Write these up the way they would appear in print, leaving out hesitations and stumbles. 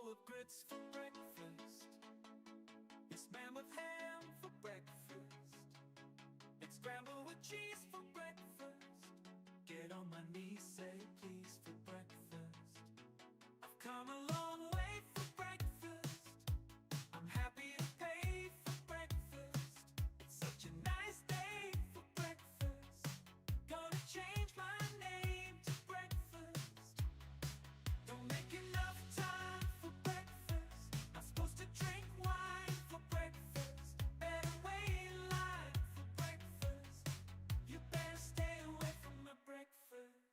bowl of grits for breakfast. It's spam with ham for breakfast. It's scrambled with cheese for breakfast. Get on my knees, say please for breakfast. I've come a long way for breakfast. I'm happy to pay for breakfast. It's such a nice day for breakfast. Gonna change my name to breakfast. Don't make enough time for breakfast. Not supposed to drink wine for breakfast. Better wait in line for breakfast. You better stay away from my breakfast.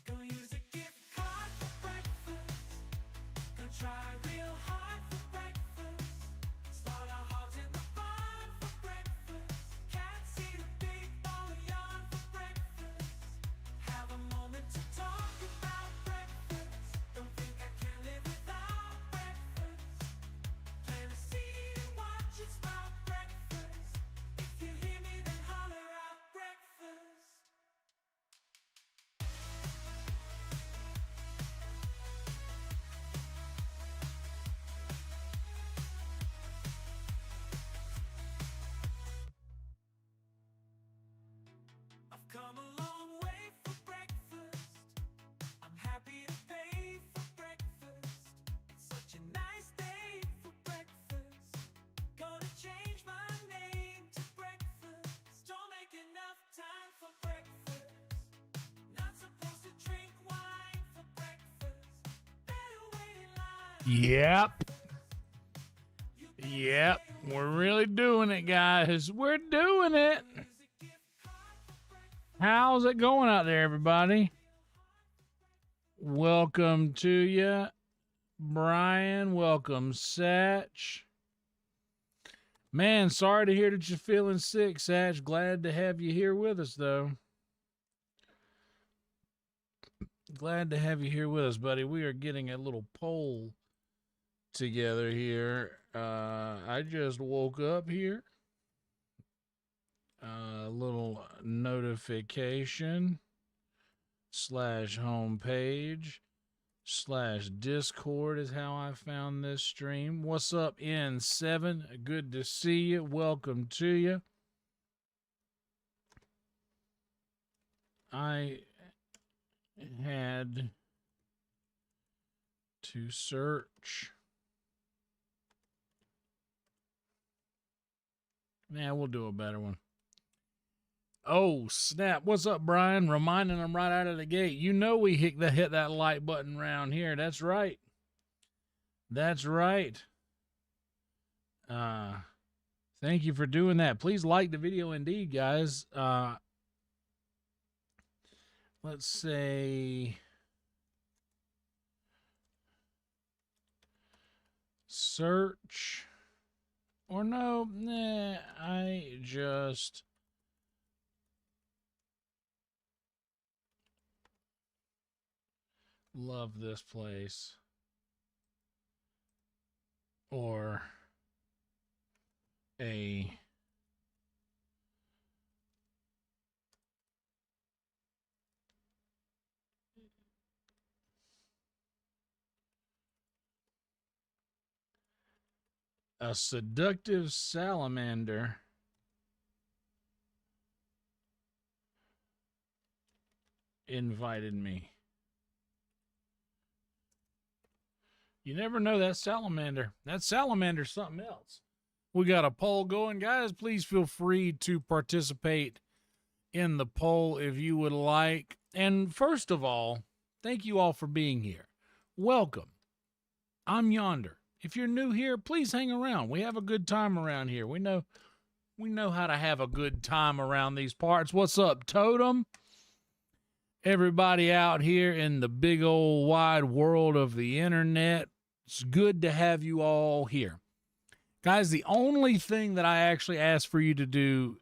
Gonna use a gift card for breakfast. Gonna try real hard for breakfast. Start our hearts in the barn for breakfast. Can't see the big ball of yarn for breakfast. Have a moment to talk about breakfast. Don't think I can live without breakfast. Plant a seed and watch it sprout breakfast. If you hear me, then holler out breakfast. I've come a long way for breakfast. I'm happy to pay for breakfast. It's such a nice day for breakfast. Gonna change my name to breakfast. Don't make enough time for breakfast. Not supposed to drink wine for breakfast. Better wait in line. Yep, we're really doing it, guys. We're doing it. How's it going out there, everybody? Welcome to you, Brian. Welcome, Satch. Man, sorry to hear that you're feeling sick, Satch. Glad to have you here with us, though. Glad to have you here with us, buddy. We are getting a little poll together here. I just woke up here. A little notification /homepage /Discord is how I found this stream. What's up, N7? Good to see you. Welcome to you. I had to search. Yeah, we'll do a better one. Oh, snap. What's up, Brian? Reminding them right out of the gate. You know we hit that like button around here. That's right. That's right. Thank you for doing that. Please like the video indeed, guys. Let's say search. Or no, nah, I just love this place. Or a seductive salamander invited me. You never know that salamander. That salamander's something else. We got a poll going. Guys, please feel free to participate in the poll if you would like. And first of all, thank you all for being here. Welcome. I'm Yonder. If you're new here, please hang around. We have a good time around here. We know how to have a good time around these parts. What's up, Totem? Everybody out here in the big old wide world of the internet, it's good to have you all here. Guys, the only thing that I actually ask for you to do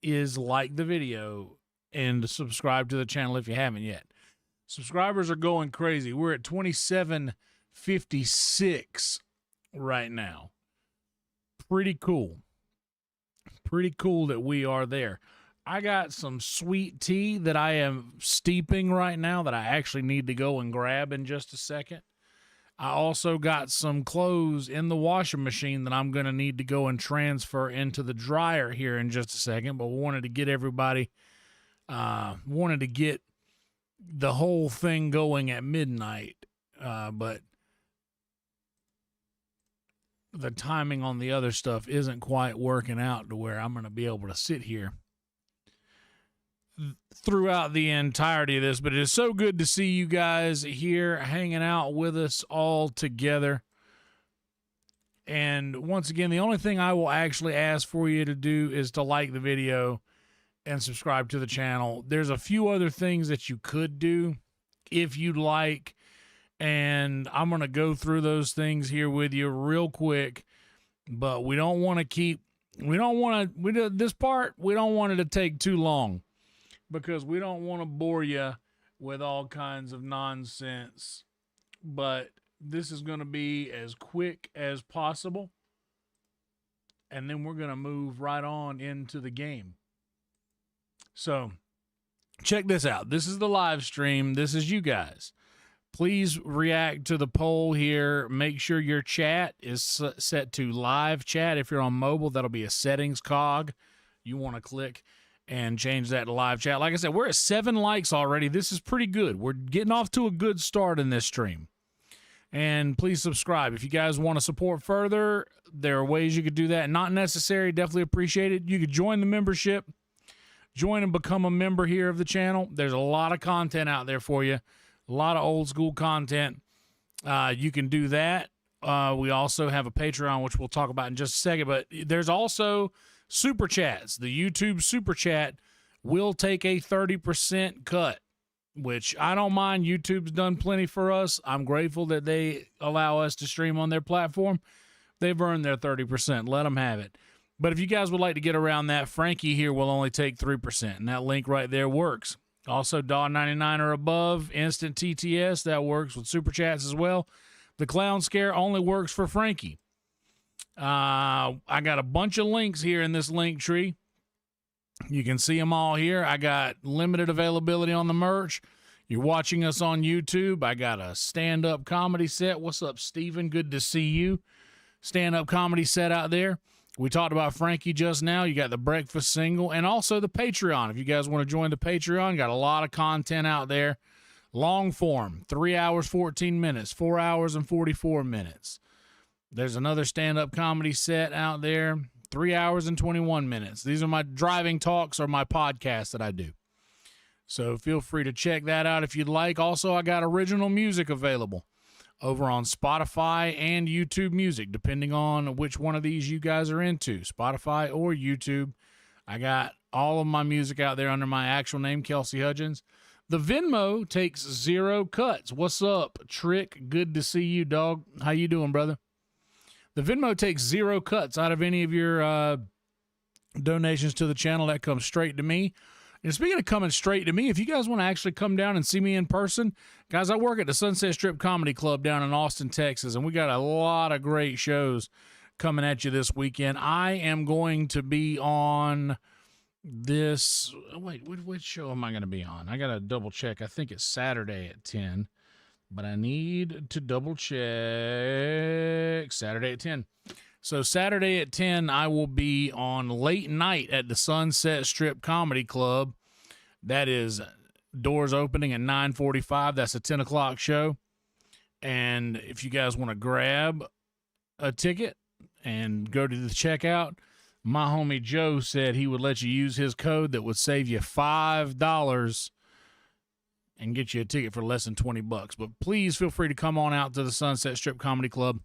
is like the video and subscribe to the channel if you haven't yet. Subscribers are going crazy. We're at 2756 right now. Pretty cool. Pretty cool that we are there. I got some sweet tea that I am steeping right now that I actually need to go and grab in just a second. I also got some clothes in the washing machine that I'm going to need to go and transfer into the dryer here in just a second. But we wanted to get everybody, wanted to get the whole thing going at midnight. But the timing on the other stuff isn't quite working out to where I'm going to be able to sit here throughout the entirety of this, but it is so good to see you guys here hanging out with us all together. And once again, the only thing I will actually ask for you to do is to like the video and subscribe to the channel. There's a few other things that you could do if you'd like, and I'm going to go through those things here with you real quick, but we don't want to this part, we don't want it to take too long, because we don't want to bore you with all kinds of nonsense. But this is going to be as quick as possible. And then we're going to move right on into the game. So, check this out. This is the live stream. This is you guys. Please react to the poll here. Make sure your chat is set to live chat. If you're on mobile, that'll be a settings cog. You want to click and change that to live chat. Like I said, we're at 7 likes already. This is pretty good. We're getting off to a good start in this stream. And please subscribe. If you guys want to support further, there are ways you could do that. Not necessary. Definitely appreciate it. You could join the membership. Join and become a member here of the channel. There's a lot of content out there for you. A lot of old school content. You can do that. We also have a Patreon, which we'll talk about in just a second. But there's also Super Chats. The YouTube Super Chat will take a 30% cut, which I don't mind. YouTube's done plenty for us. I'm grateful that they allow us to stream on their platform. They've earned their 30%. Let them have it. But if you guys would like to get around that, Frankie here will only take 3%, and that link right there works. Also, $1.99 or above, Instant TTS, that works with Super Chats as well. The Clown Scare only works for Frankie. I got a bunch of links here in this link tree. You can see them all here. I got limited availability on the merch. You're watching us on YouTube. I got a stand-up comedy set. What's up, Steven? Good to see you. Stand-up comedy set out there. We talked about Frankie just now. You got the breakfast single and also the Patreon. If you guys want to join the Patreon, got a lot of content out there. Long form, 3 hours, 14 minutes, 4 hours and 44 minutes. There's another stand-up comedy set out there, 3 hours and 21 minutes. These are my driving talks or my podcasts that I do. So feel free to check that out if you'd like. Also, I got original music available over on Spotify and YouTube Music, depending on which one of these you guys are into, Spotify or YouTube. I got all of my music out there under my actual name, Kelsey Hudgens. The Venmo takes 0 cuts. What's up, Trick? Good to see you, dog. How you doing, brother? The Venmo takes 0 cuts out of any of your donations to the channel. That comes straight to me. And speaking of coming straight to me, if you guys want to actually come down and see me in person, guys, I work at the Sunset Strip Comedy Club down in Austin, Texas, and we got a lot of great shows coming at you this weekend. I am going to be on this. Wait, which show am I going to be on? I got to double check. I think it's Saturday at 10, but I need to double check. Saturday at 10. So Saturday at 10, I will be on late night at the Sunset Strip Comedy Club. That is doors opening at 9:45. That's a 10 o'clock show. And if you guys want to grab a ticket and go to the checkout, my homie Joe said he would let you use his code that would save you $5 and get you a ticket for less than $20. But please feel free to come on out to the Sunset Strip Comedy Club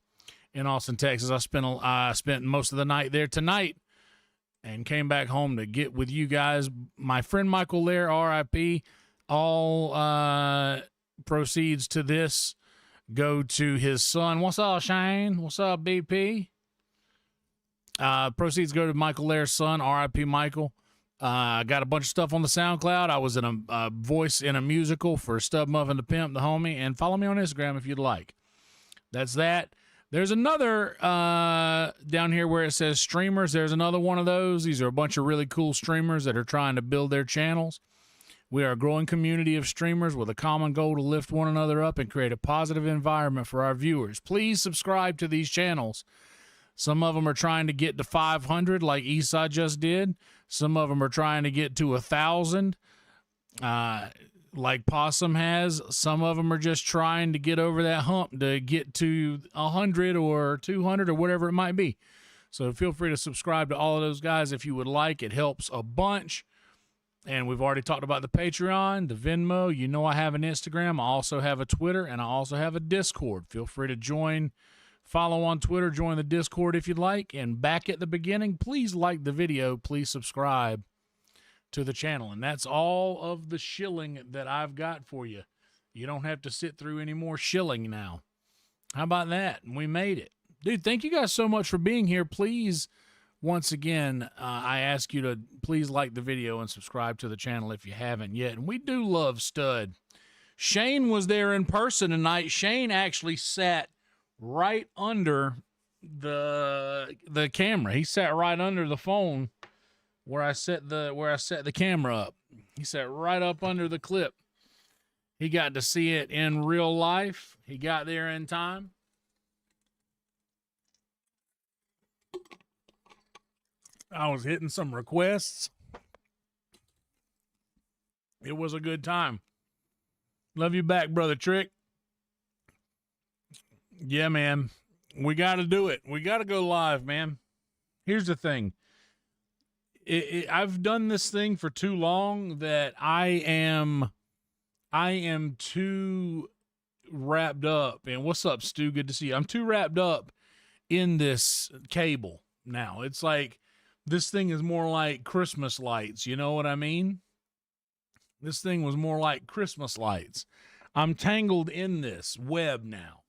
in Austin, Texas. I spent most of the night there tonight and came back home to get with you guys. My friend Michael Lair, RIP, all proceeds to this go to his son. What's up, Shane? What's up, BP? Proceeds go to Michael Lair's son, RIP Michael. I got a bunch of stuff on the SoundCloud. I was in a voice in a musical for Stub Muffin the Pimp, the homie. And follow me on Instagram if you'd like. That's that. There's another down here where it says streamers. There's another one of those. These are a bunch of really cool streamers that are trying to build their channels. We are a growing community of streamers with a common goal to lift one another up and create a positive environment for our viewers. Please subscribe to these channels. Some of them are trying to get to 500 like Esau just did. Some of them are trying to get to 1,000 like Possum has. Some of them are just trying to get over that hump to get to 100 or 200 or whatever it might be. So feel free to subscribe to all of those guys if you would like. It helps a bunch. And we've already talked about the Patreon, the Venmo. You know I have an Instagram. I also have a Twitter, and I also have a Discord. Feel free to join, follow on Twitter, join the Discord if you'd like. And back at the beginning, please like the video. Please subscribe to the channel. And that's all of the shilling that I've got for you. You don't have to sit through any more shilling now. How about that? We made it. Dude, thank you guys so much for being here. Please, once again, I ask you to please like the video and subscribe to the channel if you haven't yet. And we do love Stud. Shane was there in person tonight. Shane actually sat right under the camera. He sat right under the phone where I set the camera up. He sat right up under the clip. He got to see it in real life. He got there in time. I was hitting some requests. It was a good time. Love you back, Brother Trick. Yeah, man. We got to do it. We got to go live, man. Here's the thing. I've done this thing for too long that I am too wrapped up. And what's up, Stu? Good to see you. I'm too wrapped up in this cable now. It's like this thing is more like Christmas lights. You know what I mean? This thing was more like Christmas lights. I'm tangled in this web now.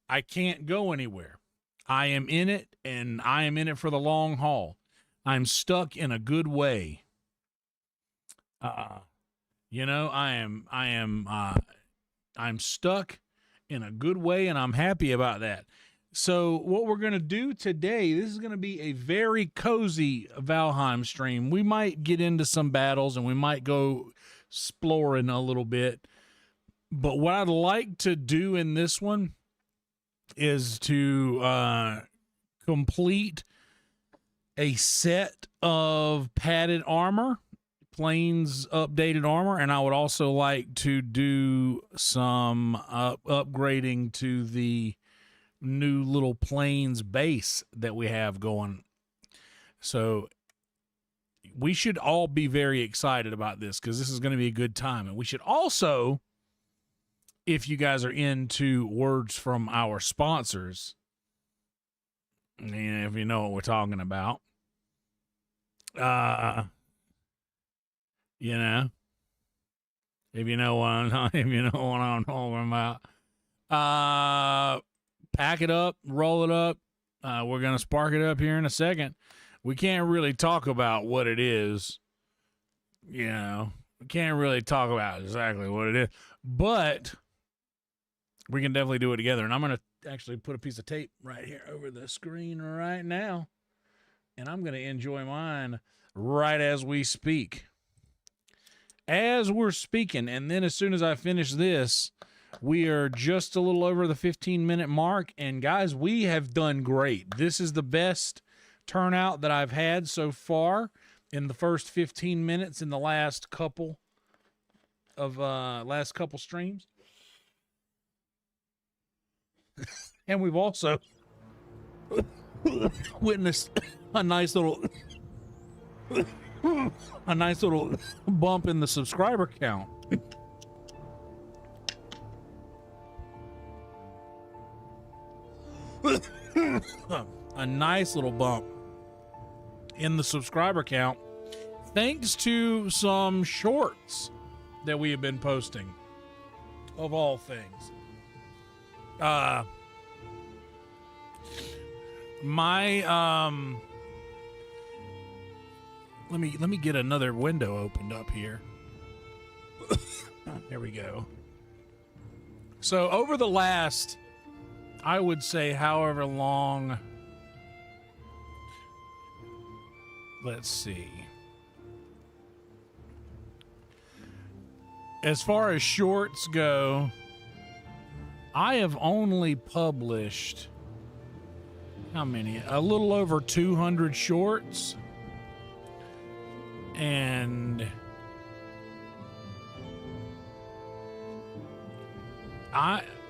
I can't go anywhere. I am in it, and I am in it for the long haul. I'm stuck in a good way. You know, I'm stuck in a good way, and I'm happy about that. So what we're going to do today, this is going to be a very cozy Valheim stream. We might get into some battles, and we might go exploring a little bit. But what I'd like to do in this one is to complete a set of padded armor, planes updated armor, and I would also like to do some upgrading to the new little planes base that we have going. So we should all be very excited about this because this is going to be a good time. And we should also, if you guys are into words from our sponsors, if you know what we're talking about, you know, if you know what I'm talking about, pack it up, roll it up. We're going to spark it up here in a second. We can't really talk about what it is. You know, we can't really talk about exactly what it is, but we can definitely do it together. And I'm going to actually put a piece of tape right here over the screen right now. And I'm going to enjoy mine right as we speak. As we're speaking, and then as soon as I finish this, we are just a little over the 15-minute mark. And guys, we have done great. This is the best turnout that I've had so far in the first 15 minutes in the last couple streams. And we've also witnessed a nice little bump in the subscriber count. A nice little bump in the subscriber count thanks to some shorts that we have been posting, of all things. Let me get another window opened up here. There we go. So over the last, I would say, however long, let's see. as far as shorts go, I have only published how many? A little over 200 shorts. And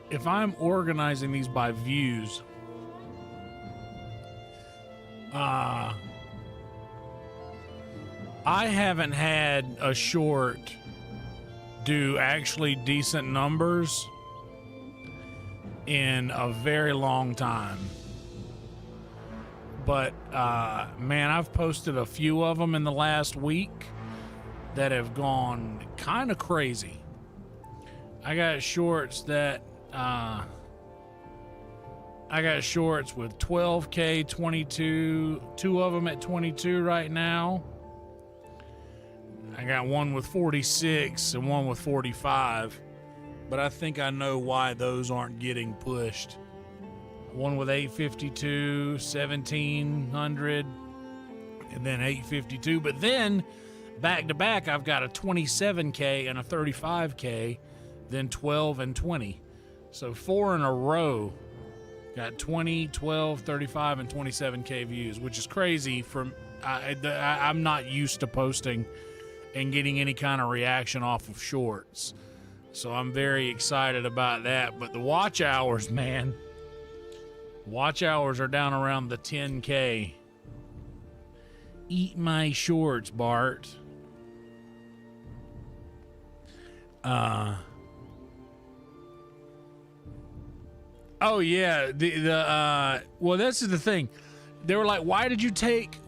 if I'm organizing these by views, I haven't had a short do actually decent numbers in a very long time. But man, I've posted a few of them in the last week that have gone kind of crazy. I got shorts that I got shorts with 12K, 22, two of them at 22 right now. I got one with 46 and one with 45, but I think I know why those aren't getting pushed. One with 852, 1700, and then 852. But then back to back, I've got a 27K and a 35K, then 12 and 20. So 4 in a row. Got 20, 12, 35, and 27K views, which is crazy. I'm not used to posting and getting any kind of reaction off of shorts. So I'm very excited about that. But the watch hours, man. Watch hours are down around the 10K. Eat my shorts, Bart. Oh yeah, well, this is the thing. They were like, why did you take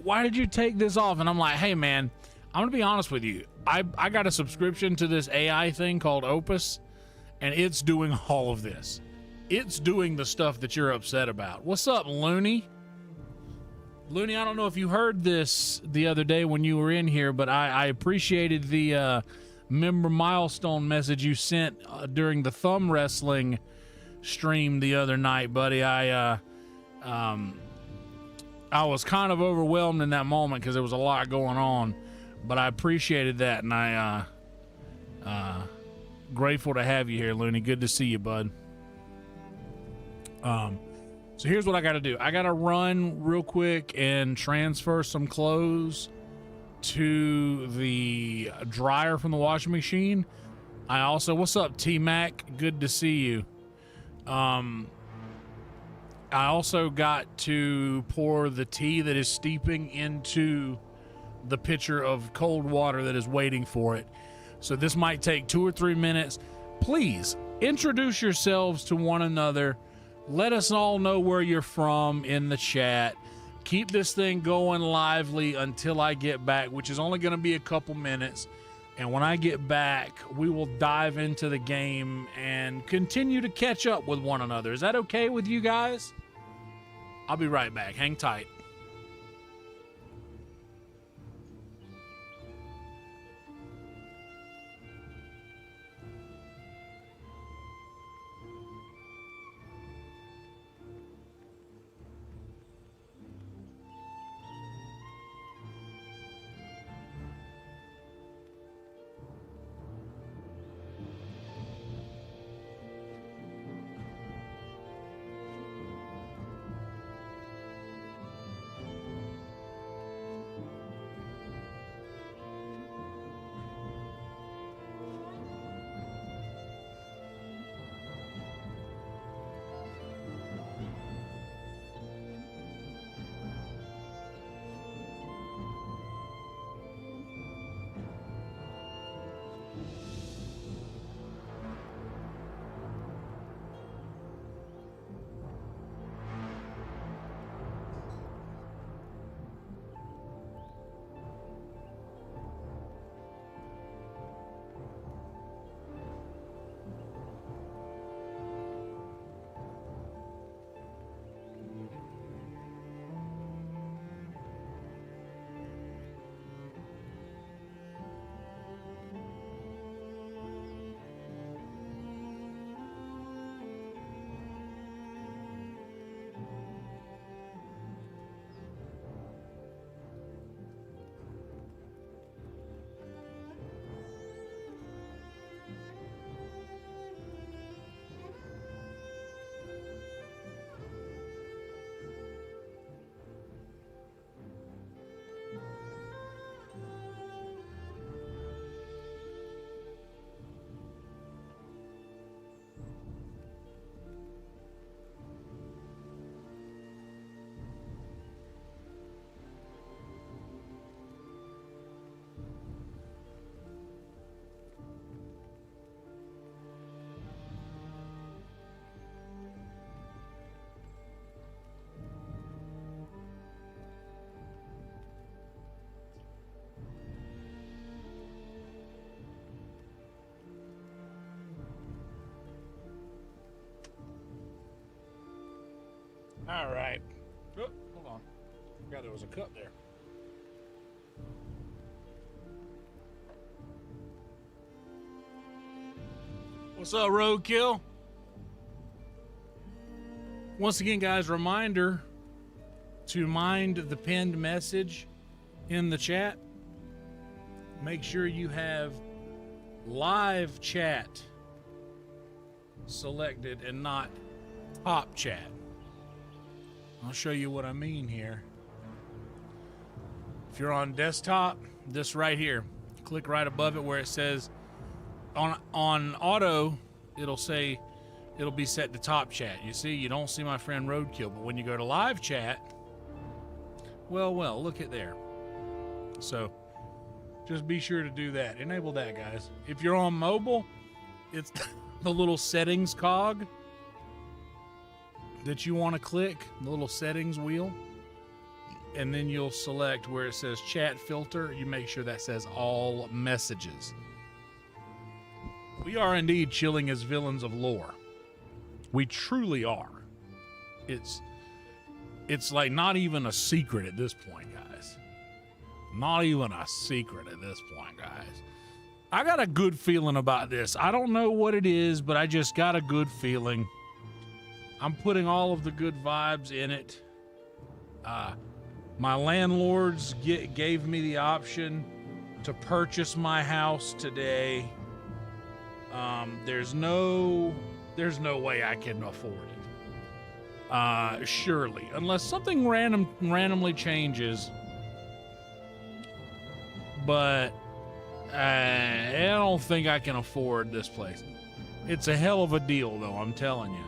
this off? And I'm like, hey man, I'm gonna be honest with you. I got a subscription to this AI thing called Opus, and it's doing all of this. It's doing the stuff that you're upset about. What's up, Looney? Looney, I don't know if you heard this the other day when you were in here, but I appreciated the member milestone message you sent during the thumb wrestling stream the other night, buddy. I was kind of overwhelmed in that moment because there was a lot going on, but I appreciated that, and I grateful to have you here, Looney. Good to see you, bud. So here's what I got to do. I got to run real quick and transfer some clothes to the dryer from the washing machine. I also, what's up, T-Mac? Good to see you. I also got to pour the tea that is steeping into the pitcher of cold water that is waiting for it. So this might take 2 or 3 minutes. Please introduce yourselves to one another. Let us all know where you're from in the chat. Keep this thing going lively until I get back, which is only going to be a couple minutes. And when I get back, we will dive into the game and continue to catch up with one another. Is that okay with you guys? I'll be right back. Hang tight. All right. Oh, hold on. Forgot there was a cup there. What's up, Roadkill? Once again, guys, reminder to mind the pinned message in the chat. Make sure you have live chat selected and not top chat. I'll show you what I mean here. If you're on desktop, this right here, click right above it where it says on auto, it'll be set to top chat. You see, you don't see my friend Roadkill, but when you go to live chat, well, look at there. So just be sure to do that. Enable that, guys. If you're on mobile, it's the little settings cog that you want to click, the little settings wheel, and then you'll select where it says chat filter. You make sure that says all messages. We are indeed chilling as villains of lore. We truly are. It's like not even a secret at this point, guys. Not even a secret at this point, guys. I got a good feeling about this. I don't know what it is, but I just got a good feeling. I'm putting all of the good vibes in it. My landlords gave me the option to purchase my house today. There's no way I can afford it. Surely, unless something randomly changes. But I don't think I can afford this place. It's a hell of a deal, though, I'm telling you.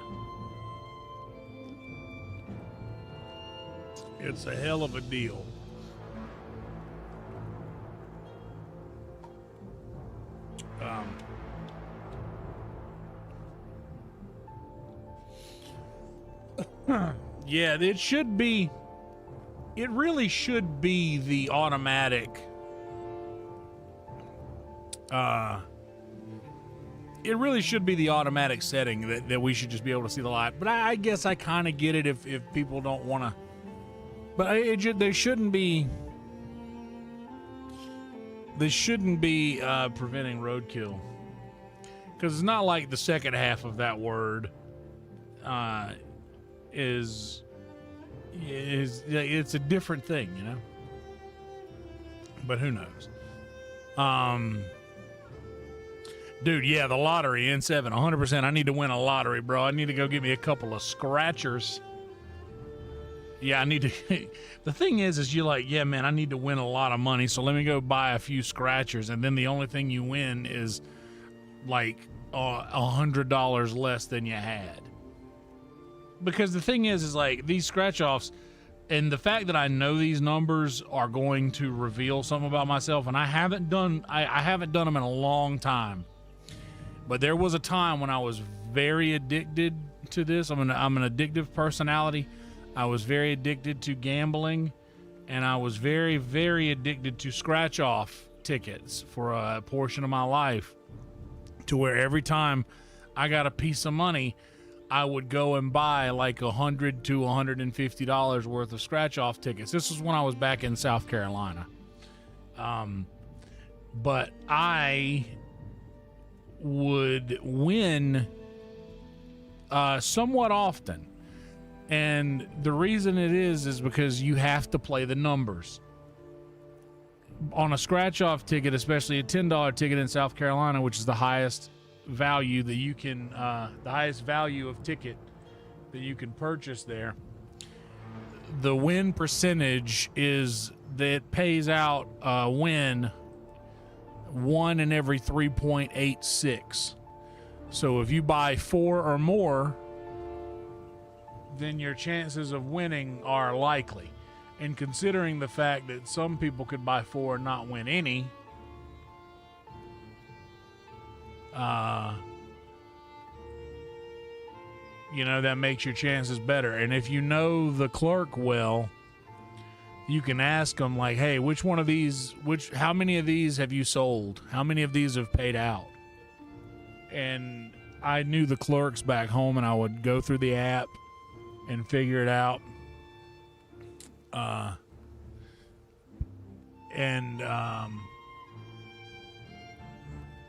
It's a hell of a deal. Yeah, it should be. It really should be the automatic. It really should be the automatic setting that we should just be able to see the light. But I guess I kind of get it if people don't want to. But they shouldn't be. They shouldn't be preventing roadkill, because it's not like the second half of that word is it's a different thing, you know. But who knows? Dude, yeah, the lottery, N7, 100%. I need to win a lottery, bro. I need to go get me a couple of scratchers. Yeah, I need to. The thing is you're like, yeah, man, I need to win a lot of money, so let me go buy a few scratchers, and then the only thing you win is like $100 less than you had. Because the thing is like these scratch offs, and the fact that I know these numbers are going to reveal something about myself, and I haven't done them in a long time. But there was a time when I was very addicted to this. I'm an addictive personality. I was very addicted to gambling, and I was very, very addicted to scratch-off tickets for a portion of my life, to where every time I got a piece of money, I would go and buy like $100 to $150 worth of scratch-off tickets. This was when I was back in South Carolina. But I would win somewhat often. And the reason it is because you have to play the numbers. On a scratch-off ticket, especially a $10 ticket in South Carolina, which is the highest value that you can, the highest value of ticket that you can purchase there, the win percentage is that it pays out win 1 in every 3.86. So if you buy 4 or more, then your chances of winning are likely. And considering the fact that some people could buy 4 and not win any, you know, that makes your chances better. And if you know the clerk well, you can ask them like, hey, how many of these have you sold? How many of these have paid out? And I knew the clerks back home, and I would go through the app and figure it out.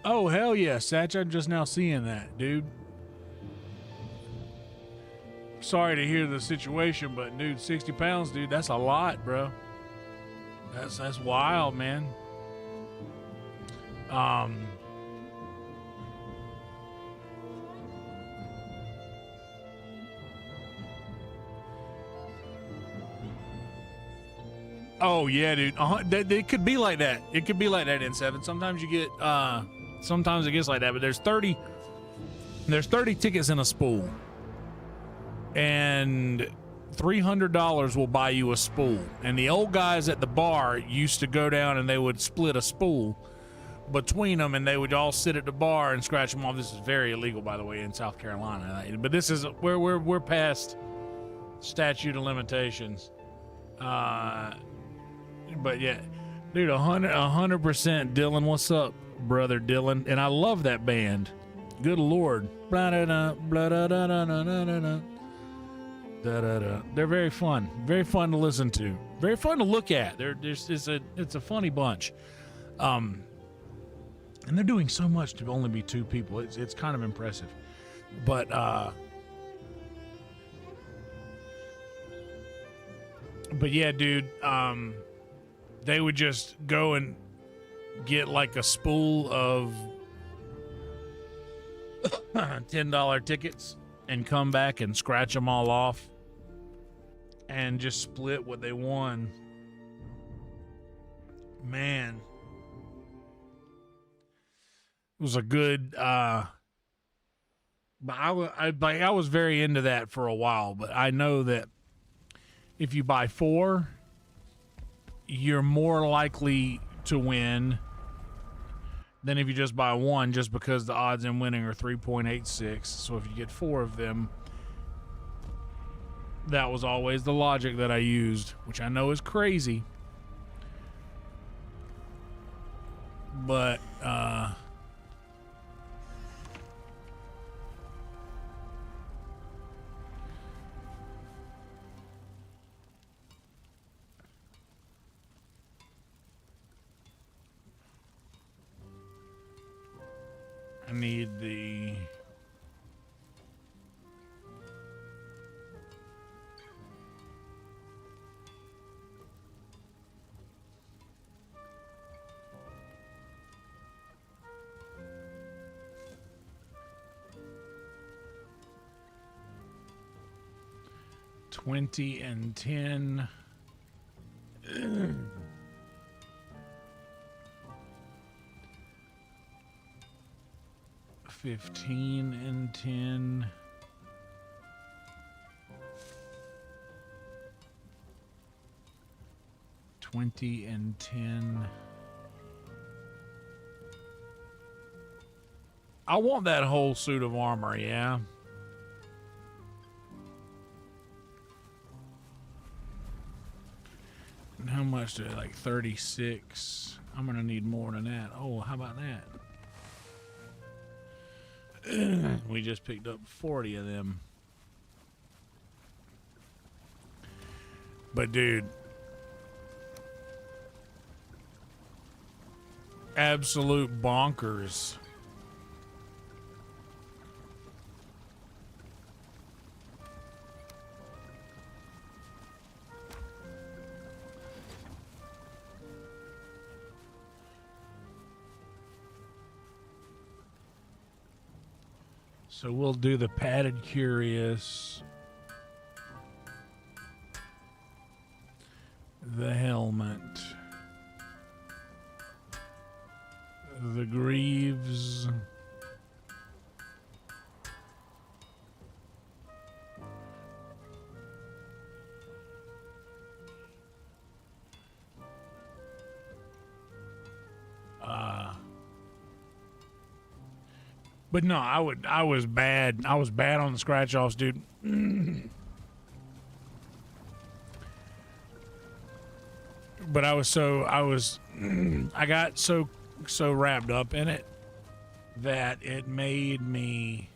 Oh, hell yeah, Satch, I'm just now seeing that, dude. Sorry to hear the situation, but dude, 60 pounds, dude, that's a lot, bro. That's wild, man. Oh yeah, dude. It could be like that. It could be like that in 7. Sometimes you get sometimes it gets like that, but there's 30 tickets in a spool. And $300 will buy you a spool. And the old guys at the bar used to go down and they would split a spool between them, and they would all sit at the bar and scratch them off. This is very illegal, by the way, in South Carolina. But this is where we're past statute of limitations. But yeah, dude, 100% Dylan. What's up, brother Dylan? And I love that band. Good Lord. They're very fun. Very fun to listen to. Very fun to look at. It's a funny bunch. And they're doing so much to only be 2 people. It's kind of impressive. But yeah, dude, they would just go and get like a spool of $10 tickets and come back and scratch them all off and just split what they won. Man, it was a good but I was very into that for a while, but I know that if you buy 4, you're more likely to win than if you just buy 1, just because the odds in winning are 3.86. So if you get 4 of them, that was always the logic that I used, which I know is crazy. But I need the $20 and $10. 15 and 10. $20 and 10. I want that whole suit of armor, yeah. And how much do like 36? I'm gonna need more than that. Oh, how about that? We just picked up 40 of them. But dude, absolute bonkers. So we'll do the padded curious, the helmet, the greaves, but no, I was bad. I was bad on the scratch offs, dude. But I got so wrapped up in it that it made me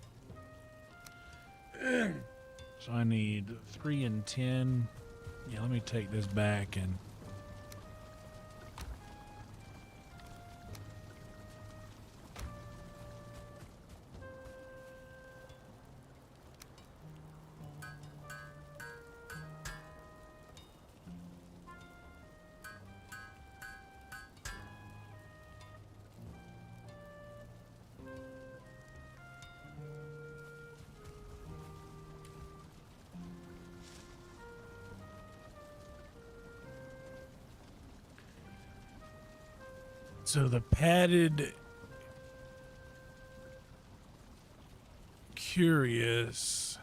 So I need 3 and 10. Yeah, let me take this back and... So the padded curious.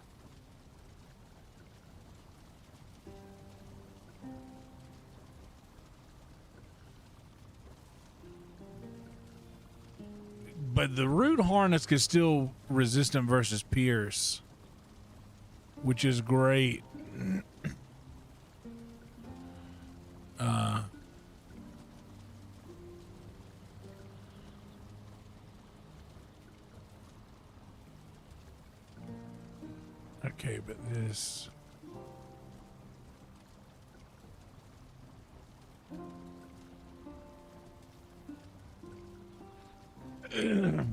But the root harness is still resistant versus pierce, which is great. Okay, but this... I'll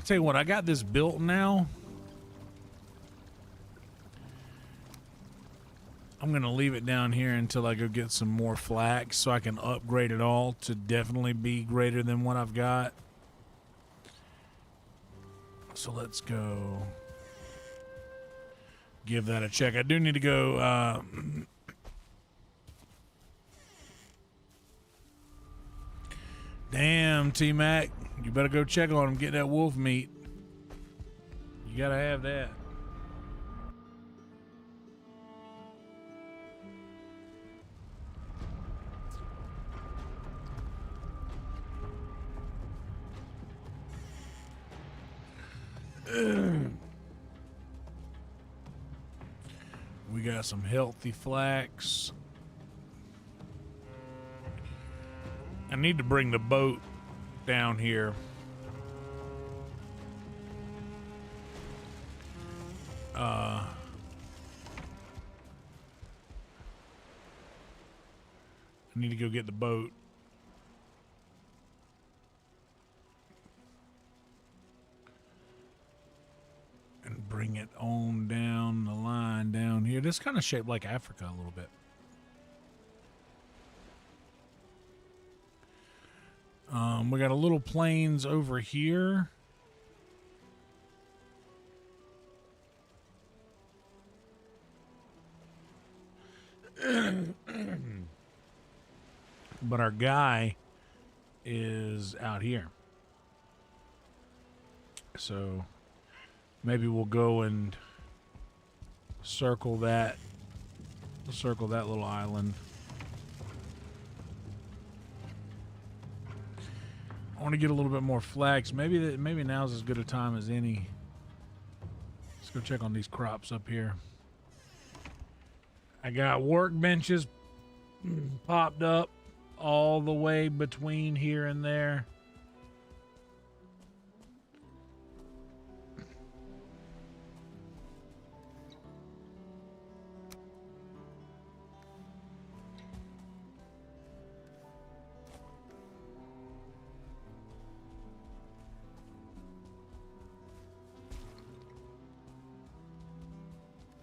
tell you what, I got this built now. I'm going to leave it down here until I go get some more flax so I can upgrade it all to definitely be greater than what I've got. So let's go give that a check. I do need to go... Damn, T-Mac. You better go check on him. Get that wolf meat. You got to have that. We got some healthy flax. I need to bring the boat down here. I need to go get the boat. And bring it on down the line down here. This kind of shaped like Africa a little bit. We got a little plains over here. But our guy is out here. So maybe we'll go and circle that little island. I want to get a little bit more flax. Maybe now's as good a time as any. Let's go check on these crops up here. I got workbenches popped up all the way between here and there.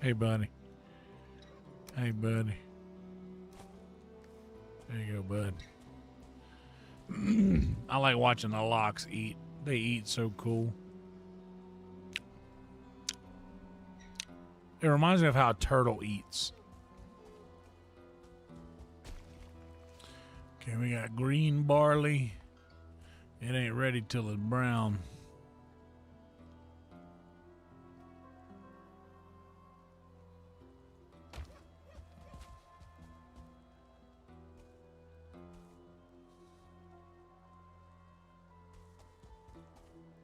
Hey, buddy. Hey, buddy. There you go, bud. I like watching the lox eat. They eat so cool. It reminds me of how a turtle eats. Okay, we got green barley. It ain't ready till it's brown.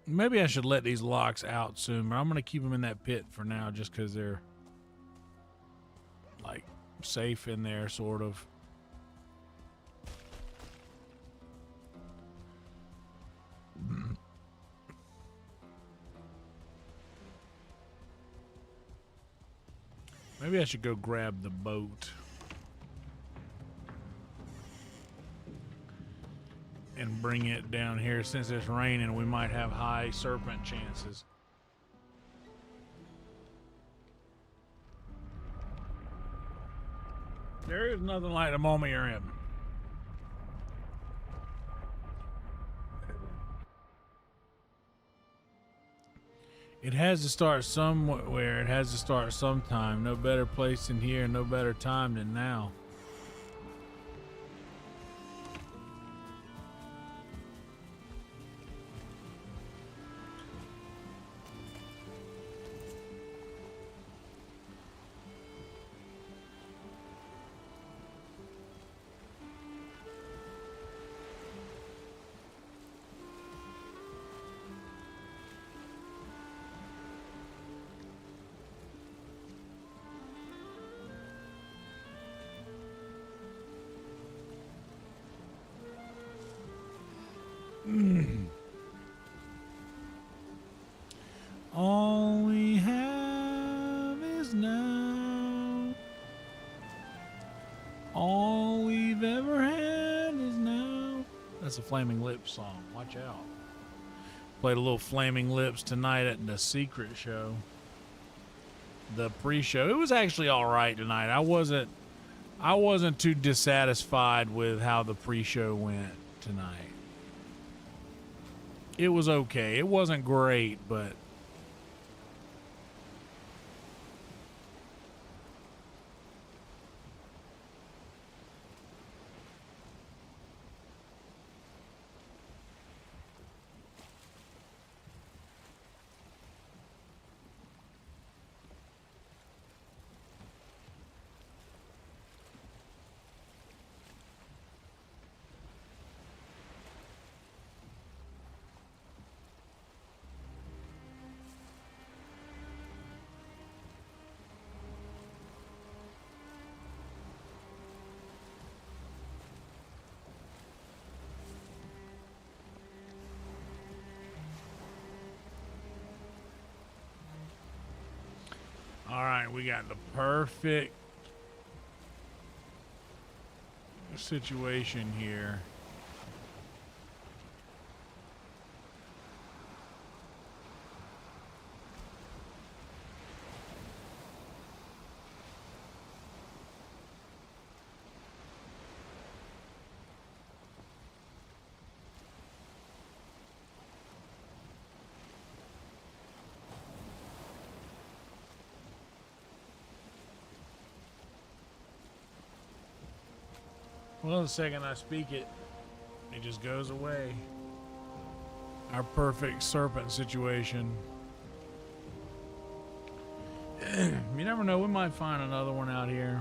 Maybe I should let these lox out soon, but I'm going to keep them in that pit for now just because they're, like, safe in there, sort of. Maybe I should go grab the boat and bring it down here. Since it's raining, we might have high serpent chances. There is nothing like the moment you're in. It has to start somewhere. It has to start sometime. No better place than here. No better time than now. All we have is now. All we've ever had is now. That's a Flaming Lips song. Watch out. Played a little Flaming Lips tonight at the Secret show. The pre-show. It was actually all right tonight. I wasn't too dissatisfied with how the pre-show went tonight. It was okay. It wasn't great, but all right, we got the perfect situation here. Well, the second I speak it, it just goes away. Our perfect serpent situation. You never know, we might find another one out here.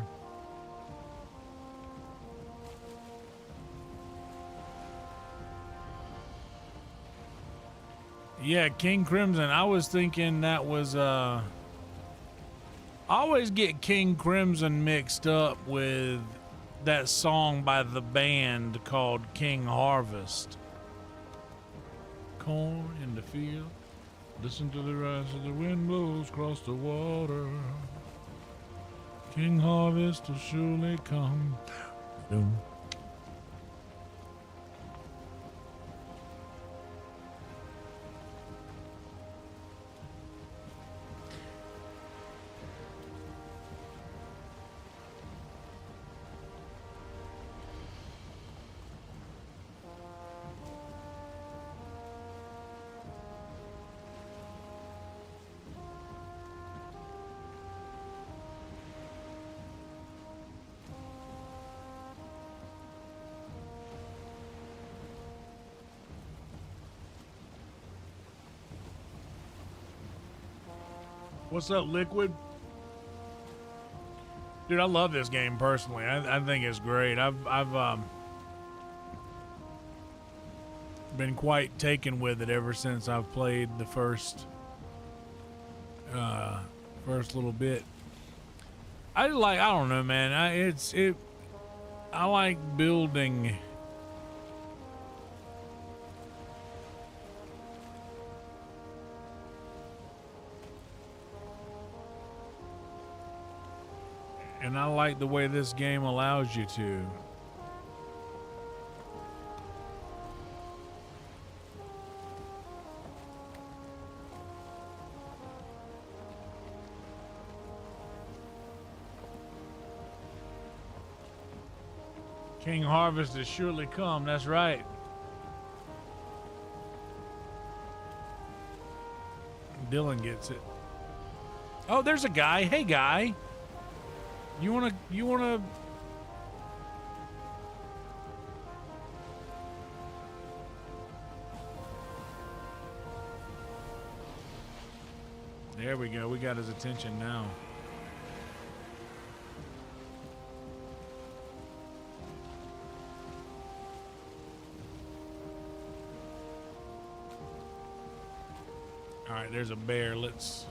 Yeah, King Crimson. I was thinking that was I always get King Crimson mixed up with that song by the band called King Harvest. Corn in the field, listen to the rise of the wind blows across the water. King Harvest will surely come soon. What's up, Liquid? Dude, I love this game personally. I think it's great. I've been quite taken with it ever since I've played the first little bit. I don't know, man. I like building. And I like the way this game allows you to. King Harvest has surely come, that's right. Dylan gets it. Oh, there's a guy. Hey, guy. You wanna... There we go. We got his attention now. All right, there's a bear. Let's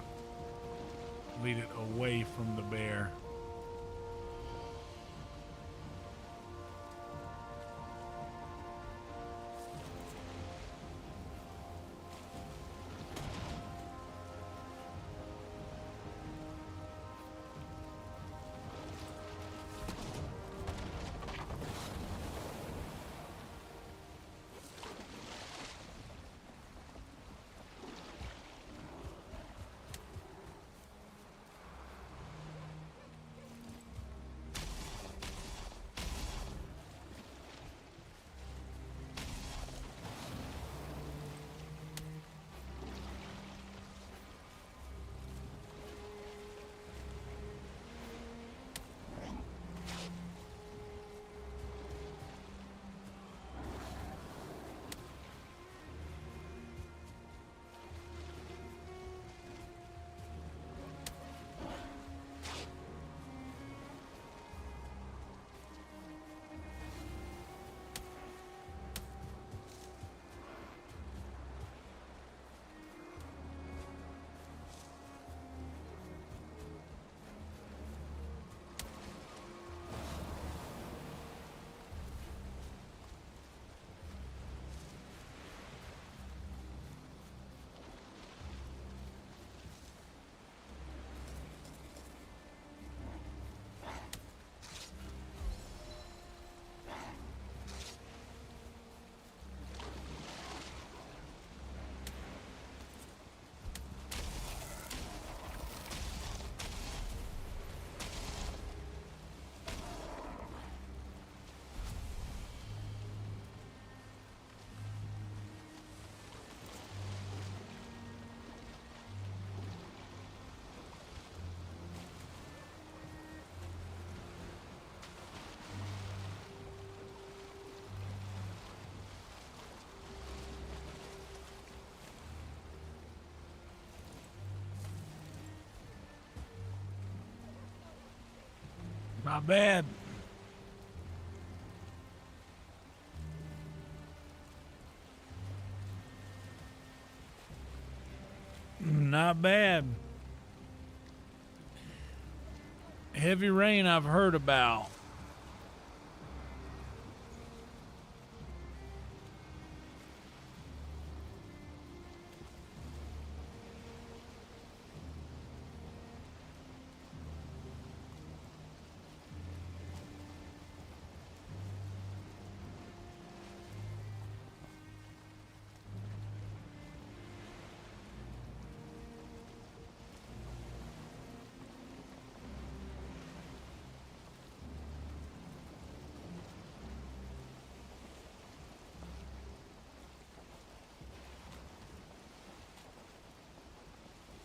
lead it away from the bear. Not bad. Not bad. Heavy rain I've heard about.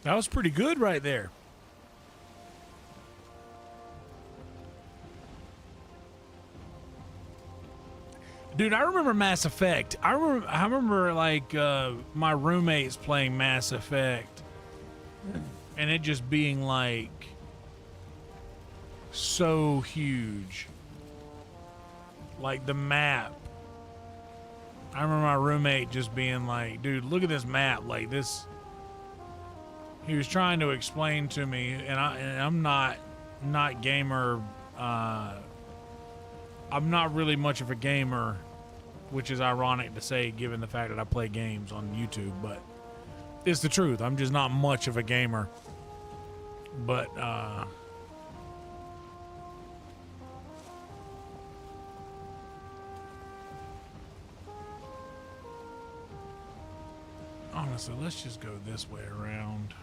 That was pretty good right there. Dude, I remember Mass Effect. I remember like my roommates playing Mass Effect and it just being like so huge. Like the map. I remember my roommate just being like, dude, look at this map. Like this. He was trying to explain to me, and I'm not gamer. I'm not really much of a gamer, which is ironic to say given the fact that I play games on YouTube, but it's the truth. I'm just not much of a gamer. But Honestly, let's just go this way around.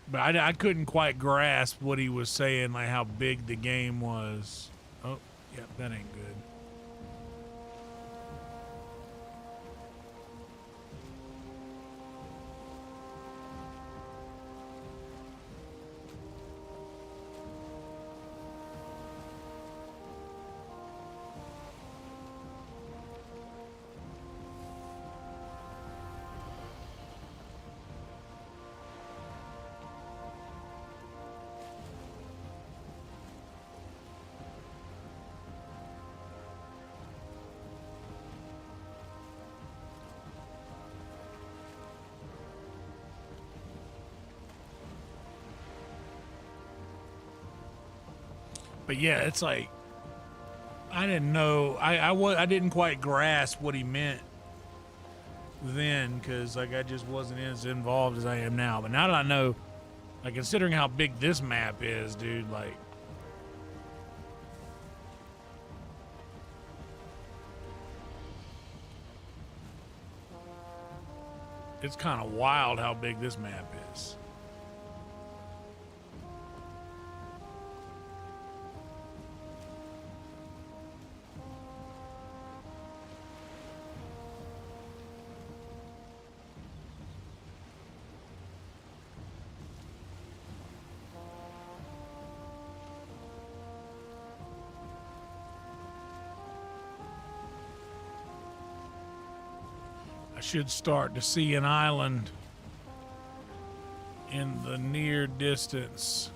But I couldn't quite grasp what he was saying, like how big the game was. Oh, yep, that ain't good. But yeah, it's like I didn't know. I didn't quite grasp what he meant then, because like I just wasn't as involved as I am now. But now that I know, like considering how big this map is, dude, like it's kind of wild how big this map is. I should start to see an island in the near distance.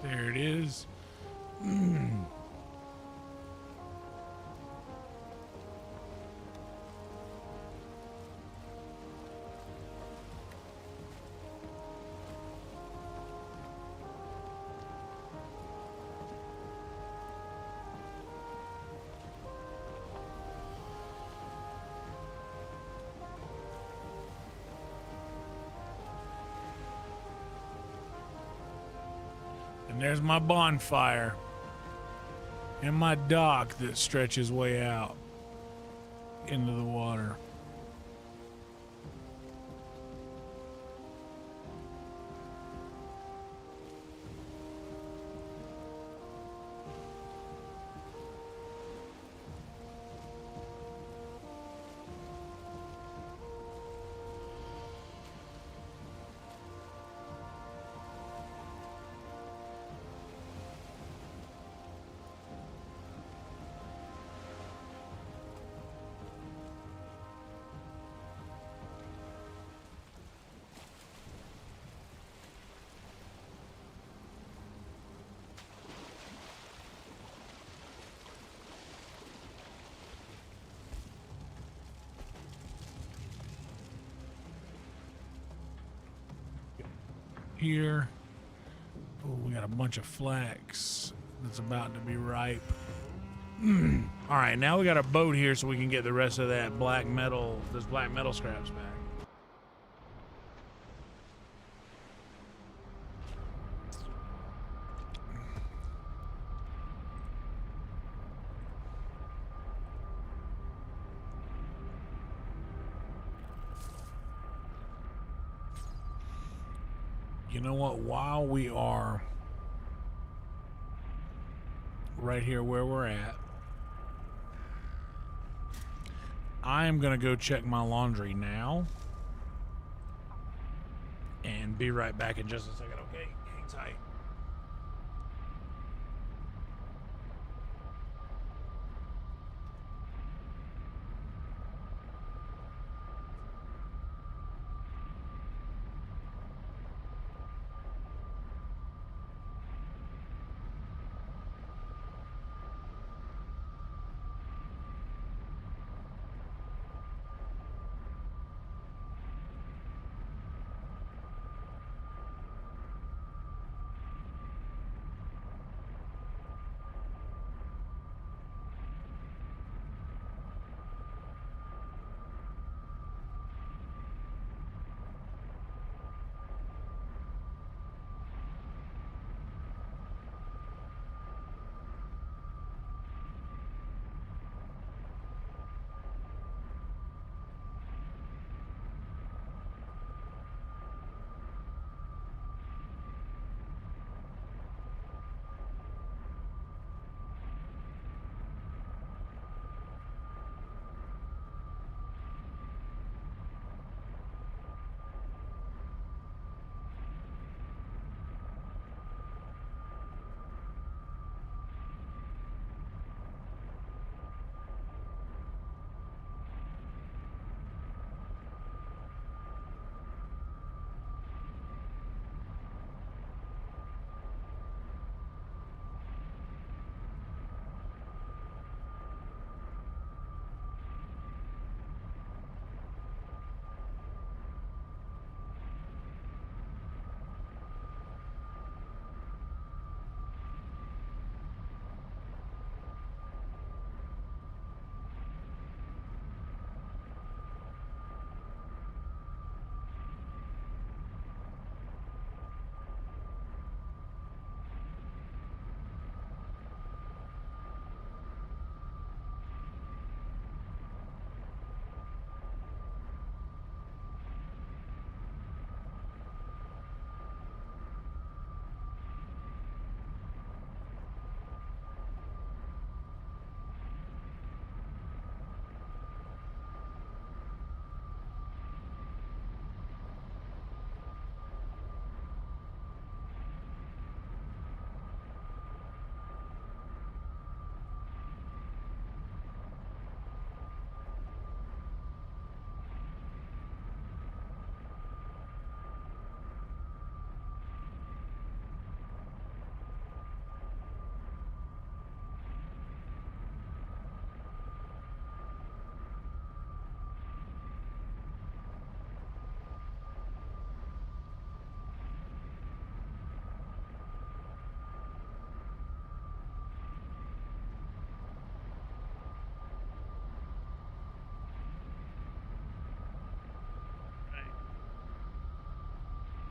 There it is. And there's my bonfire and my dock that stretches way out into the water. Here. Oh, we got a bunch of flax that's about to be ripe. All right, now we got a boat here so we can get the rest of that black metal, those black metal scraps back. You know what? While we are right here where we're at, I am going to go check my laundry now and be right back in just a second. Okay, hang tight.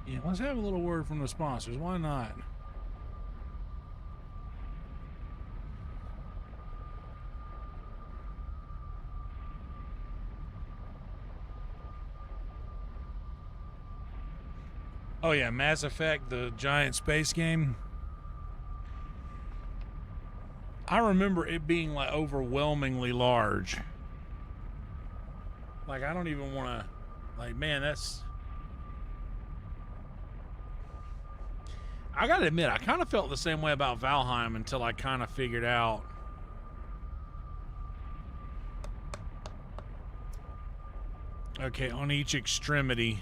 Yeah, let's have a little word from the sponsors. Why not? Oh yeah, Mass Effect, the giant space game. I remember it being like overwhelmingly large. Like I don't even want to, like, man, that's. I gotta admit, I kind of felt the same way about Valheim until I kind of figured out. Okay, on each extremity,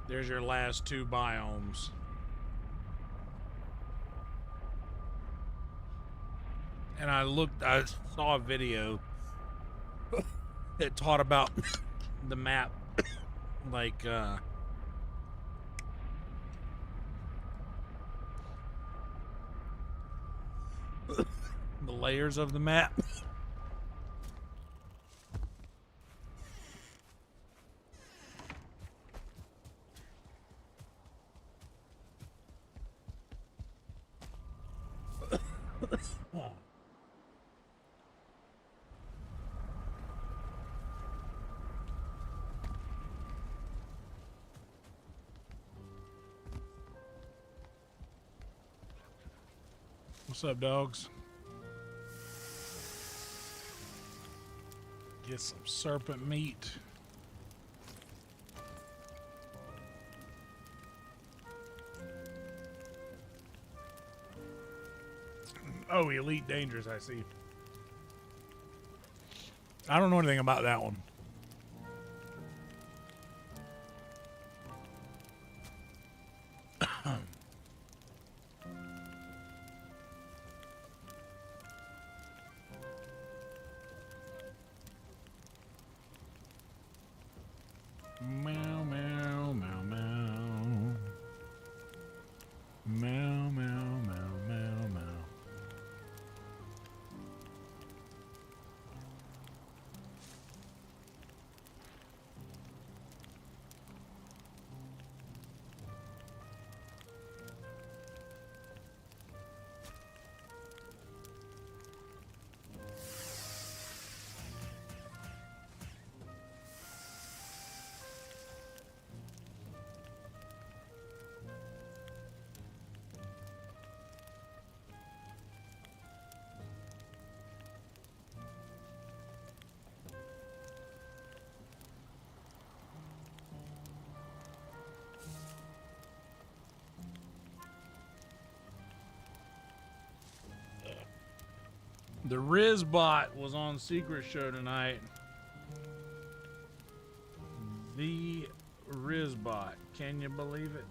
there's your last two biomes. And I saw a video that taught about the map, like, the layers of the map. What's up, dogs? Get some serpent meat. Oh, Elite Dangerous, I see. I don't know anything about that one. Meow, meow, meow, meow. Meow, meow, meow, meow, meow. The Rizbot was on Secret Show tonight. The Rizbot. Can you believe it?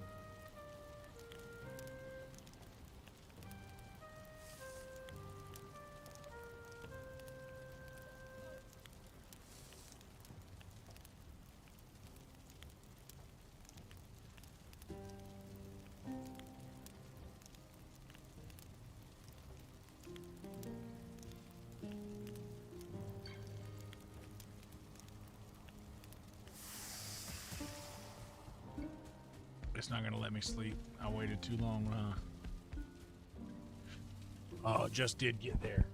It's not gonna let me sleep. I waited too long, huh? Oh, just did get there.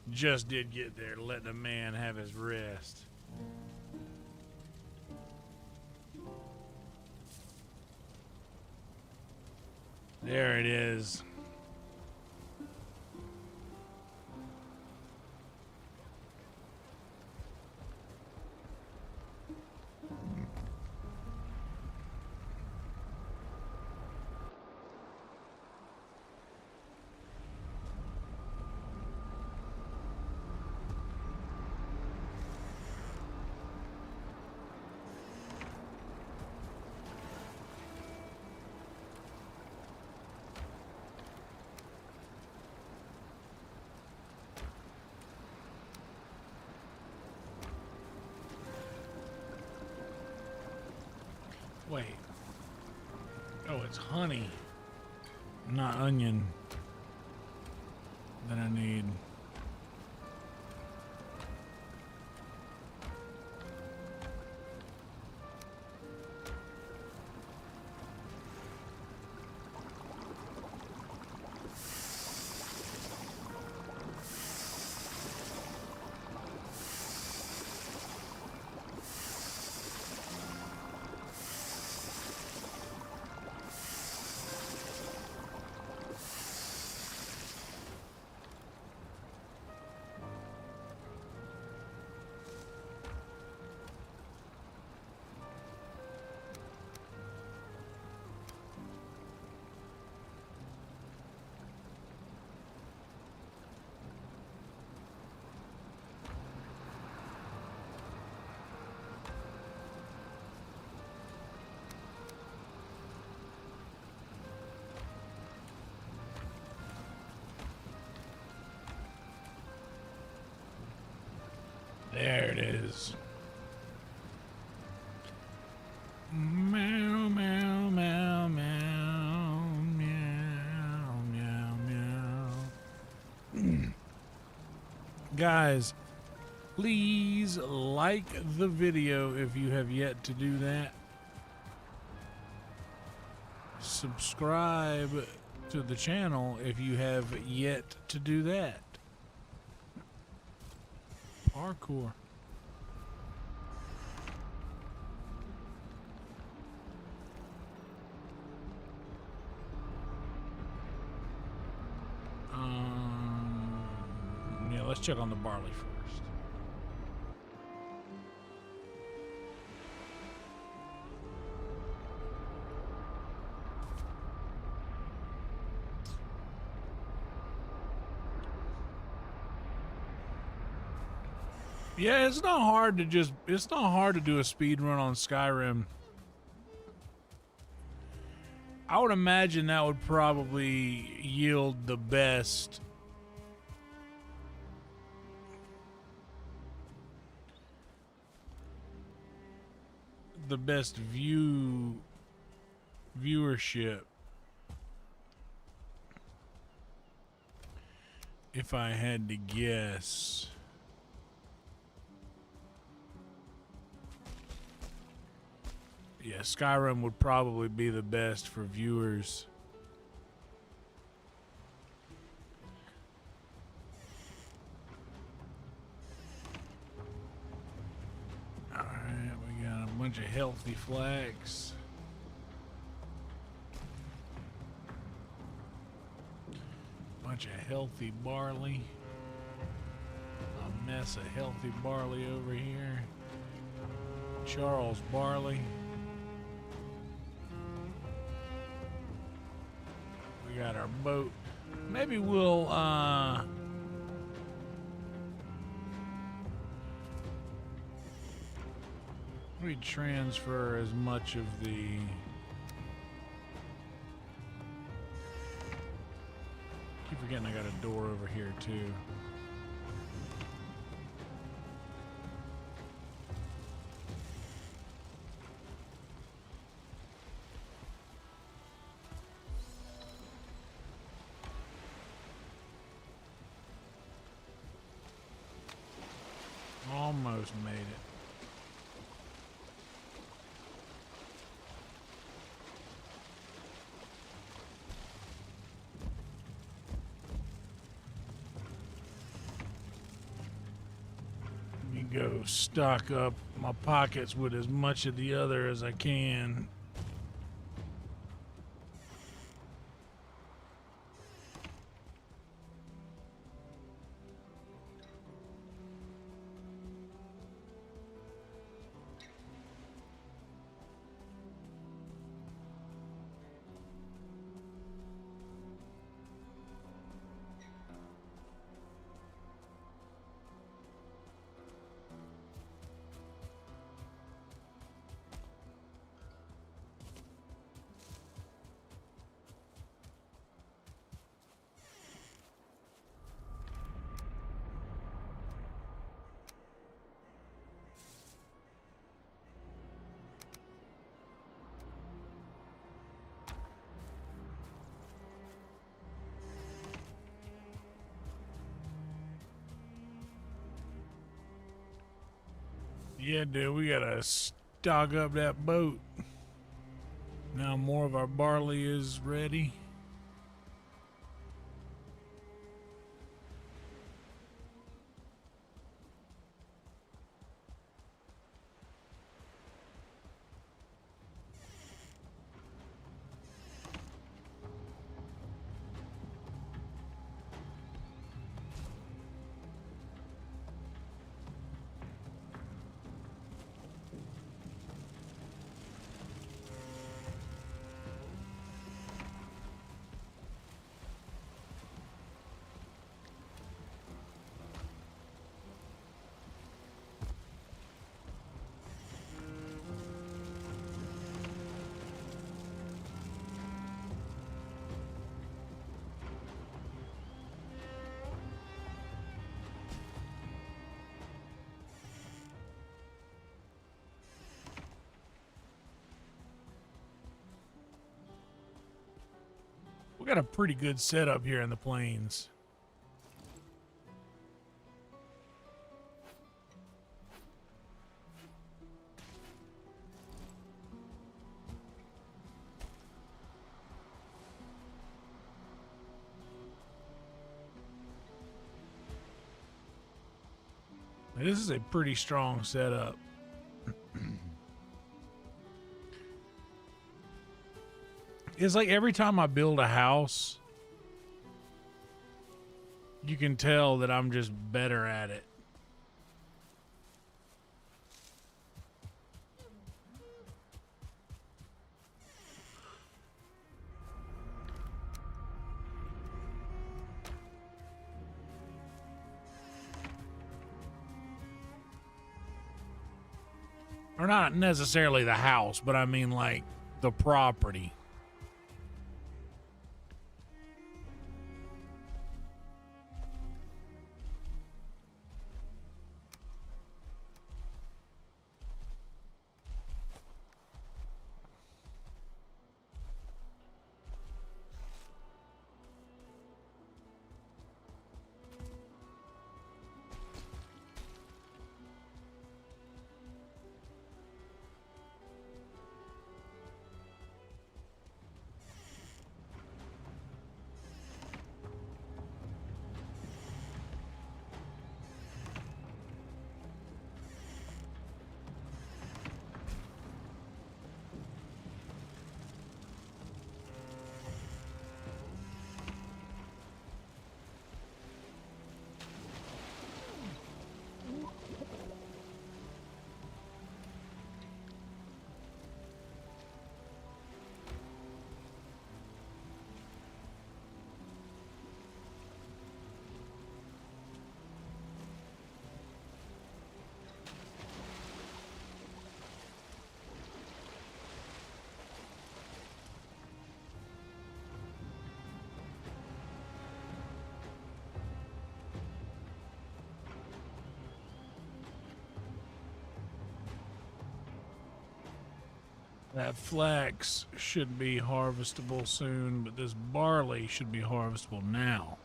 Just did get there. Let the man have his rest. There it is. Wait. Oh, it's honey, not onion, that I need. There it is. Meow, meow, meow, meow, meow, meow, meow. Guys, please like the video if you have yet to do that. Subscribe to the channel if you have yet to do that. Parkour. Yeah, let's check on the barley first. Yeah, it's not hard to do a speed run on Skyrim. I would imagine that would probably yield the best viewership if I had to guess. Yeah, Skyrim would probably be the best for viewers. Alright, we got a bunch of healthy flax. Bunch of healthy barley. A mess of healthy barley over here. Charles Barley. We got our boat. Maybe we'll we transfer as much of the keep forgetting I got a door over here too. Almost made it. Let me go stock up my pockets with as much of the other as I can. Yeah, dude, we gotta stock up that boat. Now more of our barley is ready. We got a pretty good setup here in the plains. This is a pretty strong setup. It's like every time I build a house, you can tell that I'm just better at it. Or not necessarily the house, but I mean like the property. That flax should be harvestable soon, but this barley should be harvestable now.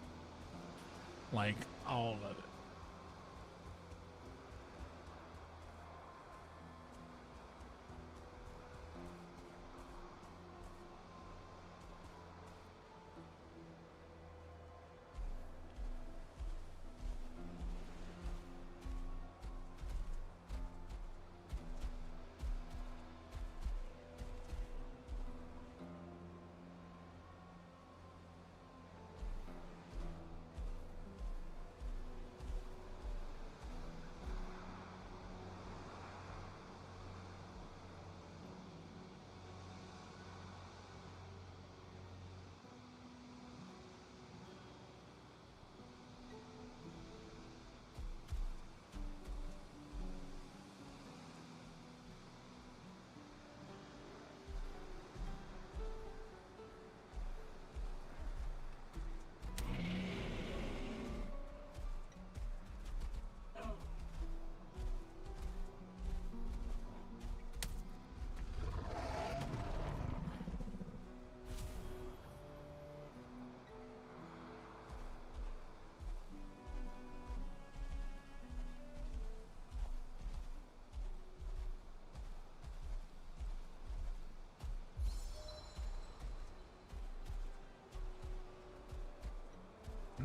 Like all of it.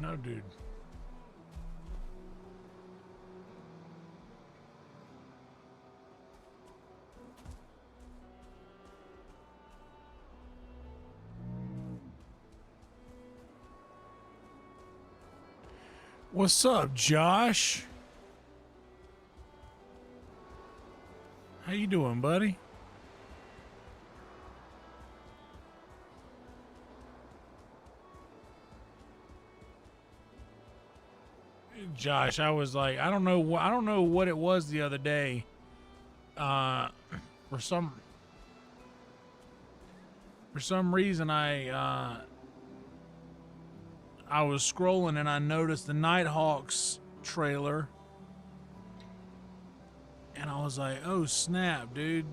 No, dude. What's up, Josh? How you doing, buddy? Josh, I was like, I don't know what it was the other day. For some reason I was scrolling and I noticed the Nighthawks trailer. And I was like, oh snap, dude.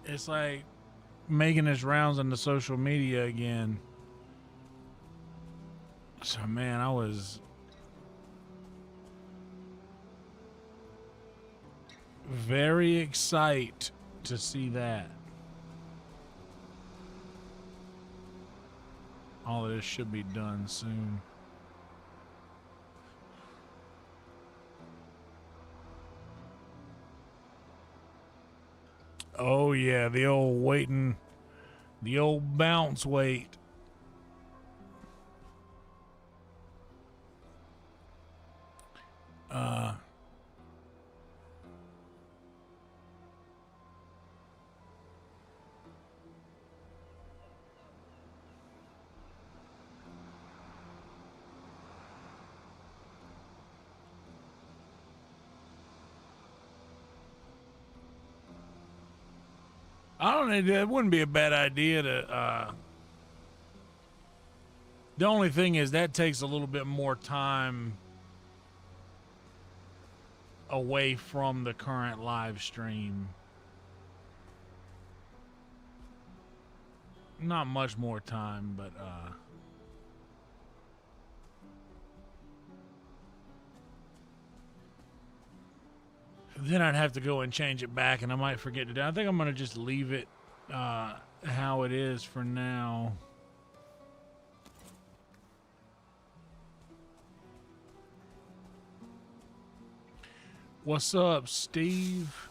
It's like making its rounds on the social media again. So man, I was very excited to see that. All of this should be done soon. Oh yeah, the old waiting, the old bounce wait. I don't know. It wouldn't be a bad idea to. The only thing is that takes a little bit more time away from the current live stream. Not much more time, but then I'd have to go and change it back, and I might forget to do. I think I'm gonna just leave it how it is for now. What's up, Steve?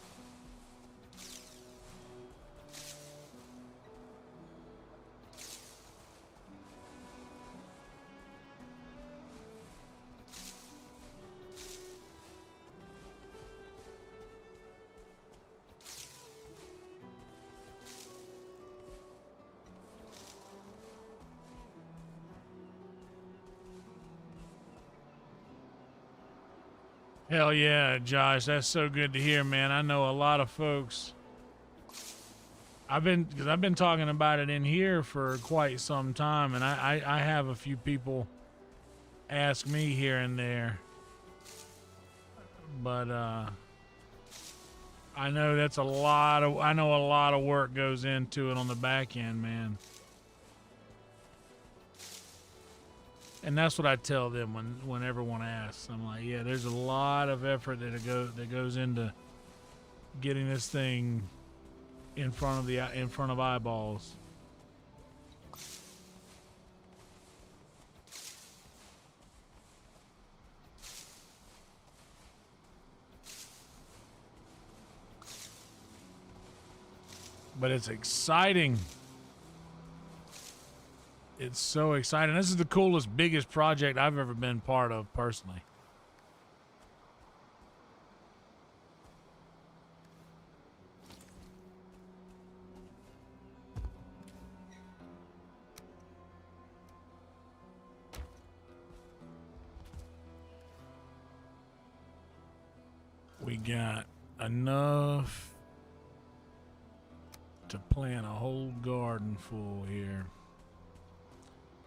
Hell yeah, Josh. That's so good to hear, man. I know a lot of folks. I've been talking about it in here for quite some time, and I have a few people ask me here and there. But I know that's a lot of work goes into it on the back end, man. And that's what I tell them when everyone asks. I'm like, yeah, there's a lot of effort that goes into getting this thing in front of eyeballs. But it's exciting. It's so exciting. This is the coolest, biggest project I've ever been part of personally. We got enough to plant a whole garden full here.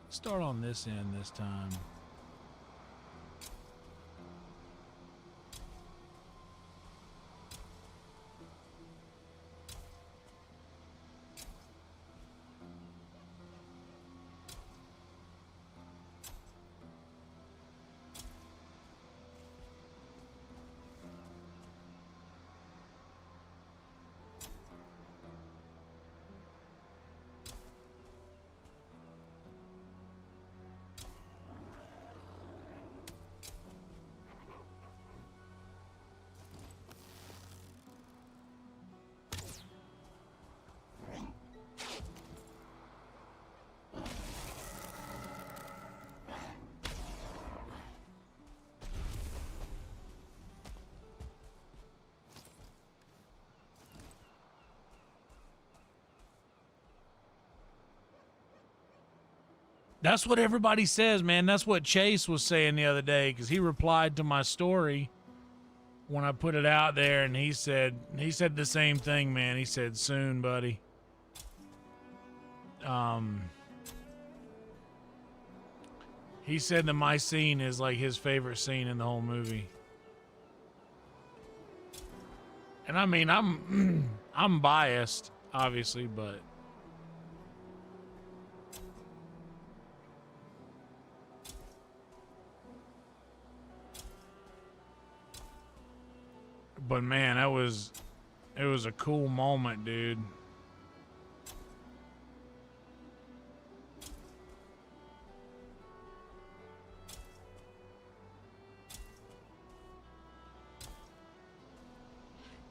Start on this end this time. That's what everybody says, man. That's what Chase was saying the other day, because he replied to my story when I put it out there, and he said the same thing, man. He said, soon, buddy. He said that my scene is like his favorite scene in the whole movie. And I mean, I'm biased, obviously, but But man, it was a cool moment, dude.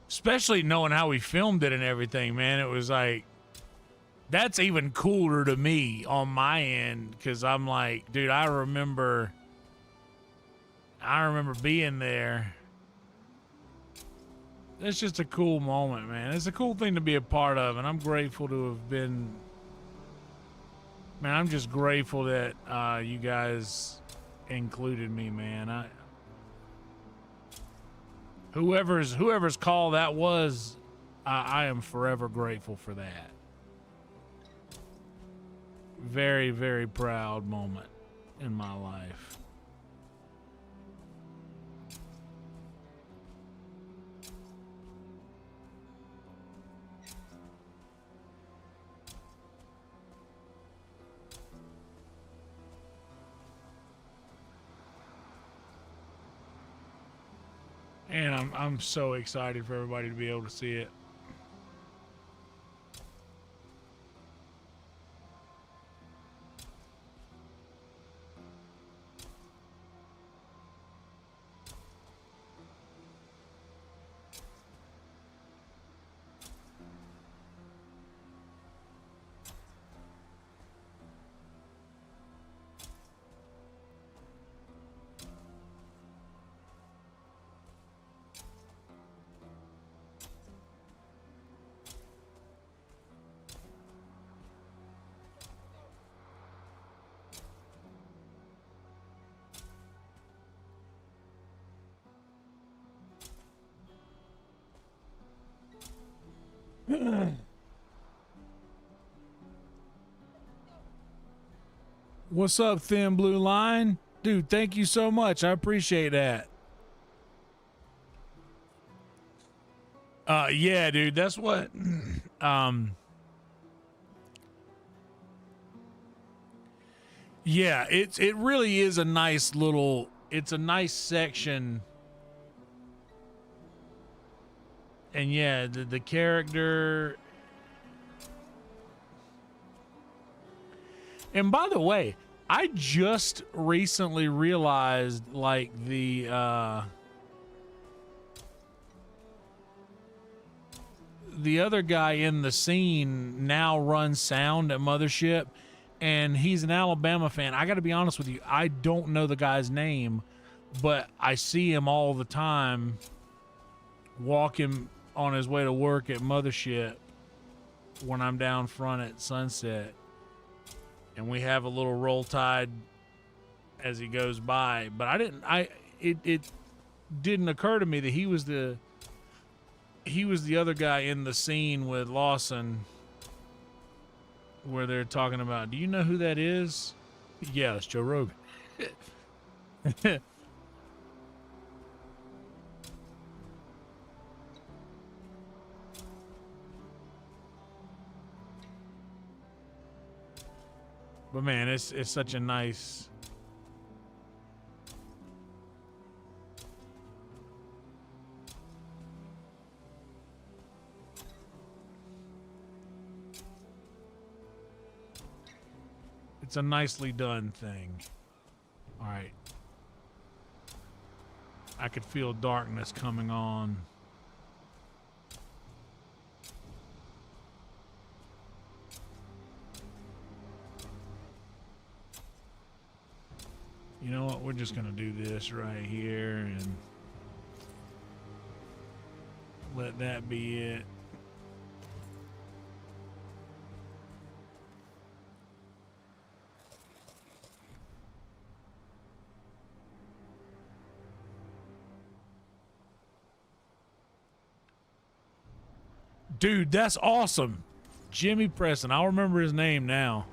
Especially knowing how we filmed it and everything, man. It was like, that's even cooler to me on my end, because I'm like, dude, I remember being there. It's just a cool moment, man. It's a cool thing to be a part of, and I'm grateful to have been. Man, I'm just grateful that you guys included me, man. Whoever's call that was, I am forever grateful for that. Very, very proud moment in my life. And I'm so excited for everybody to be able to see it. What's up, Thin Blue Line? Dude, thank you so much. I appreciate that. Yeah, dude, that's what yeah, it really is a nice little, it's a nice section. And yeah, the character. And by the way, I just recently realized, like, the other guy in the scene now runs sound at Mothership, and he's an Alabama fan. I got to be honest with you, I don't know the guy's name, but I see him all the time walking on his way to work at Mothership when I'm down front at Sunset. And we have a little roll tide as he goes by, but it didn't occur to me that he was the other guy in the scene with Lawson where they're talking about, do you know who that is? Yeah, it's Joe Rogan. But man, it's such a nice. It's a nicely done thing. All right. I could feel darkness coming on. You know what? We're just going to do this right here and let that be it. Dude, that's awesome. Jimmy Preston. I'll remember his name now.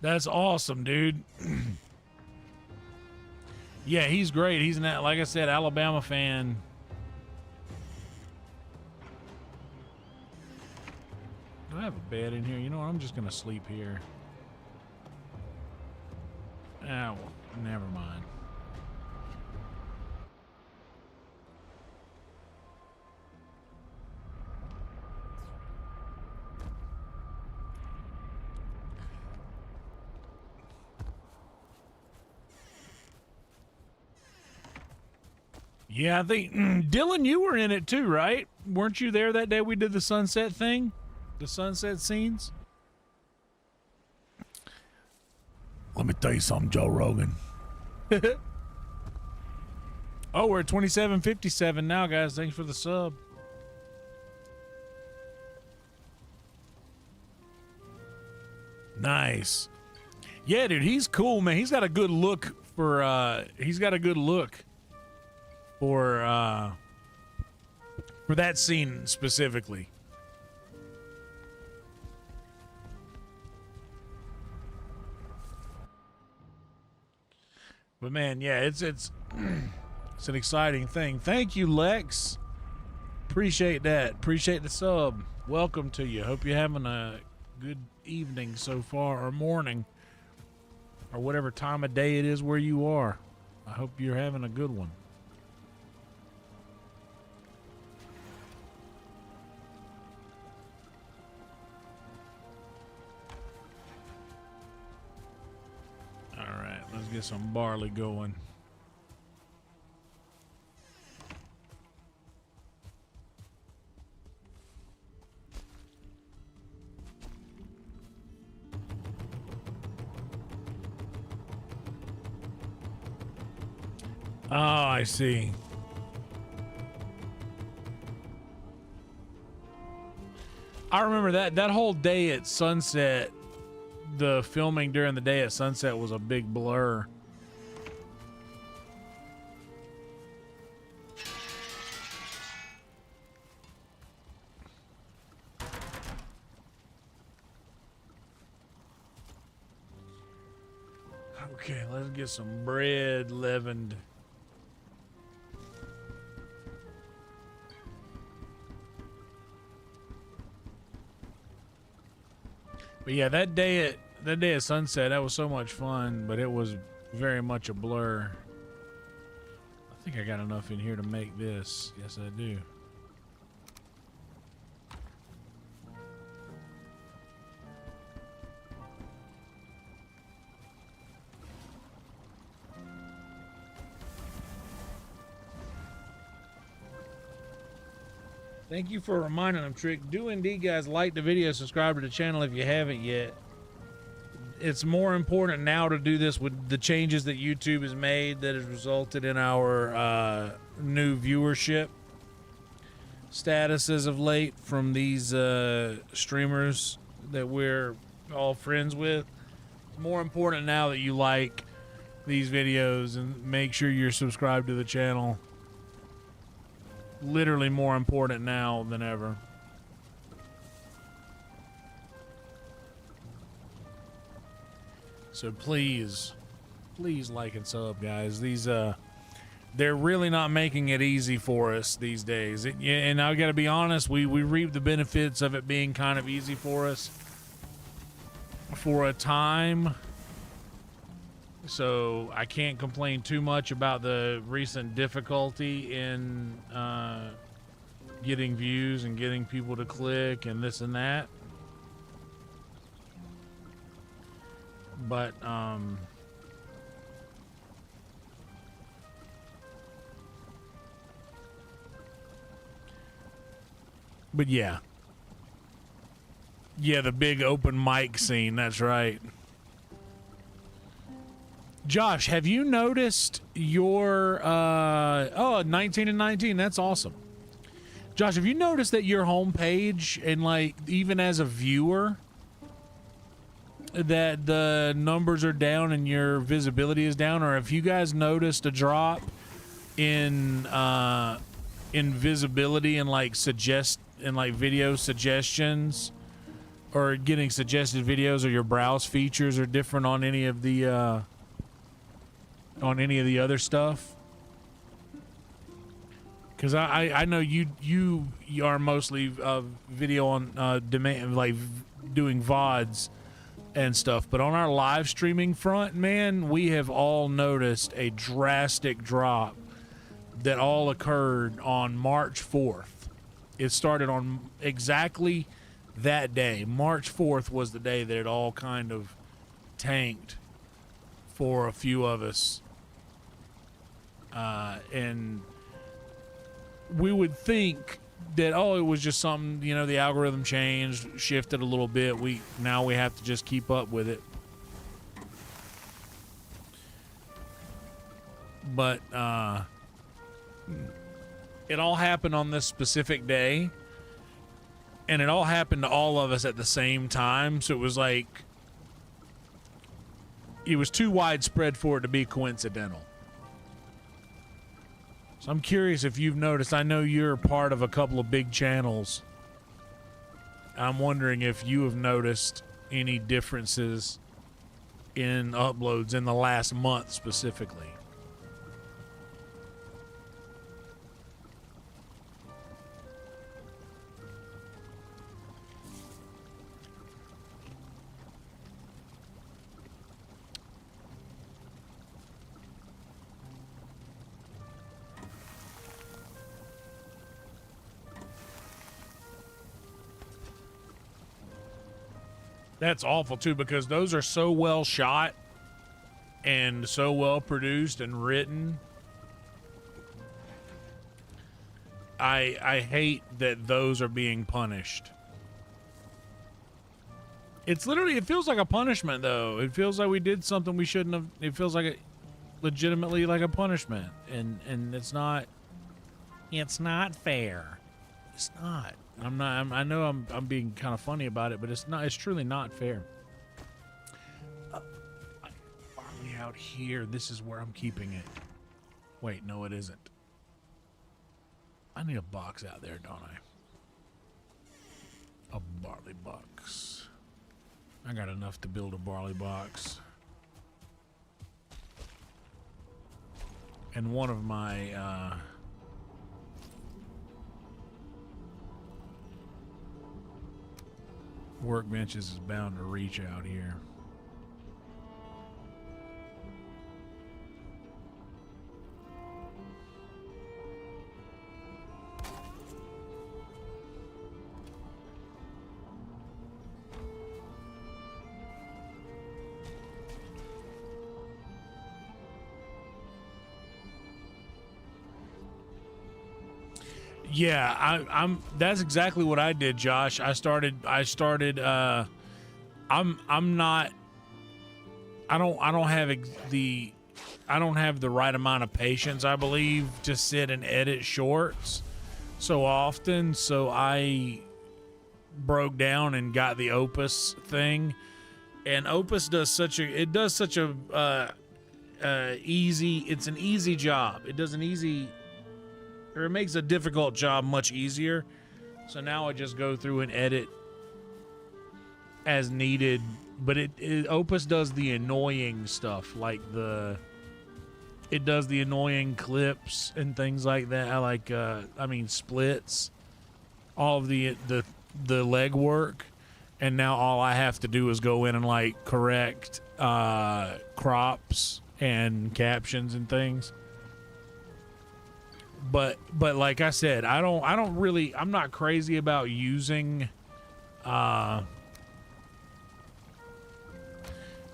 That's awesome, dude. Yeah, he's great. He's not, like I said, Alabama fan. Do I have a bed in here? You know what? I'm just going to sleep here. Ah, well, never mind. Yeah, I think Dylan, you were in it too, right? Weren't you there that day we did the sunset thing? The sunset scenes? Let me tell you something, Joe Rogan. Oh, we're at 27:57 now, guys. Thanks for the sub. Nice. Yeah, dude, he's cool, man. He's got a good look for that scene specifically. But man, yeah, it's it's an exciting thing. Thank you, Lex. Appreciate that. Appreciate the sub. Welcome to you. Hope you're having a good evening so far, or morning, or whatever time of day it is where you are. I hope you're having a good one. All right, let's get some barley going. Oh, I see. I remember that whole day at sunset, the filming during the day at sunset was a big blur. Okay, let's get some bread leavened. But yeah, that day at sunset, that was so much fun, but it was very much a blur. I think I got enough in here to make this. Yes, I do. Thank you for reminding them, Trick. Do indeed, guys, like the video, subscribe to the channel if you haven't yet. It's more important now to do this with the changes that YouTube has made that has resulted in our new viewership status as of late from these streamers that we're all friends with. It's more important now that you like these videos and make sure you're subscribed to the channel. Literally more important now than ever. So please like and sub, guys. These they're really not making it easy for us these days. And I gotta be honest, we reap the benefits of it being kind of easy for us for a time. So I can't complain too much about the recent difficulty in getting views and getting people to click and this and that. But yeah. Yeah, the big open mic scene, that's right. Josh, have you noticed your 19 and 19? That's awesome. Josh, have you noticed that your homepage and like even as a viewer that the numbers are down and your visibility is down? Or have you guys noticed a drop in visibility and like video suggestions or getting suggested videos, or your browse features are different on any of the other stuff? Because I know you are mostly video on demand, like doing VODs and stuff, but on our live streaming front, man, we have all noticed a drastic drop that all occurred on March 4th. It started on exactly that day. March 4th was the day that it all kind of tanked for a few of us. And we would think that, oh, it was just something, you know, the algorithm changed, shifted a little bit. Now we have to just keep up with it. But it all happened on this specific day, and it all happened to all of us at the same time. So it was like, it was too widespread for it to be coincidental. So I'm curious if you've noticed. I know you're part of a couple of big channels. I'm wondering if you have noticed any differences in uploads in the last month specifically. That's awful too, because those are so well shot and so well produced and written. I hate that those are being punished. It's literally, it feels like a punishment though. It feels like we did something we shouldn't have. It feels like legitimately like a punishment, and it's not fair. It's not. I know I'm being kind of funny about it, but it's not. It's truly not fair. Barley out here. This is where I'm keeping it. Wait, no, it isn't. I need a box out there, don't I? A barley box. I got enough to build a barley box. And one of my workbenches is bound to reach out here. Yeah, that's exactly what I did, Josh. I started I don't have the right amount of patience, I believe, to sit and edit shorts so often, so I broke down and got the Opus thing. And Opus does such a easy, it's an easy job. It makes a difficult job much easier. So now I just go through and edit as needed. But Opus does the annoying stuff, like it does the annoying clips and things like that. I mean splits, all of the legwork, and now all I have to do is go in and like correct crops and captions and things. But like I said, I'm not crazy about using I'm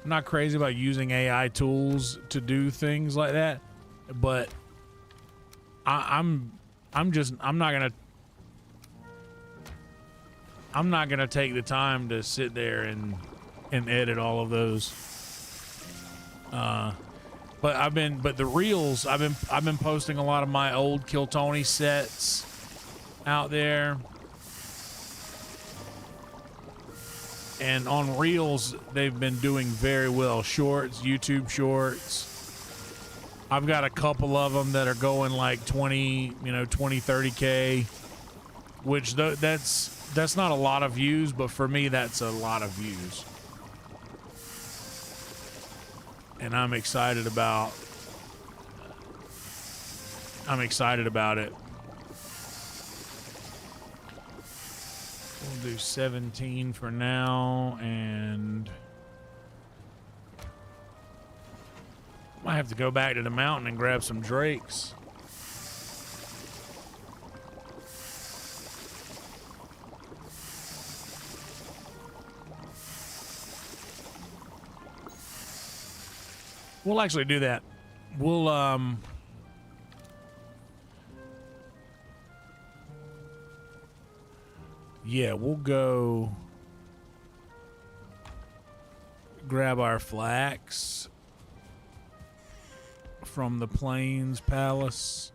not crazy about using AI tools to do things like that, but I'm not gonna take the time to sit there and edit all of those. But the reels, I've been posting a lot of my old Kill Tony sets out there. And on reels, they've been doing very well. Shorts, YouTube shorts. I've got a couple of them that are going like 20, 30K, which that's not a lot of views, but for me, that's a lot of views. And I'm excited about it. We'll do 17 for now, and might have to go back to the mountain and grab some drakes. We'll actually do that. We'll Yeah, we'll go grab our flax from the Plains Palace.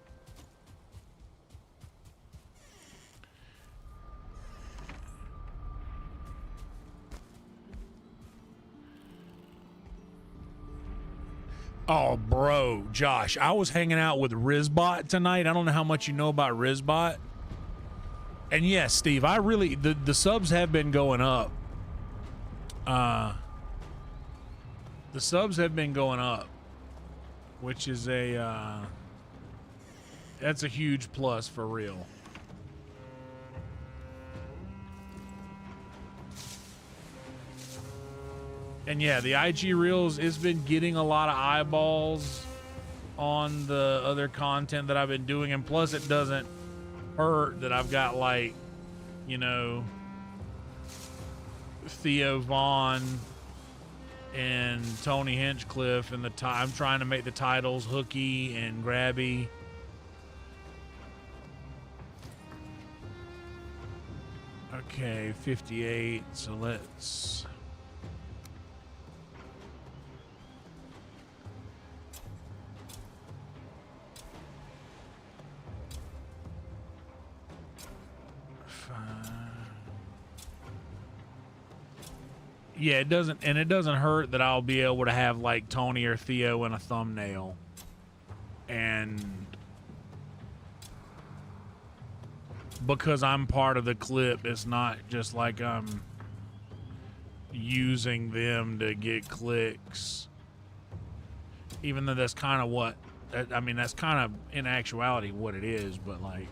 Oh, bro, Josh, I was hanging out with Rizbot tonight. I don't know how much you know about Rizbot. And yes, Steve, I really, the subs have been going up. The subs have been going up, which is that's a huge plus for real. And yeah, the IG Reels has been getting a lot of eyeballs on the other content that I've been doing. And plus it doesn't hurt that I've got, like, you know, Theo Vaughn and Tony Hinchcliffe, and I'm trying to make the titles hooky and grabby. Okay, 58. So let's. Yeah, it doesn't hurt that I'll be able to have, like, Tony or Theo in a thumbnail. And because I'm part of the clip, it's not just like I'm using them to get clicks. Even though that's kind of what, I mean, that's kind of in actuality what it is, but, like,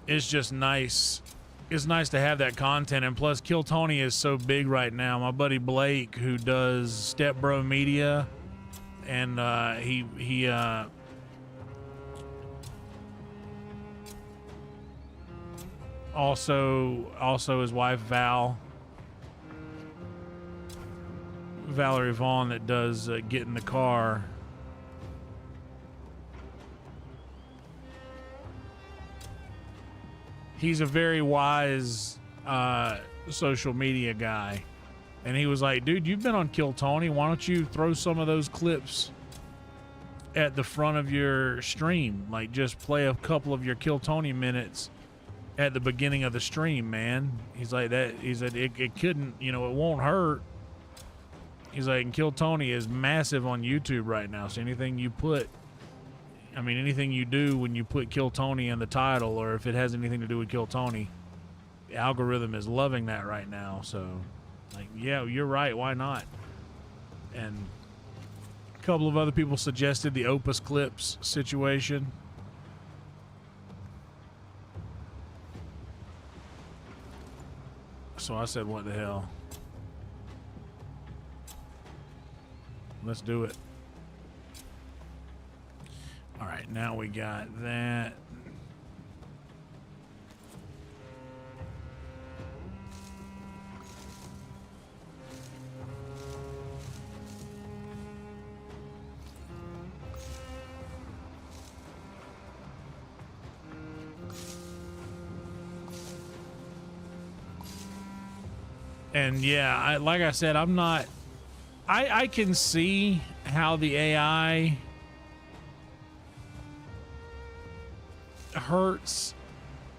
it's just nice. It's nice to have that content, and plus Kill Tony is so big right now. My buddy Blake, who does Step Bro Media, and he also his wife Valerie Vaughn, that does Get in the Car. He's a very wise social media guy. And he was like, dude, you've been on Kill Tony. Why don't you throw some of those clips at the front of your stream? Like, just play a couple of your Kill Tony minutes at the beginning of the stream, man. He's like, that. He said it couldn't, you know, it won't hurt. He's like, and Kill Tony is massive on YouTube right now. So anything you put, I mean, anything you do when you put Kill Tony in the title, or if it has anything to do with Kill Tony, the algorithm is loving that right now. So, like, yeah, you're right. Why not? And a couple of other people suggested the Opus Clips situation. So I said, what the hell? Let's do it. All right, now we got that. And yeah, like I said, I'm not. I can see how the AI hurts.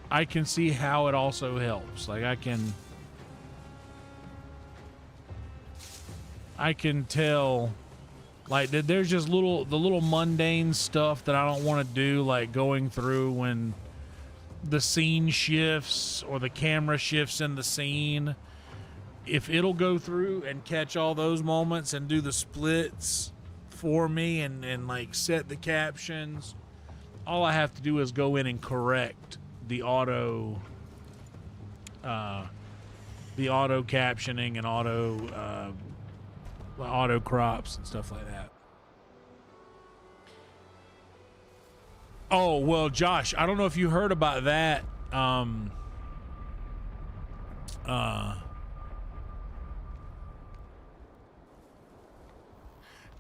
I can see how it also helps. Like, I can tell, like, that there's just the little mundane stuff that I don't want to do, like going through when the scene shifts or the camera shifts in the scene. If it'll go through and catch all those moments and do the splits for me and like set the captions, all I have to do is go in and correct the auto captioning and auto crops and stuff like that. Oh, well, Josh, I don't know if you heard about that.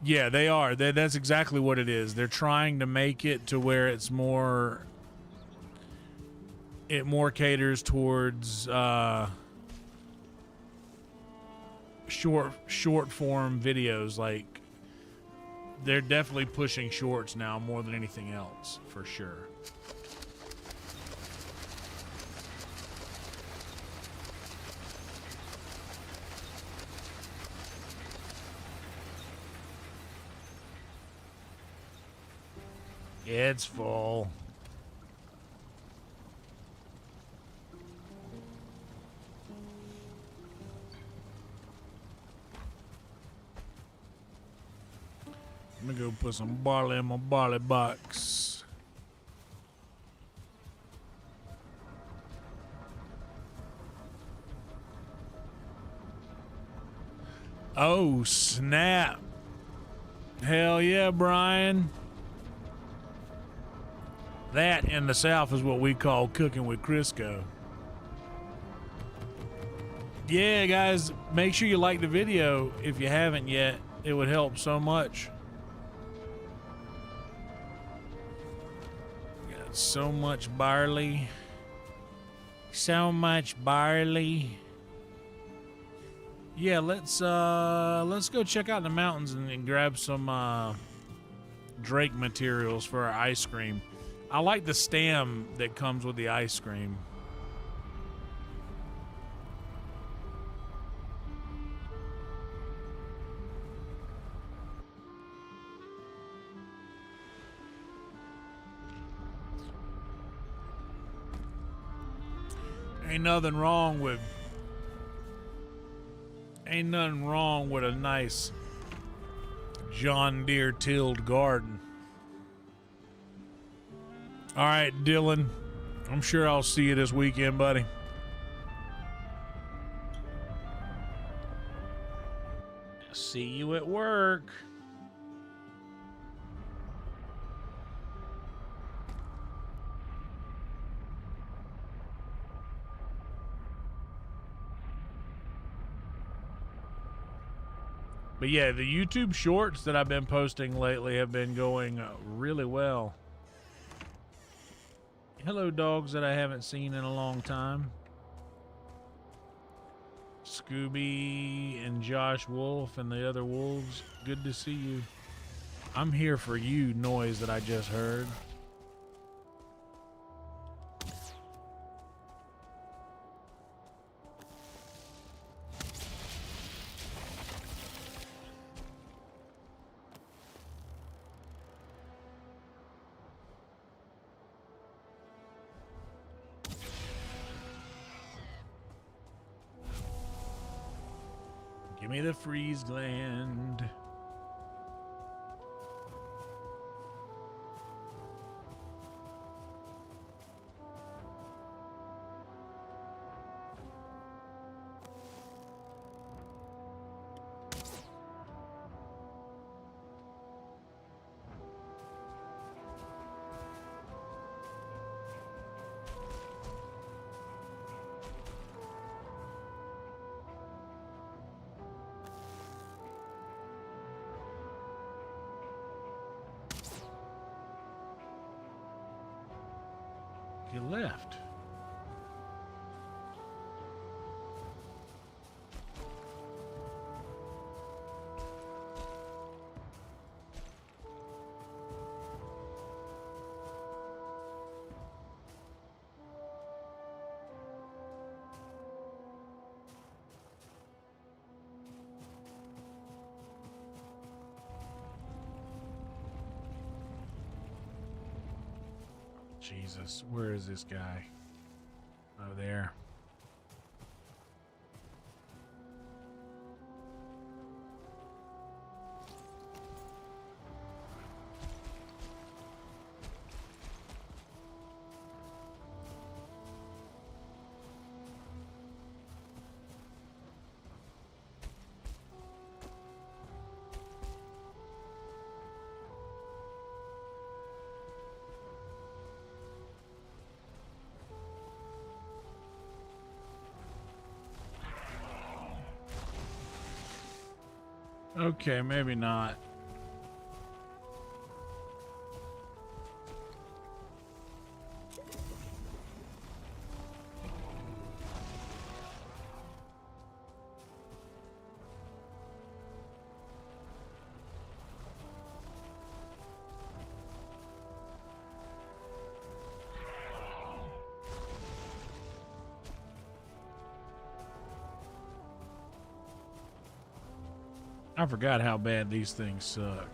Yeah, they are. That's exactly what it is. They're trying to make it to where it's more it more caters towards short form videos. Like, they're definitely pushing shorts now more than anything else, for sure. It's full. I'm gonna go put some barley in my barley box. Oh, snap. Hell yeah, Brian. That in the South is what we call cooking with Crisco. Yeah, guys, make sure you like the video if you haven't yet. It would help so much. Got so much barley. So much barley. Yeah, let's go check out the mountains and grab some Drake materials for our ice cream. I like the stem that comes with the ice cream. Ain't nothing wrong with a nice John Deere tilled garden. All right, Dylan, I'm sure I'll see you this weekend, buddy. See you at work. But yeah, the YouTube shorts that I've been posting lately have been going really well. Hello, dogs that I haven't seen in a long time. Scooby and Josh Wolf and the other wolves, good to see you. I'm here for you, noise that I just heard. Give me the freeze gland. You left. Jesus, where is this guy? Oh, there. Okay, maybe not. I forgot how bad these things suck.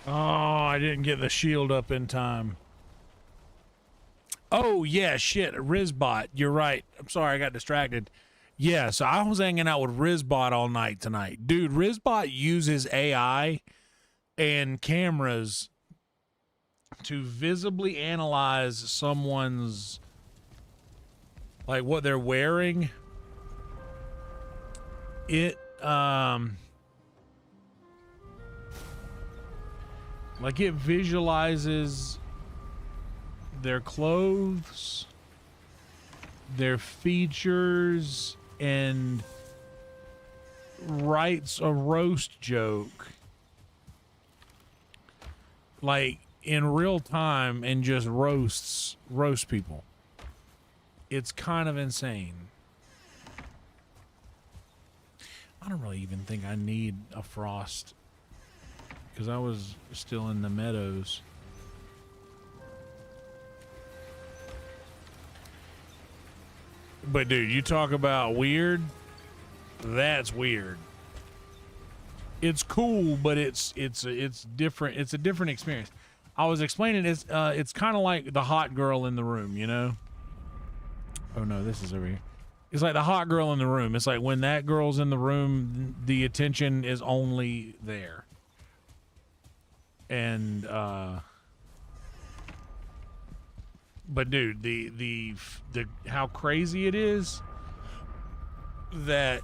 Oh, I didn't get the shield up in time. Oh, yeah, shit. Rizbot. You're right. I'm sorry, I got distracted. Yeah, so I was hanging out with Rizbot all night tonight. Dude, Rizbot uses AI and cameras to visibly analyze someone's, like, what they're wearing. Like it visualizes their clothes, their features, and writes a roast joke like in real time and just roast people. It's kind of insane. I don't really even think I need a frost because I was still in the meadows. But dude, you talk about weird. That's weird. It's cool, but it's different. It's a different experience. I was explaining it's kind of like the hot girl in the room, you know? Oh no, this is over here. It's like the hot girl in the room. It's like when that girl's in the room, the attention is only there. And but dude, the how crazy it is that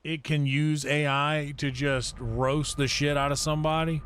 it can use AI to just roast the shit out of somebody.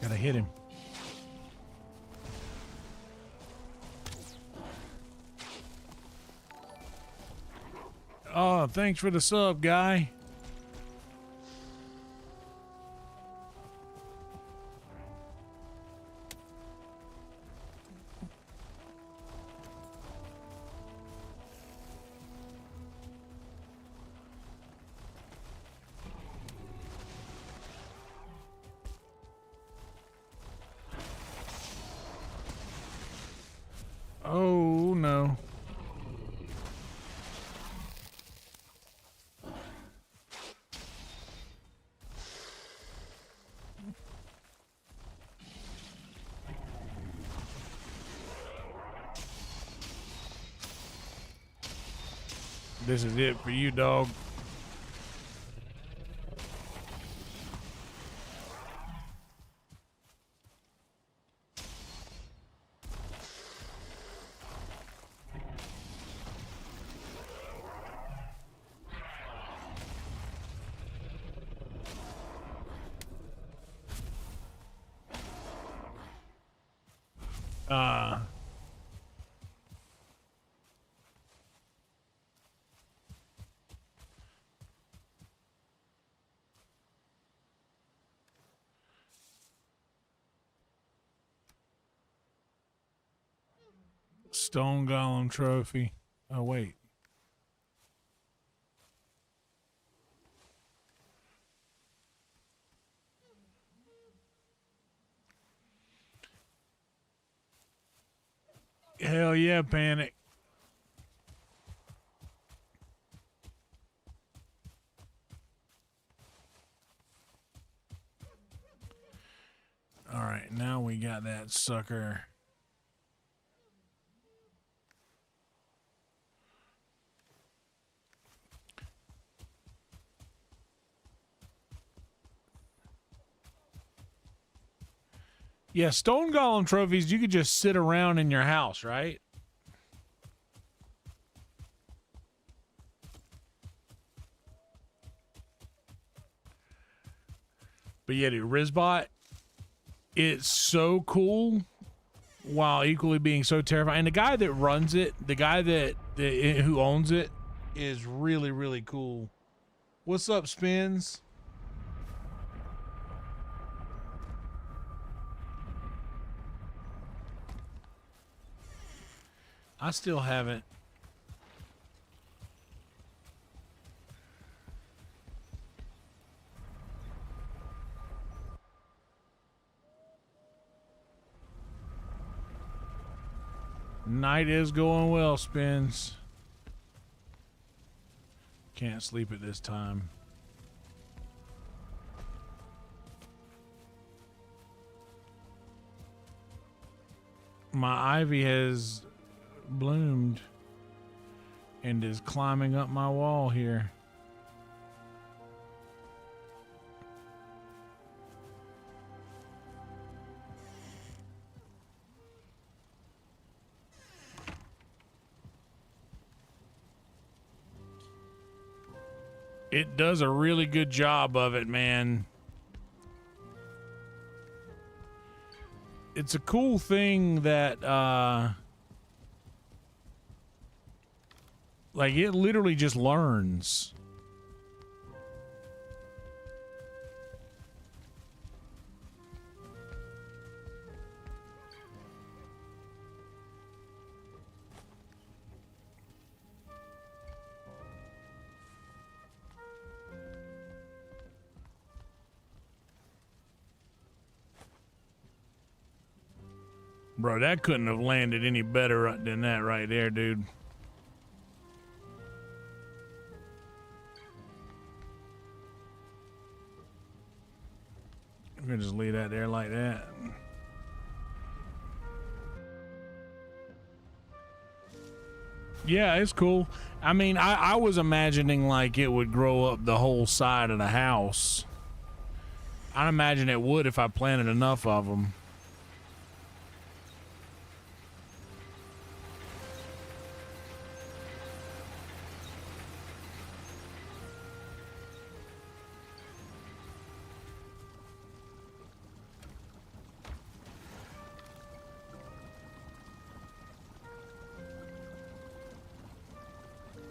Gotta hit him. Oh, thanks for the sub, guy. Oh, no. This is it for you, dog. Stone Golem trophy. Oh, wait. Hell yeah, Panic. All right, now we got that sucker. Yeah, Stone Golem trophies, you could just sit around in your house, right? But yeah, dude, Rizbot, it's so cool while equally being so terrifying. And the guy that runs it, the guy who owns it, is really, really cool. What's up, Spins? I still haven't. Night is going well, Spins. Can't sleep at this time. My ivy has bloomed and is climbing up my wall here. It does a really good job of it, man. It's a cool thing that, like, it literally just learns. Bro, that couldn't have landed any better than that right there, dude. I'm gonna just leave that there like that. Yeah, it's cool. I mean, I was imagining like it would grow up the whole side of the house. I'd imagine it would if I planted enough of them.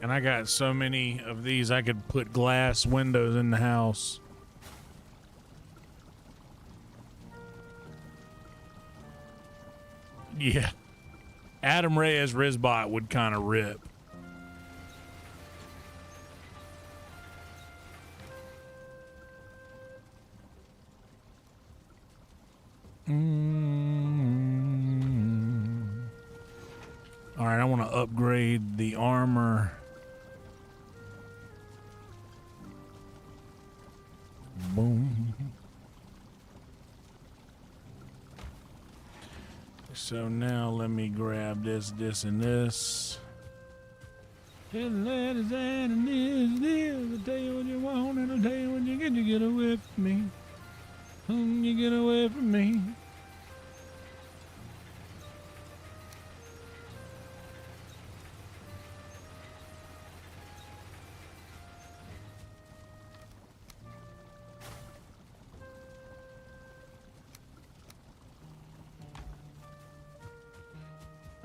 And I got so many of these, I could put glass windows in the house. Yeah. Adam Reyes Rizbot would kind of rip. All right, I want to upgrade the armor. Boom. So now let me grab this, and this. Tell the ladies that it is. I'll tell you what you want, and I'll tell you when you get away from me. When you get away from me.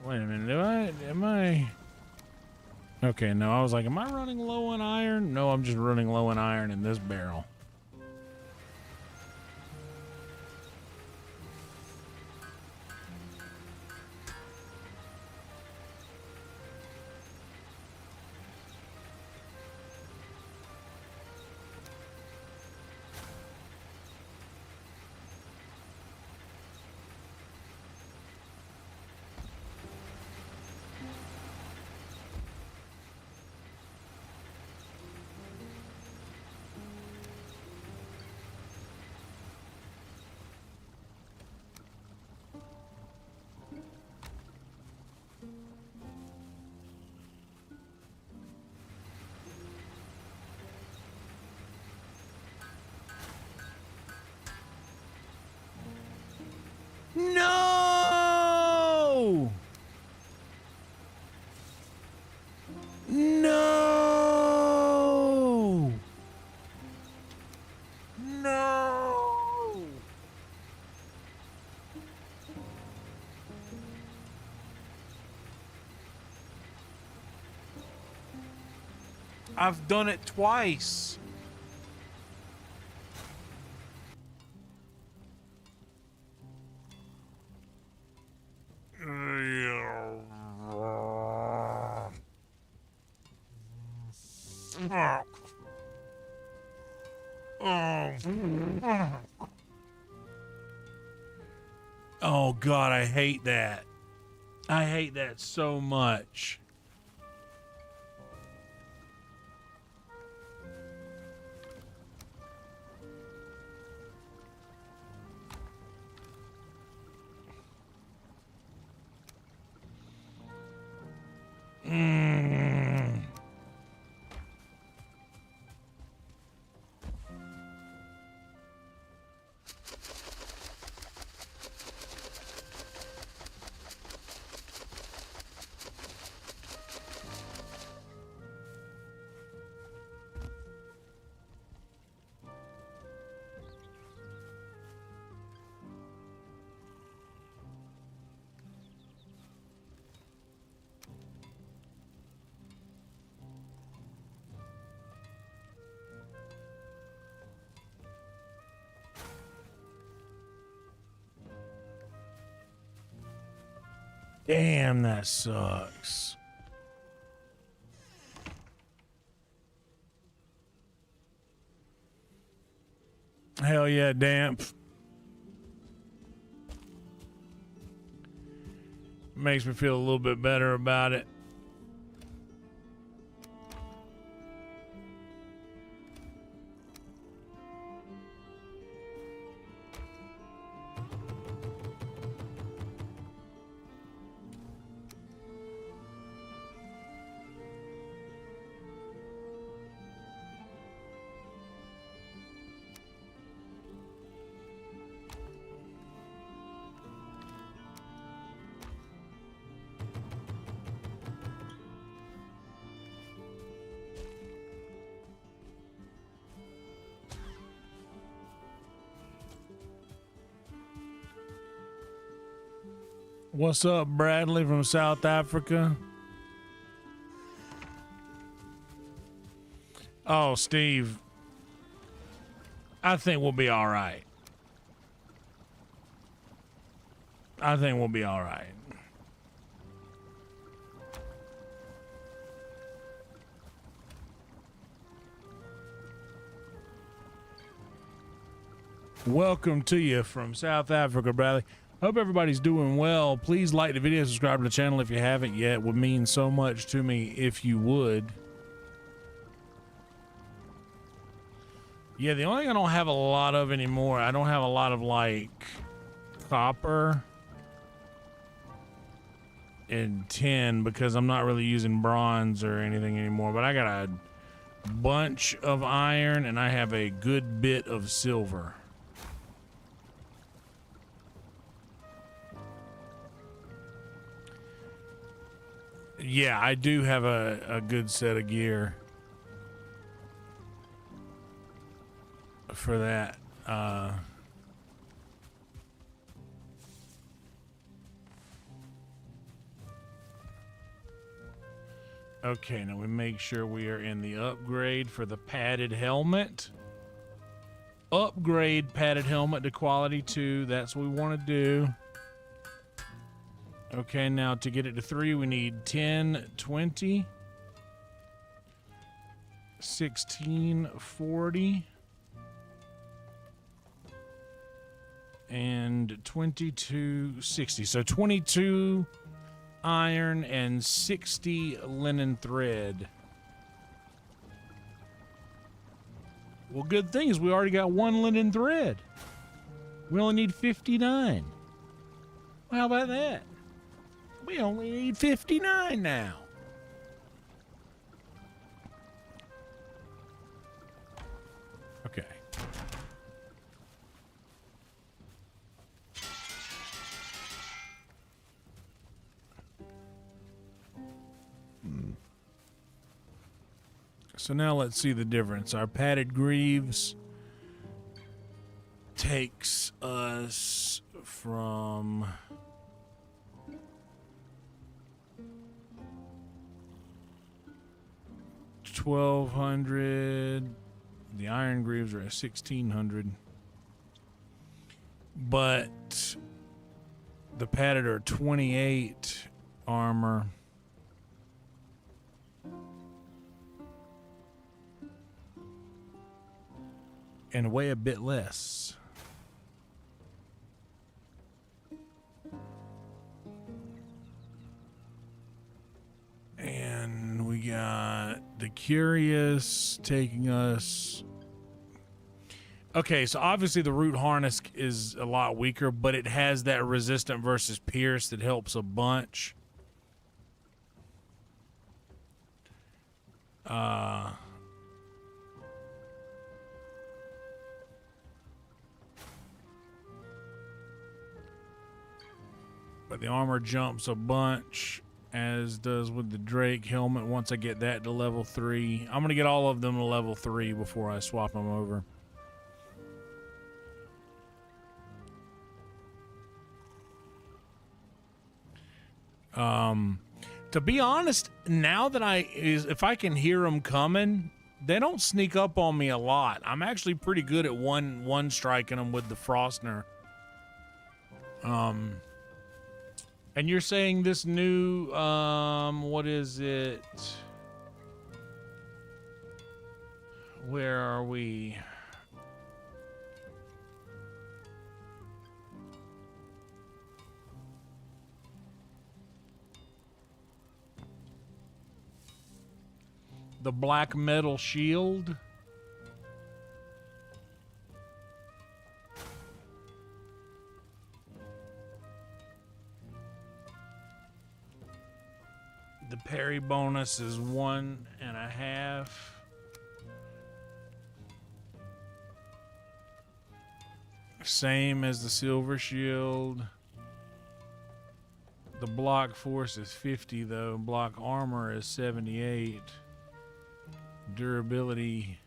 Wait a minute, am I? Okay, no, I was like, am I running low on iron? No, I'm just running low on iron in this barrel. No! No! No! I've done it twice. Oh God, I hate that. I hate that so much. Damn, that sucks. Hell yeah, damp. Makes me feel a little bit better about it. What's up, Bradley from South Africa? Oh, Steve. I think we'll be all right. I think we'll be all right. Welcome to you from South Africa, Bradley. Hope everybody's doing well. Please like the video, subscribe to the channel if you haven't yet. It would mean so much to me if you would. Yeah, the only thing I don't have a lot of anymore, I don't have a lot of like copper and tin because I'm not really using bronze or anything anymore, but I got a bunch of iron and I have a good bit of silver. Yeah, I do have a good set of gear for that. Okay, now we make sure we are in the upgrade for the padded helmet. Upgrade padded helmet to quality 2. That's what we want to do. Okay, now to get it to 3, we need 10, 20, 16, 40, and 22, 60. So 22 iron and 60 linen thread. Well, good thing is we already got 1 linen thread. We only need 59. Well, how about that? We only need 59 now. Okay. So now let's see the difference. Our padded greaves takes us from 1,200. The iron greaves are at 1,600. But the padded are 28 armor. and weigh a bit less. And we got the Curious taking us. Okay, so obviously the root harness is a lot weaker, but it has that resistant versus pierce that helps a bunch. But the armor jumps a bunch, as does with the Drake helmet once I get that to level 3. I'm going to get all of them to level 3 before I swap them over. To be honest, now that if I can hear them coming, they don't sneak up on me a lot. I'm actually pretty good at one striking them with the Frostner. And you're saying this new, what is it? Where are we? The black metal shield. The parry bonus is 1.5. Same as the silver shield. The block force is 50 though. Block armor is 78. Durability.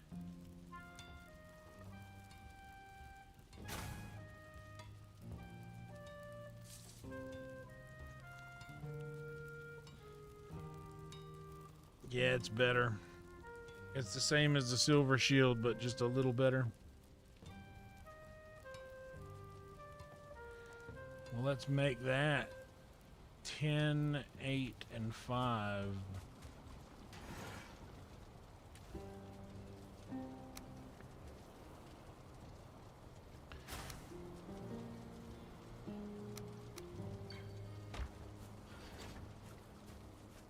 Yeah, it's better. It's the same as the silver shield, but just a little better. Well, let's make that 10, 8, and 5.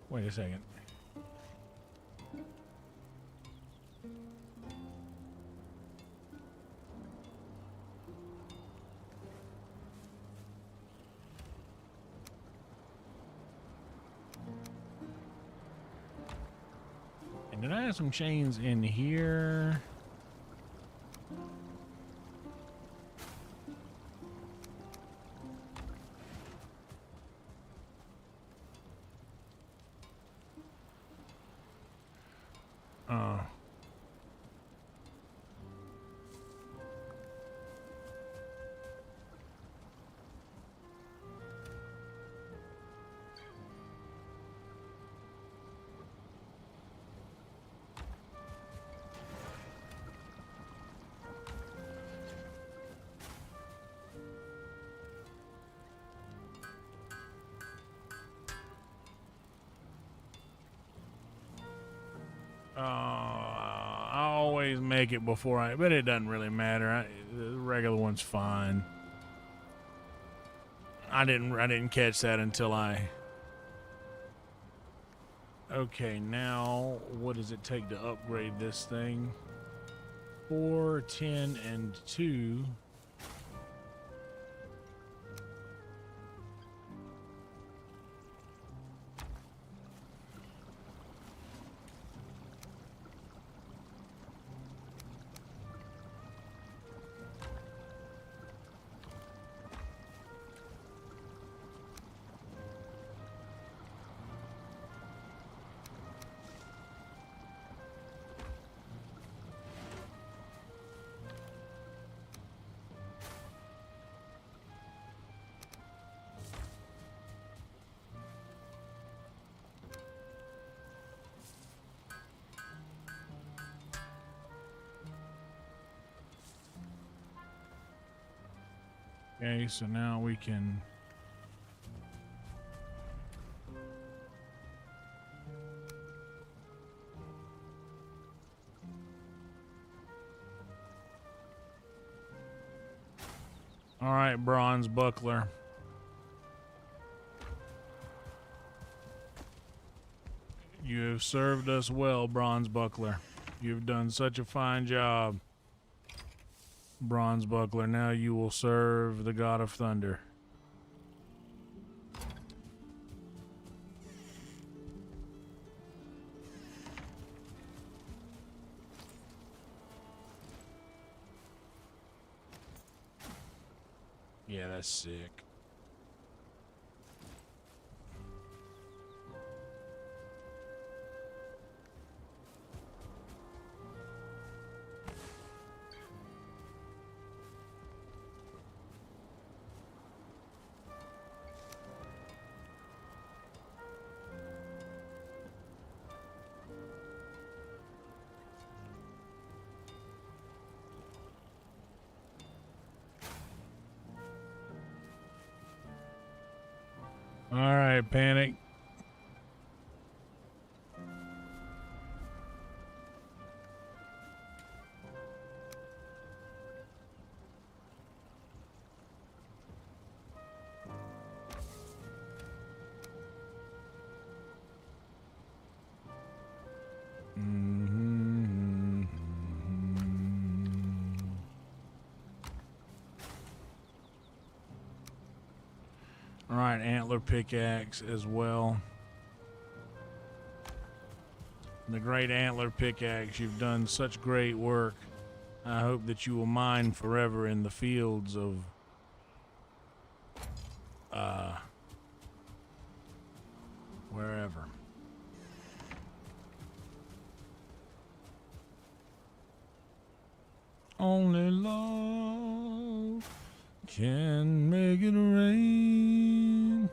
Wait a second. And did I have some chains in here? I always make it before but it doesn't really matter. The regular one's fine. I didn't catch that until Okay, now what does it take to upgrade this thing? 4, 10, and 2. Okay, so now we can All right, bronze buckler. You have served us well, bronze buckler. You've done such a fine job, bronze buckler. Now you will serve the god of thunder. Yeah, that's sick. All right, Panic. All right, antler pickaxe as well. The great antler pickaxe, you've done such great work. I hope that you will mine forever in the fields of wherever. Only love can make it rain.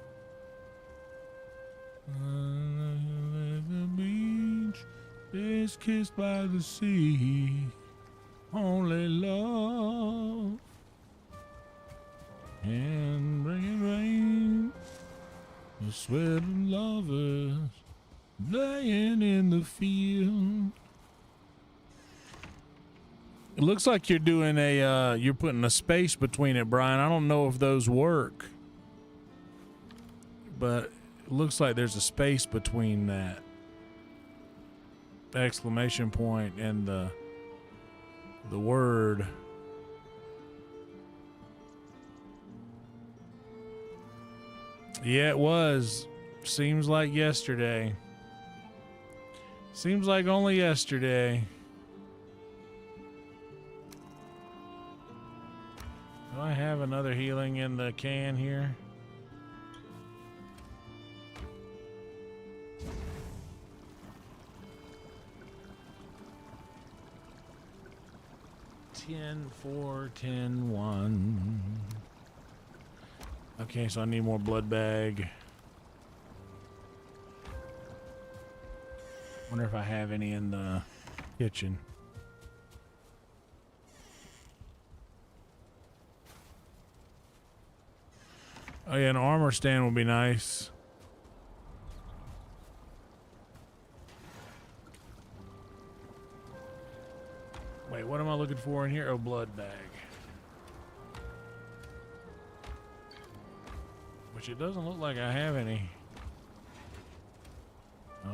The beach is kissed by the sea. Only love can bring it rain. The sweat of lovers laying in the field. It looks like you're doing a, you're putting a space between it, Brian. I don't know if those work, but it looks like there's a space between that exclamation point and the word. Yeah, it was. Seems like yesterday. Seems like only yesterday. Do I have another healing in the can here? Ten, 4, 10, 1. Okay, so I need more blood bag. Wonder if I have any in the kitchen. Oh yeah, an armor stand would be nice. Wait, what am I looking for in here? Oh, blood bag. Which it doesn't look like I have any.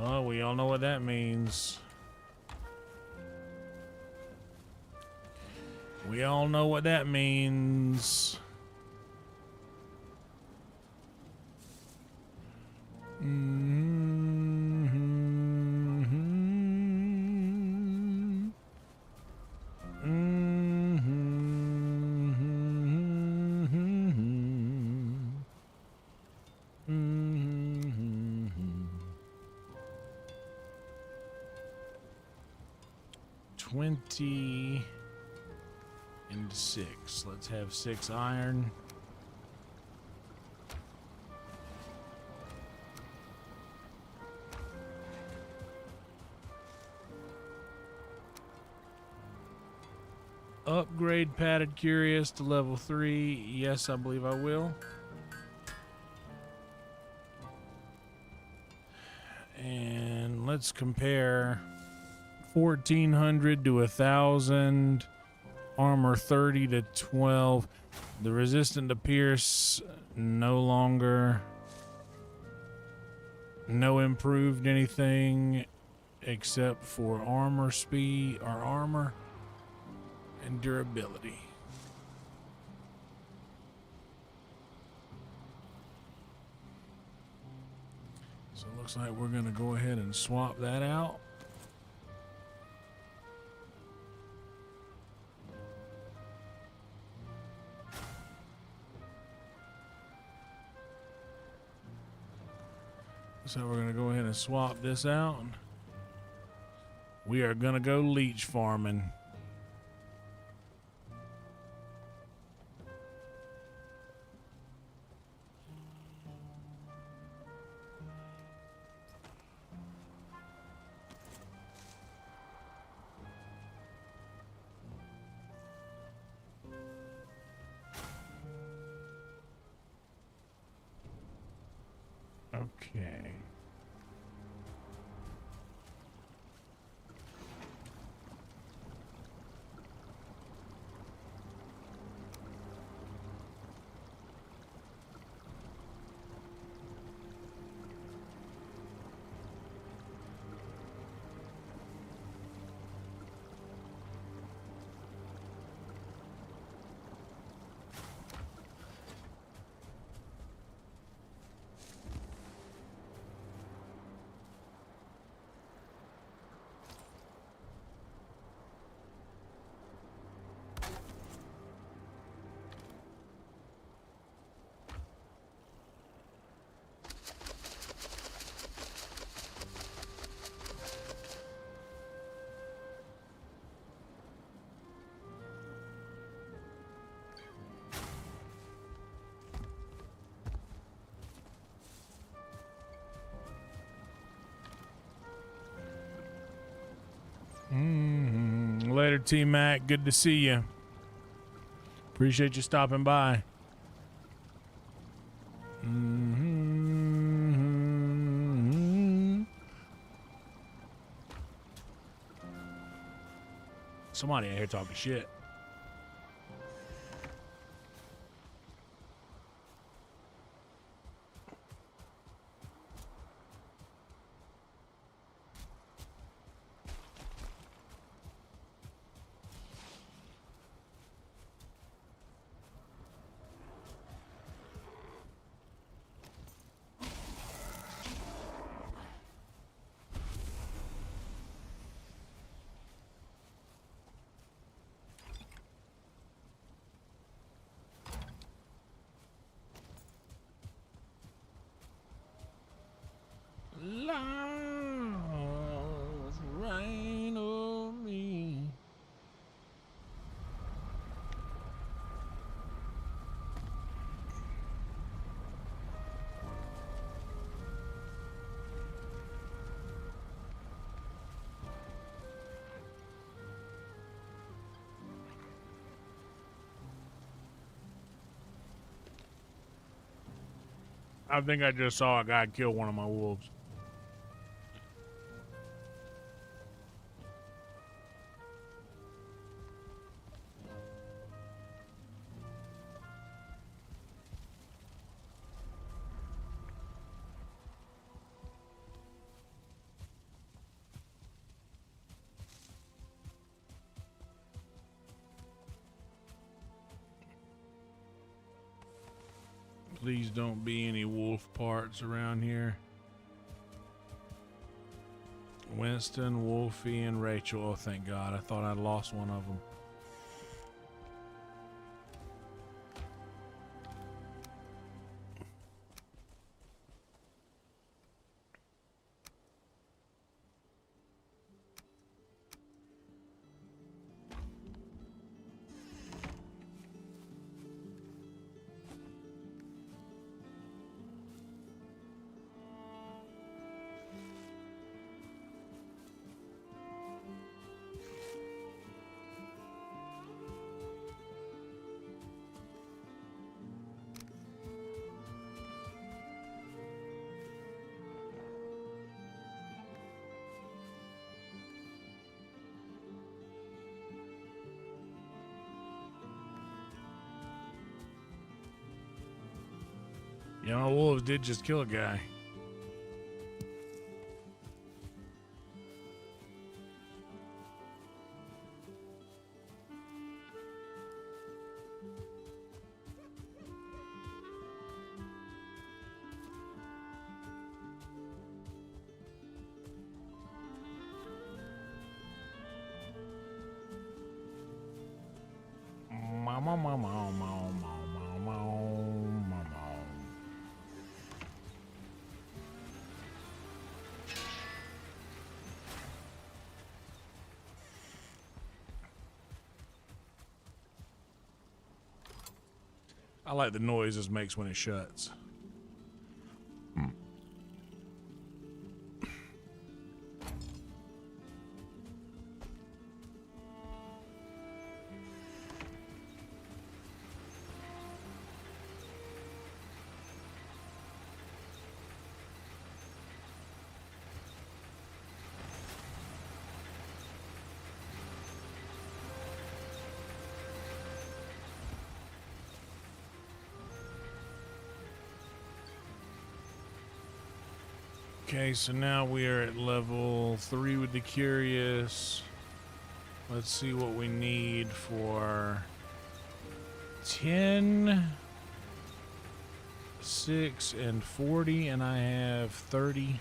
Oh, we all know what that means. We all know what that means. And 6. Let's have 6 iron. Upgrade padded curious to level 3. Yes, I believe I will. And let's compare 1400 to 1000 armor 30 to 12. The resistant to pierce no longer. No improved anything except for armor speed or armor and durability. So it looks like we're going to go ahead and swap that out. So we're going to go ahead and swap this out. We are going to go leech farming. Okay. Later, T-Mac. Good to see you. Appreciate you stopping by. Somebody out here talking shit. Love rain on me. I think I just saw a guy kill one of my wolves. Please don't be any wolf parts around here. Winston, Wolfie, and Rachel. Oh, thank God. I thought I'd lost one of them. Yeah, my wolves did just kill a guy. I like the noise this makes when it shuts. Okay, so now we are at level 3 with the Curious. Let's see what we need for 10, 6, and 40, and I have 30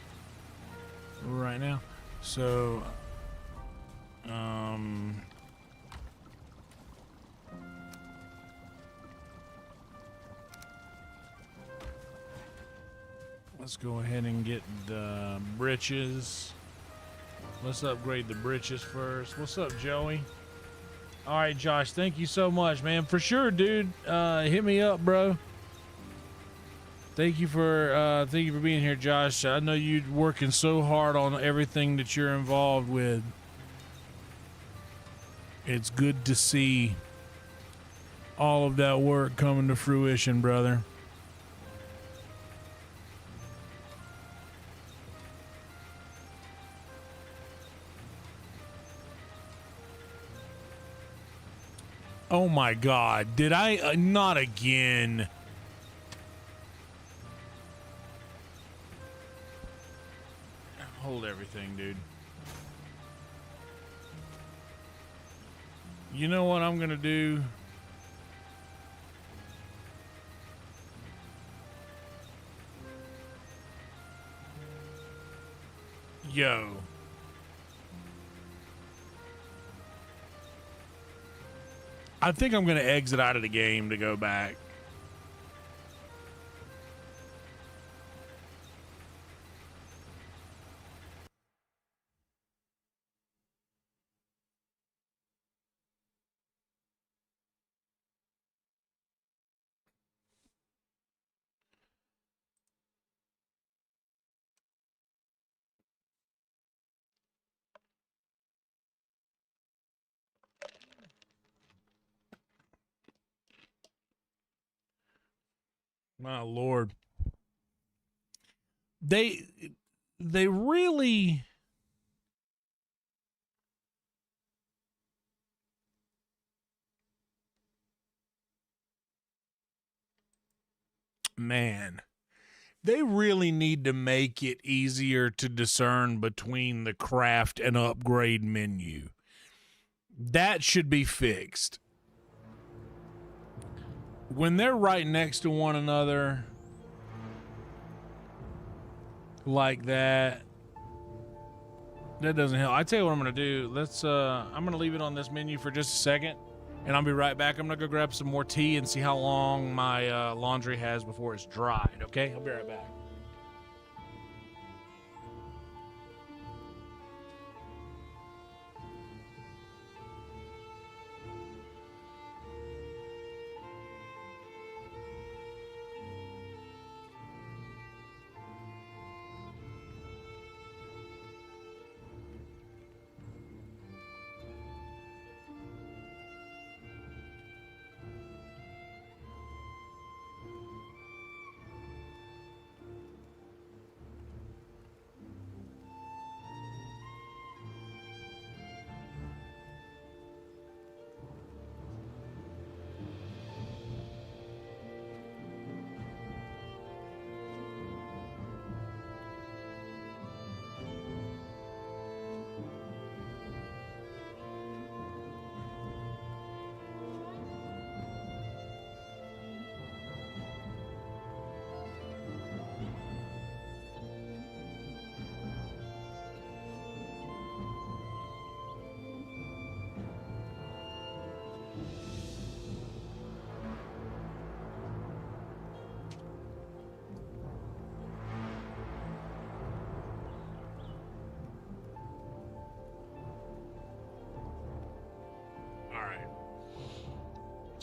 right now. So, let's go ahead and get the britches. Let's upgrade the britches first. What's up, Joey? All right, Josh, thank you so much, man. For sure, dude. Hit me up, bro. Thank you for being here, Josh. I know you're working so hard on everything that you're involved with. It's good to see all of that work coming to fruition, brother. Oh my God, did I not again? Hold everything, dude. You know what I'm gonna do? Yo. I think I'm gonna exit out of the game to go back. My Lord. They really, man, they really need to make it easier to discern between the craft and upgrade menu. That should be fixed. When they're right next to one another like that, that doesn't help. I tell you what I'm gonna do. I'm gonna leave it on this menu for just a second, and I'll be right back. I'm gonna go grab some more tea and see how long my laundry has before it's dried. Okay, I'll be right back.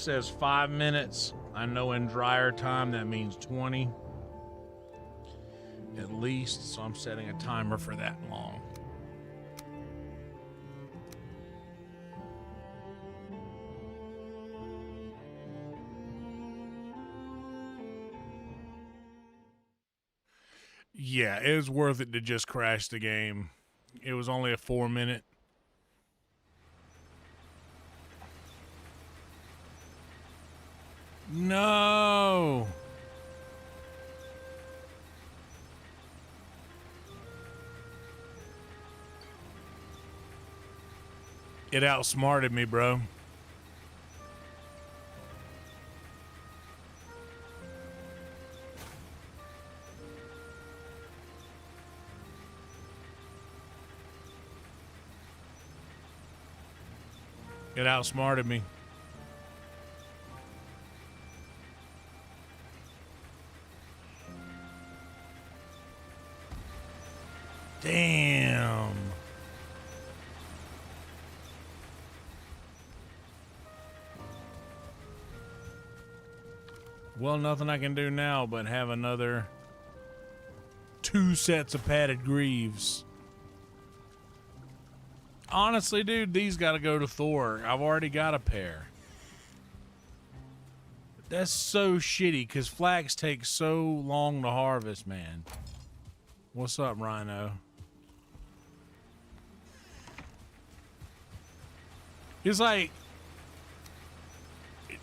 says 5 minutes. I know in dryer time that means 20 at least, so I'm setting a timer for that long. Yeah, it was worth it to just crash the game. It was only a 4-minute. No. It outsmarted me, bro. It outsmarted me. Damn. Well, nothing I can do now but have another 2 sets of padded greaves. Honestly, dude, these got to go to Thor. I've already got a pair. That's so shitty because flax takes so long to harvest, man. What's up, Rhino? It's like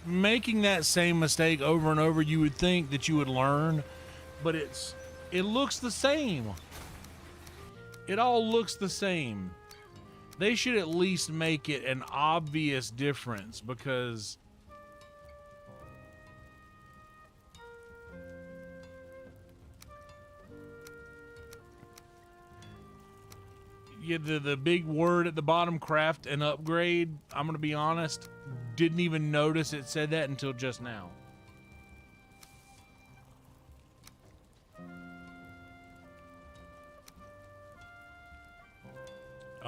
making that same mistake over and over. You would think that you would learn, but it looks the same. It all looks the same. They should at least make it an obvious difference because yeah, the big word at the bottom, craft and upgrade, I'm gonna be honest, didn't even notice it said that until just now.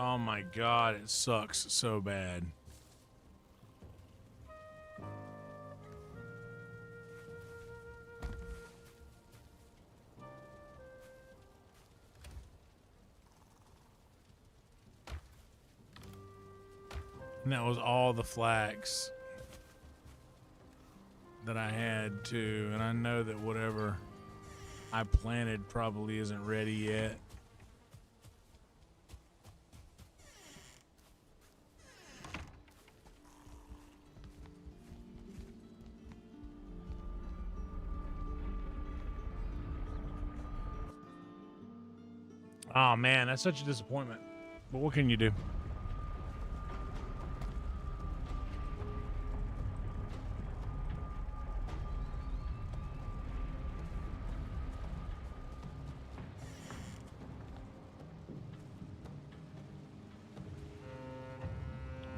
Oh my god, it sucks so bad. And that was all the flax that I had too. And I know that whatever I planted probably isn't ready yet. Oh man, that's such a disappointment. But what can you do?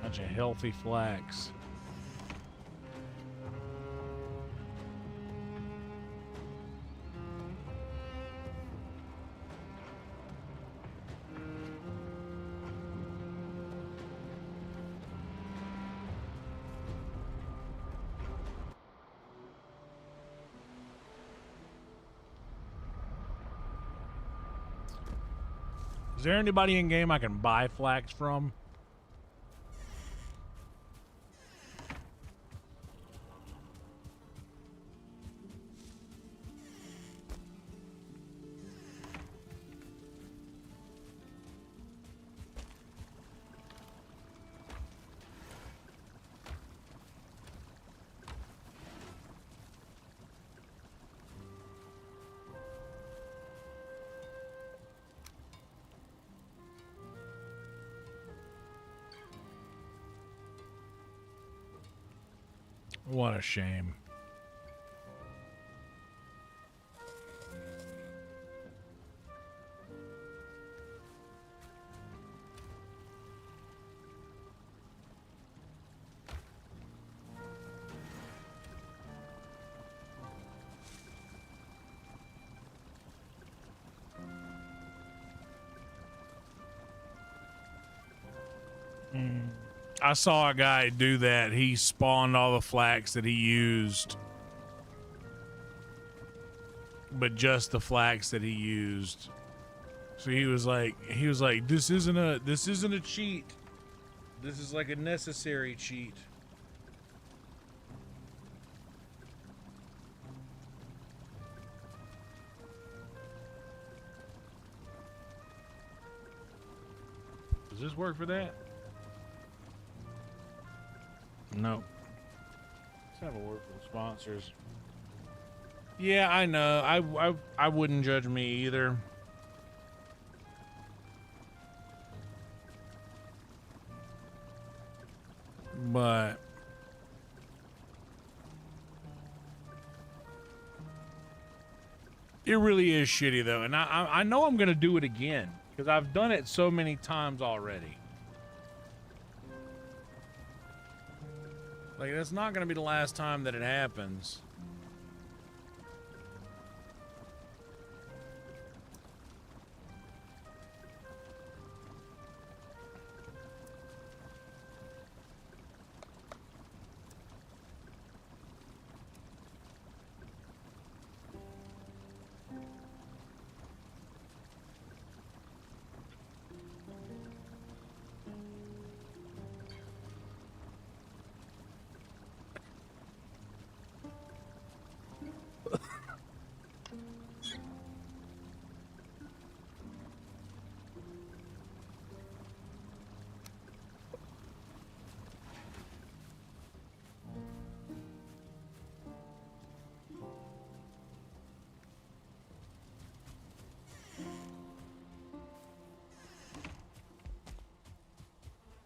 Bunch of healthy flax. Is there anybody in game I can buy flax from? What a shame. I saw a guy do that. He spawned all the flax that he used, but just the flax that he used. So he was like, this isn't a cheat. This is like a necessary cheat. Does this work for that? No. Let's have a word for the sponsors. Yeah, I know. I wouldn't judge me either. But it really is shitty though, and I know I'm gonna do it again because I've done it so many times already. Like, that's not gonna be the last time that it happens.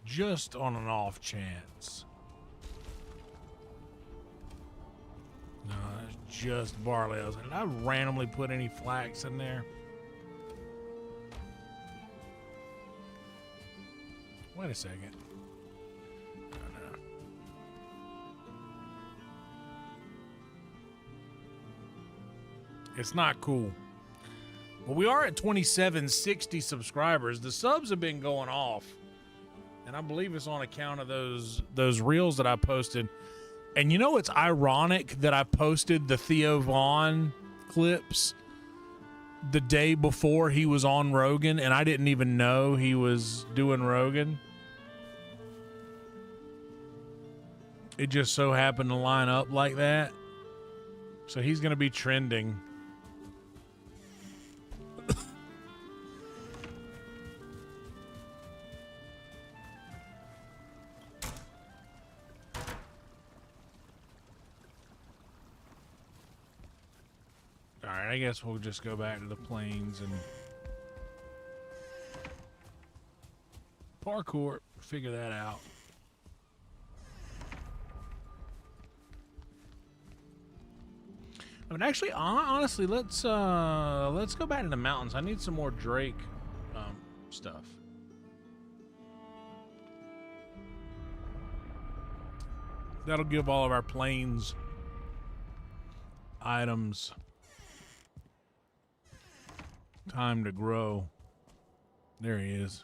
Just on an off chance. No, it's just barley. Did I randomly put any flax in there? Wait a second. No. It's not cool. Well, we are at 2760 subscribers. The subs have been going off. And I believe it's on account of those reels that I posted. And you know, it's ironic that I posted the Theo Vaughn clips the day before he was on Rogan, and I didn't even know he was doing Rogan. It just so happened to line up like that. So he's going to be trending. I guess we'll just go back to the plains and parkour, figure that out. I mean, actually, honestly, let's go back to the mountains. I need some more Drake stuff. That'll give all of our plains items time to grow. There he is.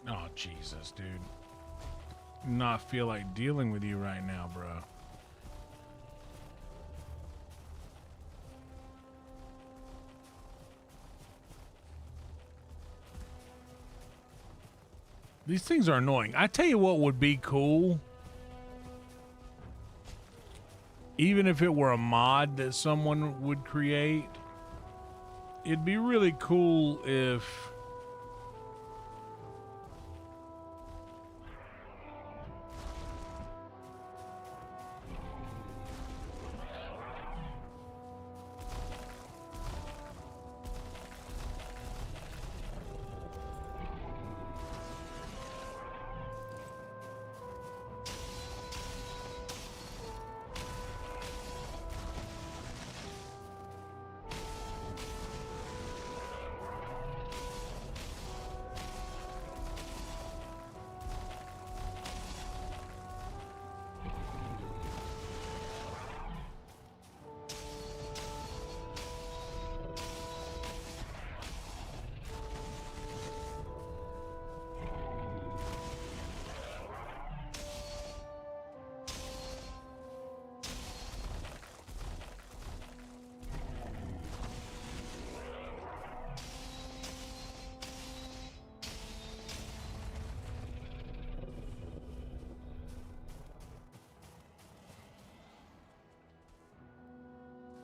Oh, Jesus, dude. Not feel like dealing with you right now, bro. These things are annoying. I tell you what would be cool. Even if it were a mod that someone would create, it'd be really cool if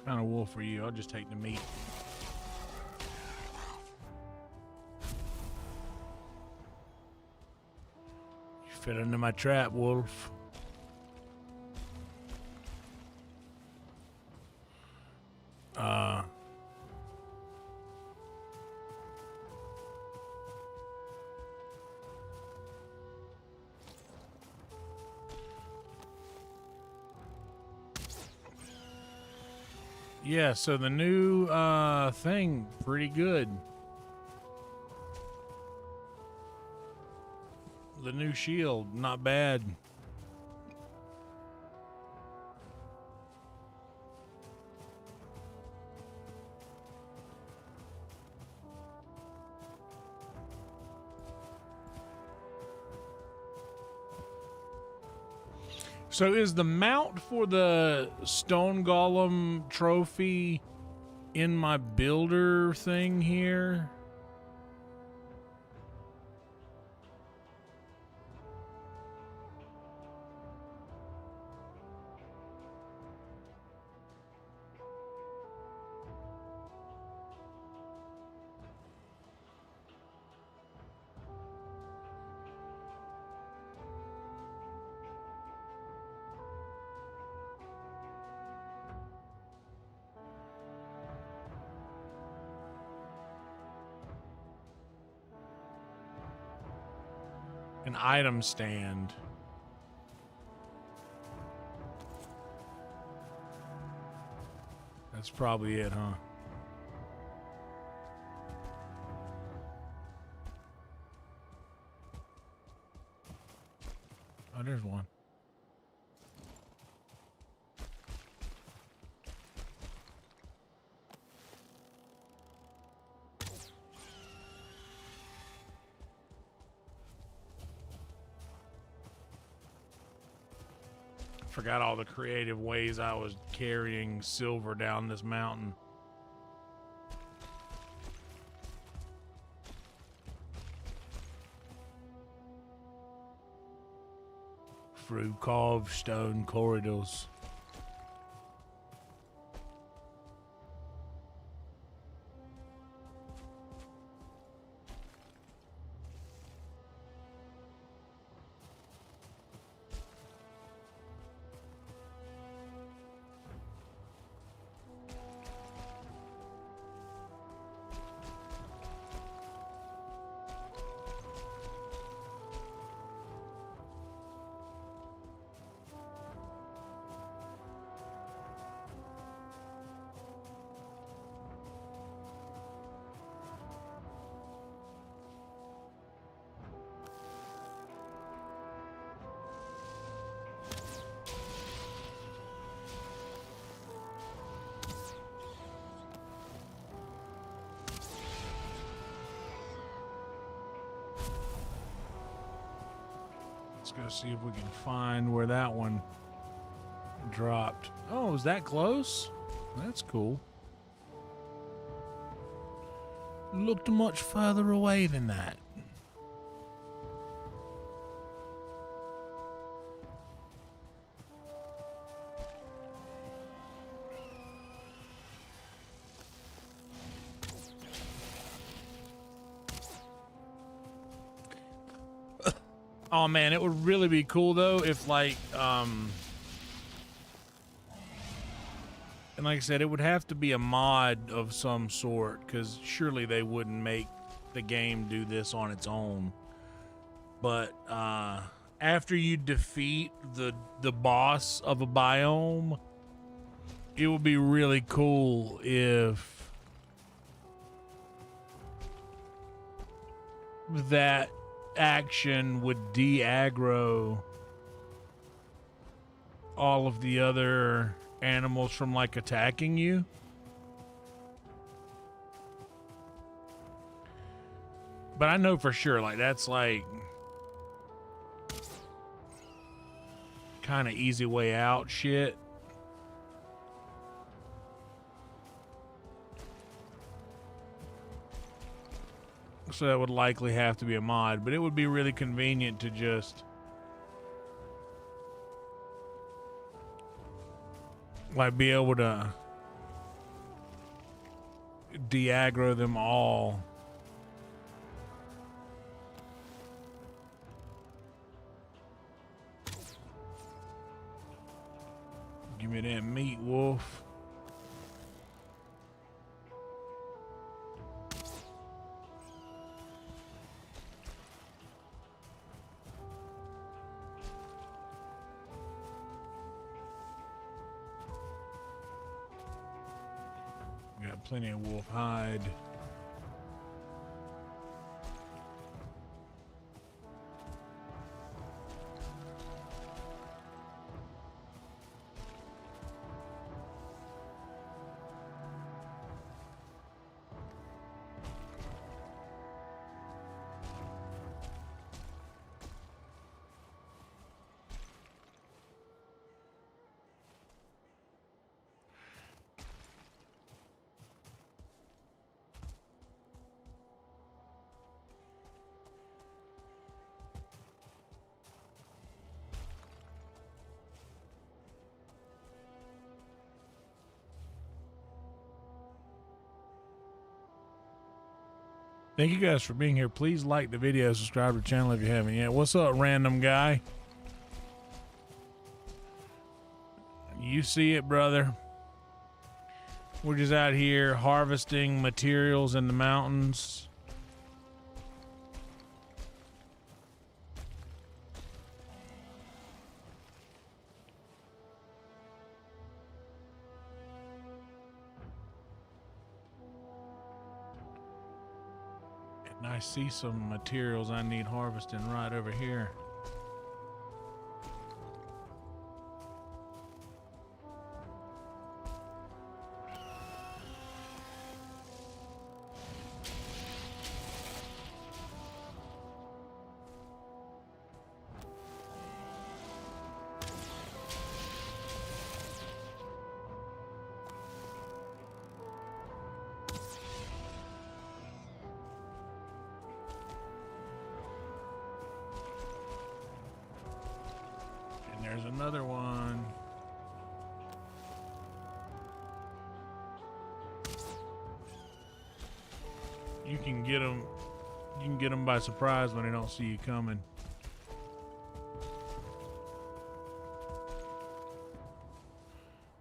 kind of wool for you? I'll just take the meat. You fit into my trap, wolf. Yeah, so the new thing, pretty good. The new shield, not bad. So is the mount for the stone golem trophy in my builder thing here? An item stand. That's probably it, huh? Oh, there's one. Forgot all the creative ways I was carrying silver down this mountain. Through carved stone corridors. Let's go see if we can find where that one dropped. Oh, is that close? That's cool. Looked much further away than that. Oh man, it would really be cool though if like and like I said, it would have to be a mod of some sort, because surely they wouldn't make the game do this on its own. But after you defeat the boss of a biome, it would be really cool if that action would de-aggro all of the other animals from like attacking you. But I know for sure like that's like kind of easy way out shit. So that would likely have to be a mod, but it would be really convenient to just like be able to de-aggro them all. Give me that meat, wolf. Got plenty of wolf hide. Thank you guys for being here. Please like the video, subscribe to the channel if you haven't yet. What's up, random guy? You see it, brother. We're just out here harvesting materials in the mountains. And I see some materials I need harvesting right over here. There's another one. You can get them. You can get them by surprise when they don't see you coming.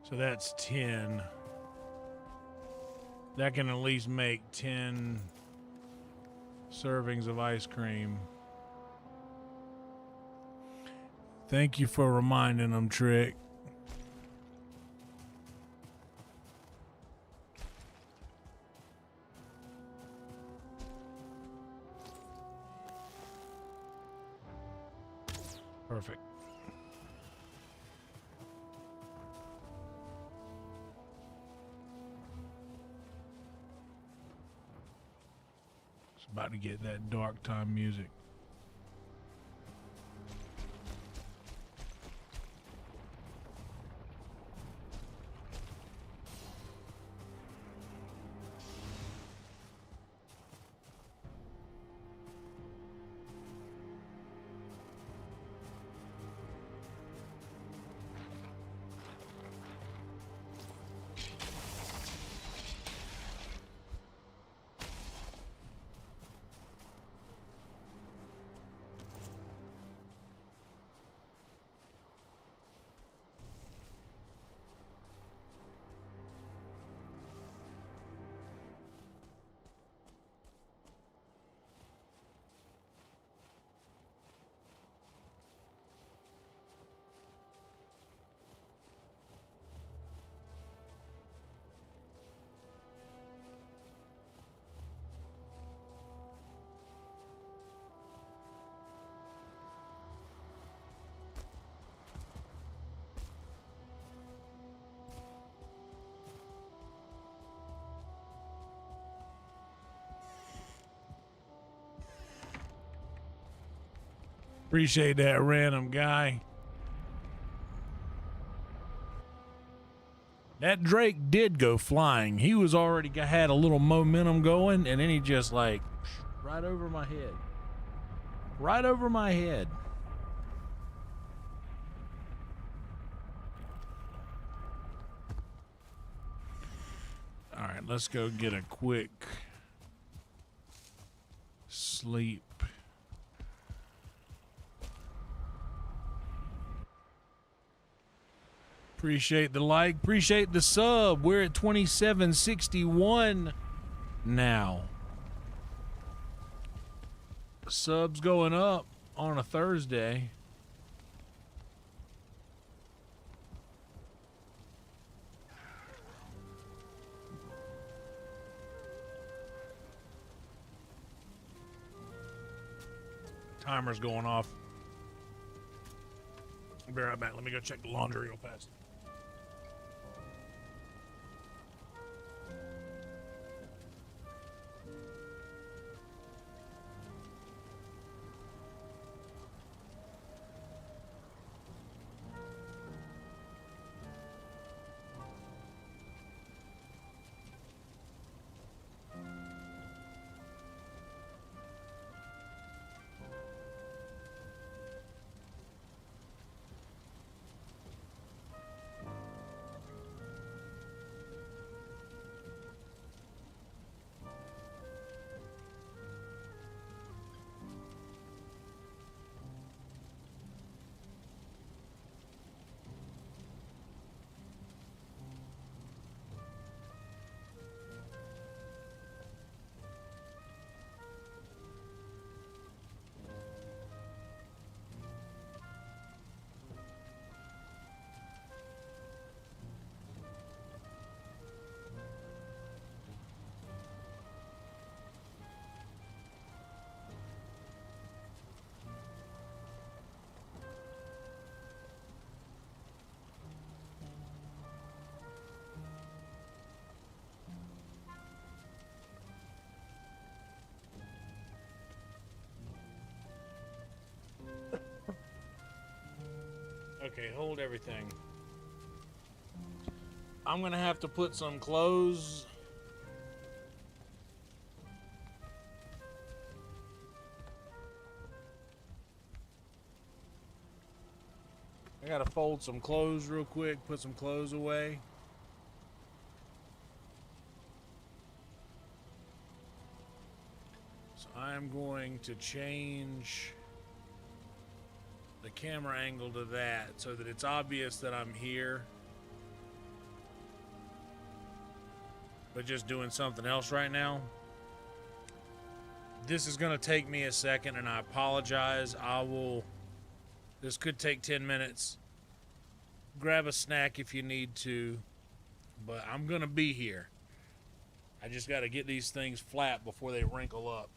So that's 10. That can at least make 10 servings of ice cream. Thank you for reminding them, Trick. Perfect. It's about to get that dark time music. Appreciate that, random guy. That Drake did go flying. He was already had a little momentum going, and then he just like right over my head. Right over my head. All right. right, let's go get a quick sleep. Appreciate the like, appreciate the sub. We're at 2761 now. Subs going up on a Thursday. Timer's going off. I'll be right back. Let me go check the laundry real fast. Okay, hold everything. I'm gonna have to put some clothes. I gotta fold some clothes real quick, put some clothes away. So I'm going to change the camera angle to that so that it's obvious that I'm here, but just doing something else right now. This is gonna take me a second and I apologize. This could take 10 minutes. Grab a snack if you need to, but I'm gonna be here. I just gotta get these things flat before they wrinkle up.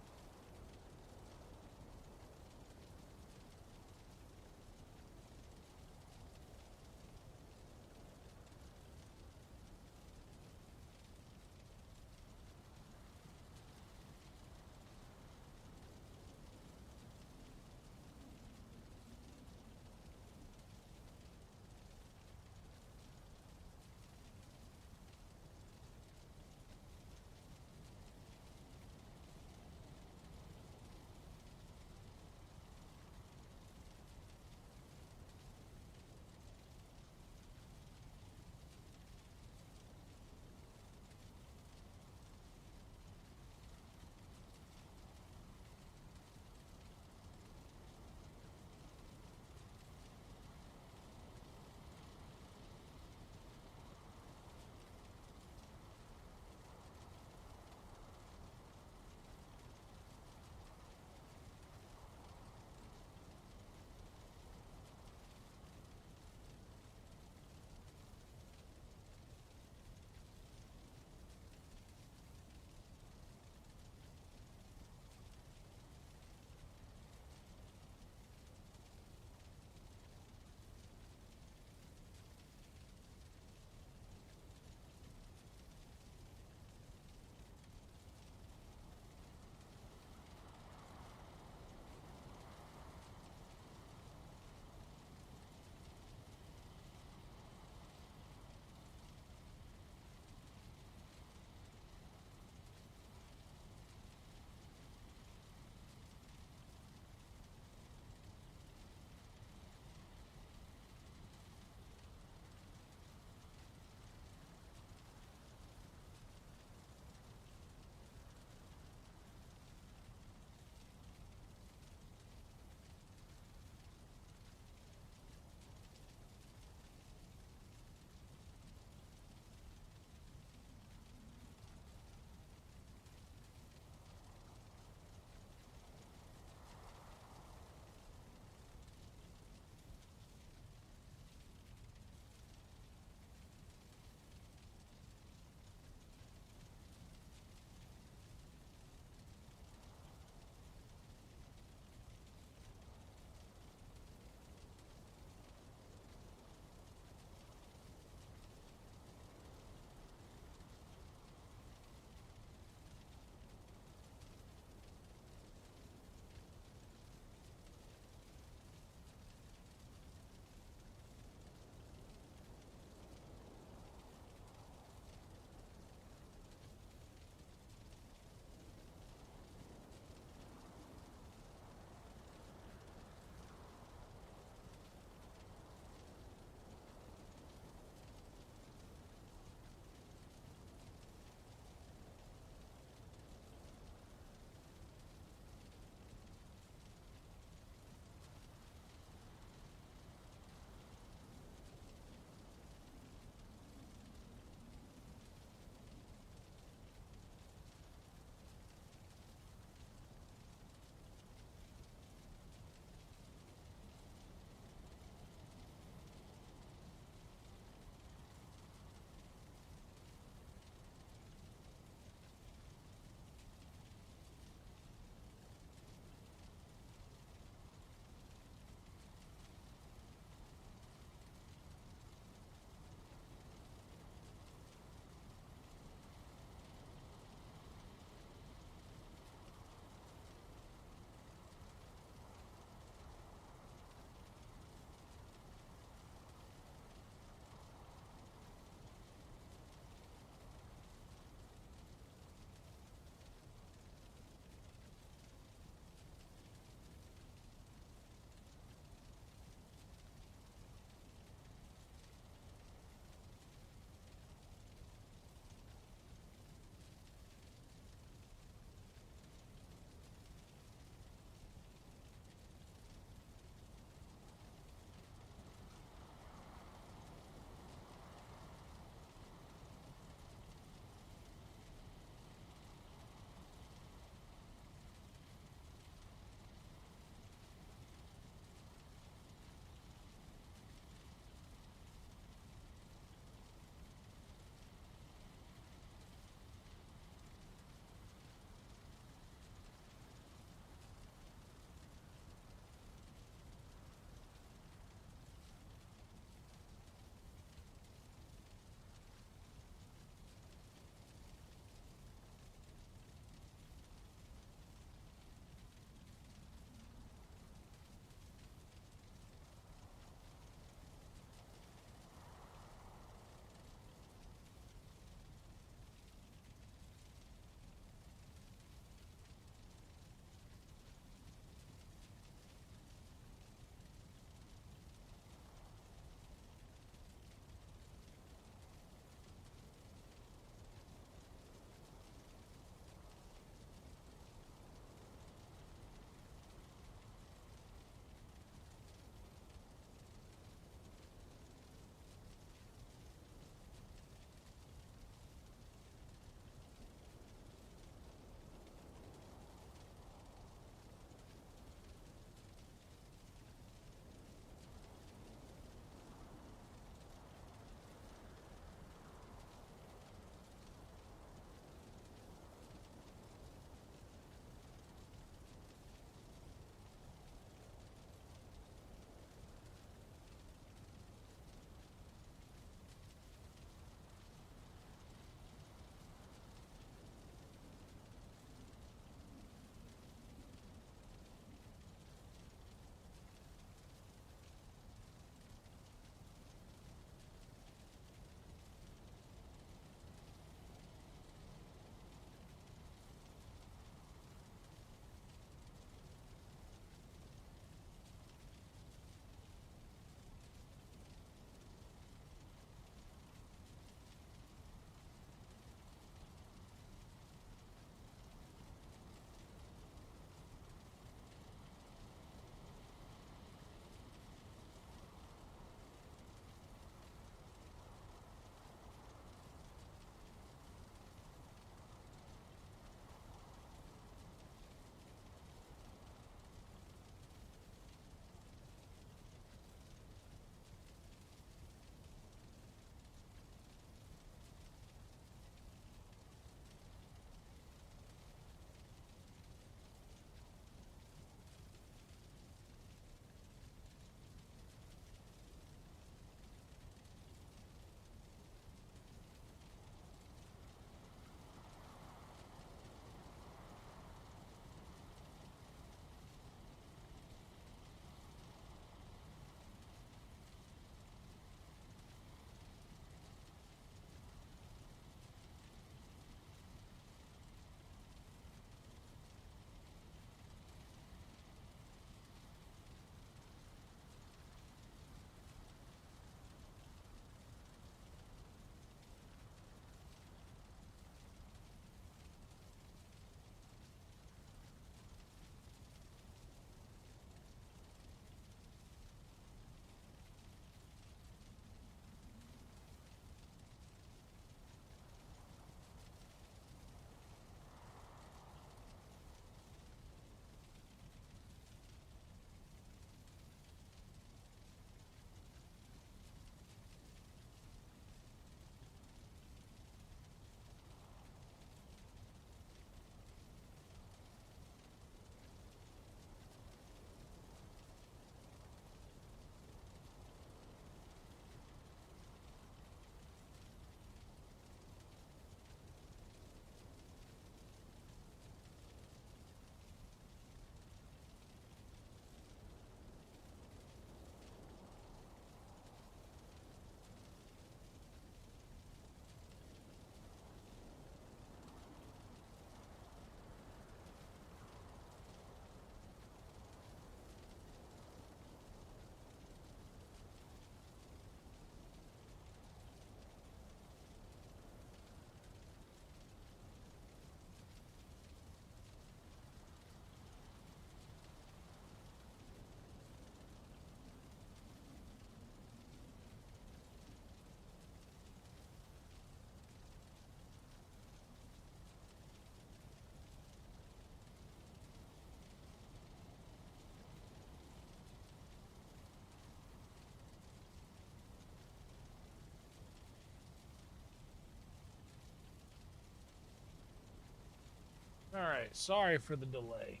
All right, sorry for the delay.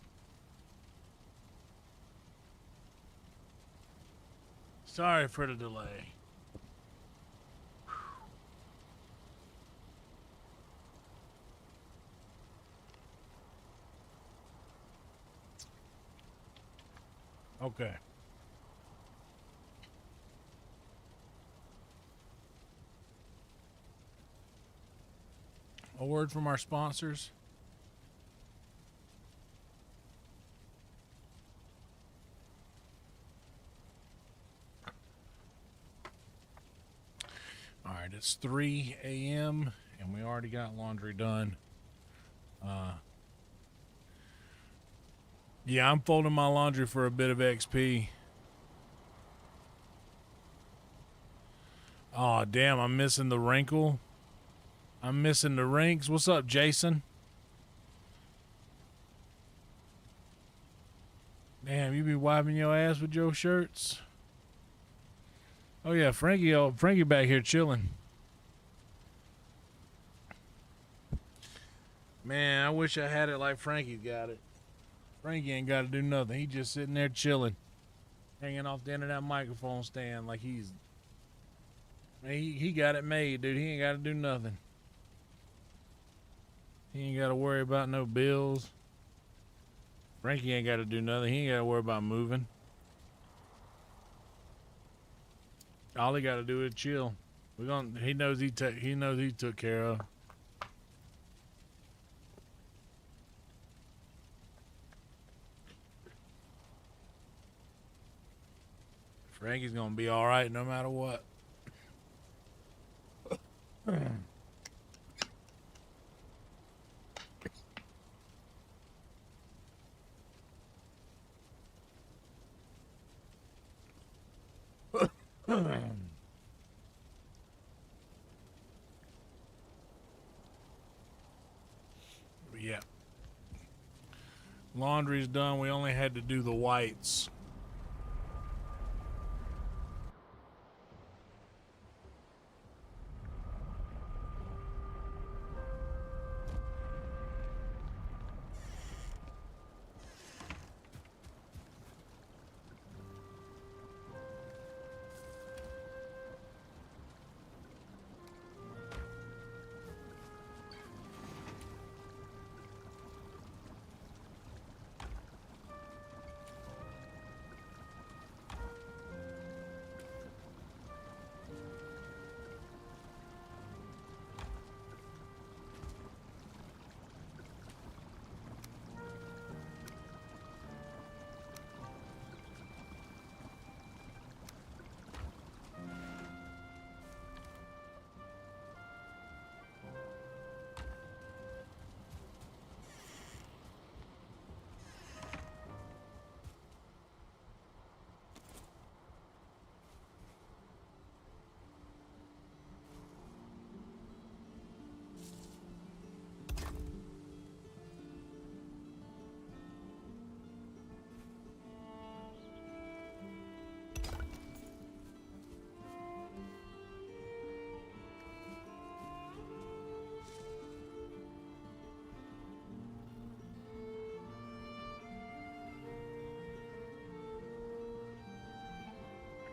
Sorry for the delay. Okay. A word from our sponsors. All right, it's 3 a.m. and we already got laundry done. Yeah, I'm folding my laundry for a bit of XP. Oh, damn, I'm missing the wrinkle. I'm missing the rings. What's up, Jason? Damn, you be wiping your ass with your shirts? Oh, yeah, Frankie back here chilling. Man, I wish I had it like Frankie got it. Frankie ain't got to do nothing. He just sitting there chilling, hanging off the end of that microphone stand like he got it made, dude. He ain't got to do nothing. He ain't got to worry about no bills. Frankie ain't got to do nothing. He ain't got to worry about moving. All he got to do is chill. He knows he took care of. Frankie's gonna be all right no matter what. Yeah. Laundry's done. We only had to do the whites.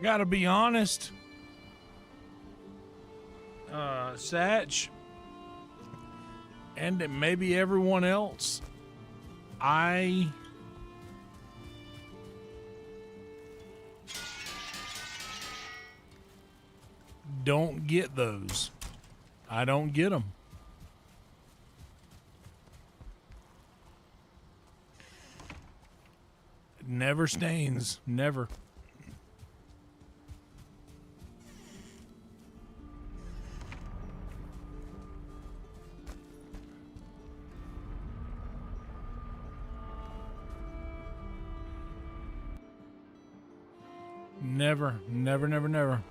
Gotta be honest, Satch, and maybe everyone else, I don't get those. I don't get them. Never stains. Never. Never, never, never, never.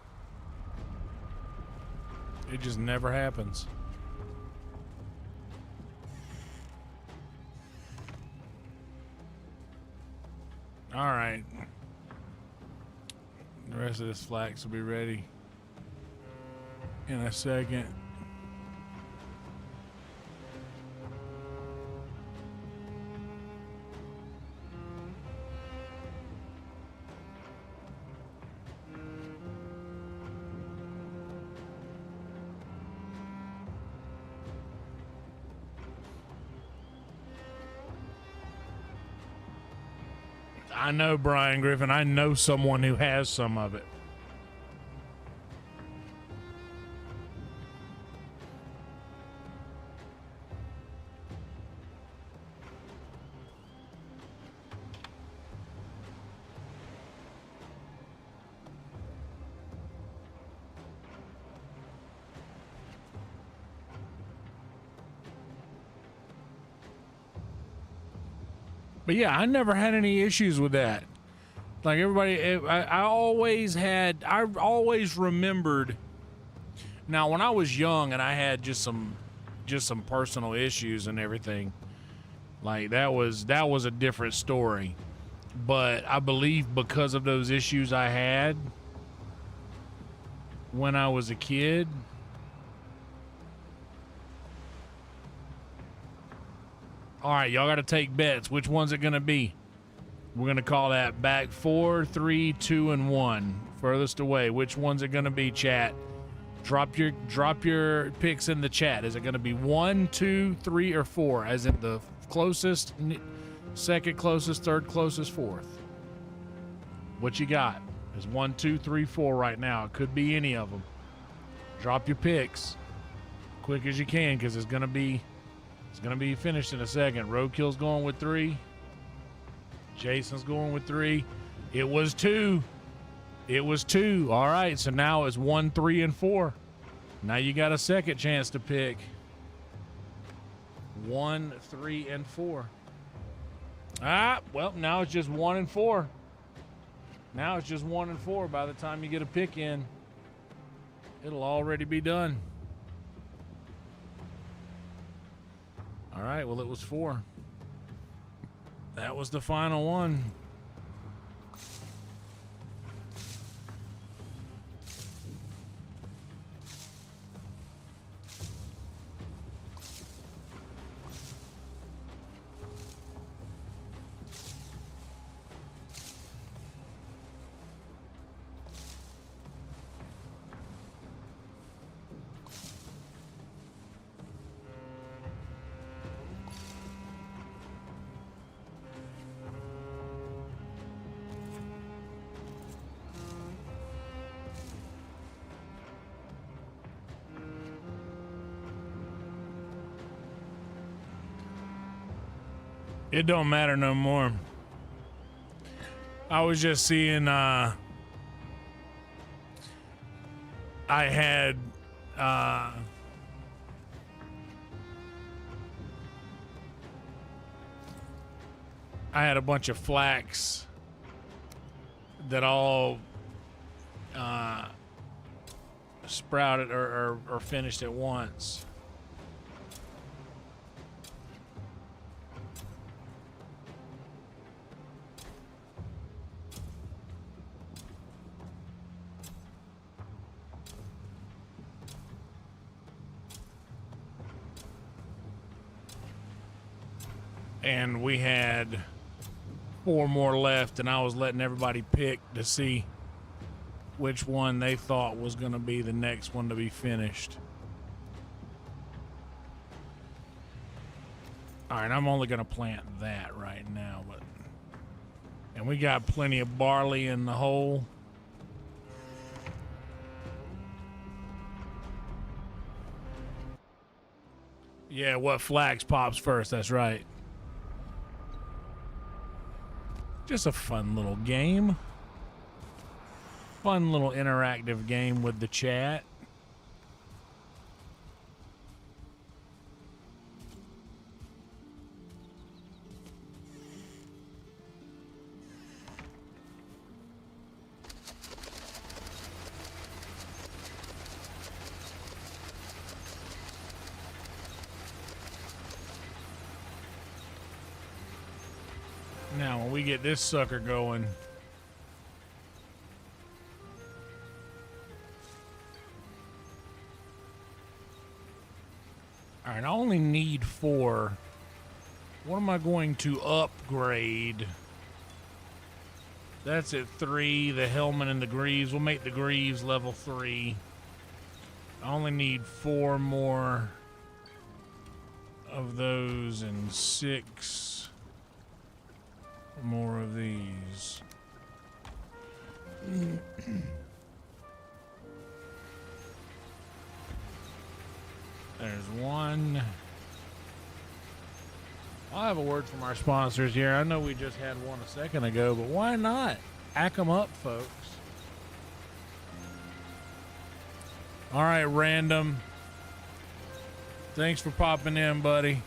It just never happens. All right. The rest of this flax will be ready in a second. I know, Brian Griffin. I know someone who has some of it. But yeah, I never had any issues with that. Like everybody, I always remembered. Now, when I was young and I had just some personal issues and everything, like that was a different story. But I believe because of those issues I had when I was a kid, all right, y'all got to take bets. Which one's it going to be? We're going to call that back 4, 3, 2, and 1. Furthest away. Which one's it going to be, chat? Drop your picks in the chat. Is it going to be 1, 2, 3, or 4? As in the closest, second closest, third closest, fourth. What you got? It's 1, 2, 3, 4 right now. It could be any of them. Drop your picks quick as you can, because it's going to be finished in a second. Roadkill's going with 3. Jason's going with 3. It was 2. All right, so now it's 1, 3, and 4. Now you got a second chance to pick. 1, 3, and 4. Well, now it's just 1 and 4. Now it's just 1 and 4. By the time you get a pick in, it'll already be done. All right, well, it was 4. That was the final one. It don't matter no more. I was just seeing I had I had a bunch of flax that all sprouted or finished at once. And we had 4 more left, and I was letting everybody pick to see which one they thought was going to be the next one to be finished. All right, I'm only going to plant that right now, and we got plenty of barley in the hole. Yeah, what flax pops first, that's right. Just a fun little game. Fun little interactive game with the chat. Now, when we get this sucker going, all right, I only need 4. What am I going to upgrade? That's at 3. The helmet and the greaves. We'll make the greaves level 3. I only need 4 more of those and 6 More of these. There's one. I'll have a word from our sponsors here. I know we just had one a second ago, but why not? Hack them up, folks. All right, Random. Thanks for popping in, buddy.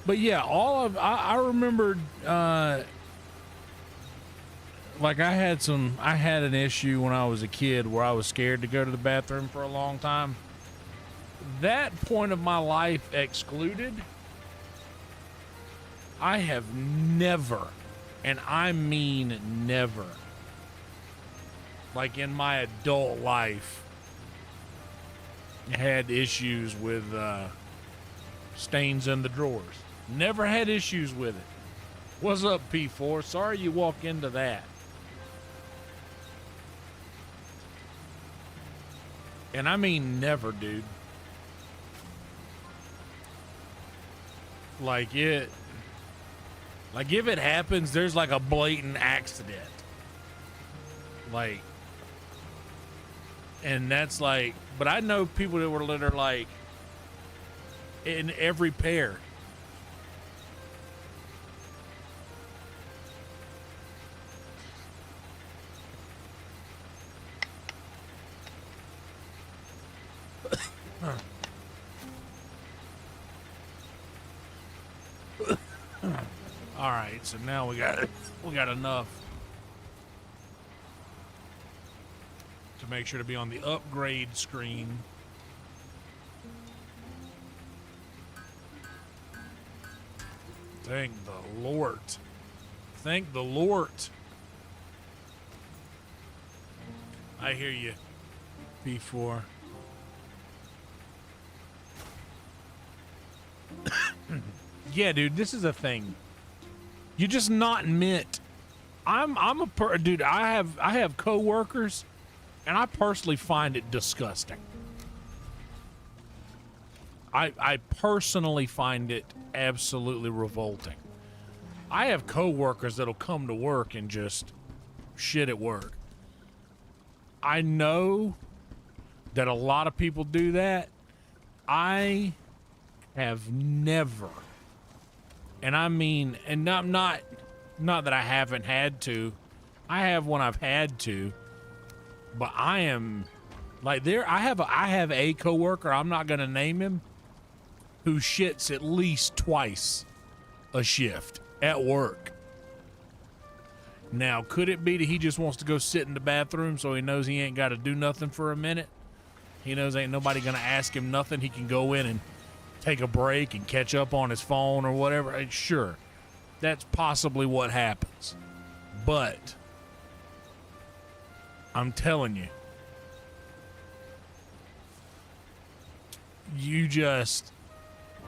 But yeah, I remembered, like I had an issue when I was a kid where I was scared to go to the bathroom for a long time. That point of my life excluded, I have never, and I mean never, like in my adult life, had issues with stains in the drawers. Never had issues with it. What's up, P4? Sorry you walk into that. And I mean never, dude. Like if it happens, there's like a blatant accident. Like, and that's like, but I know people that were literally like in every pair. All right, so now we got enough to make sure to be on the upgrade screen. Thank the Lord. Thank the Lord. I hear you, P4. Yeah, dude, this is a thing. You're just not meant. Dude, I have coworkers, and I personally find it disgusting. I personally find it absolutely revolting. I have coworkers that'll come to work and just shit at work. I know that a lot of people do that. I have never, and I mean, and not that I haven't had to. I have when I've had to, but I am like I have a coworker, I'm not gonna name him, who shits at least twice a shift at work. Now, could it be that he just wants to go sit in the bathroom so he knows he ain't got to do nothing for a minute? He knows ain't nobody gonna ask him nothing. He can go in and take a break and catch up on his phone or whatever. Sure, that's possibly what happens. But I'm telling you,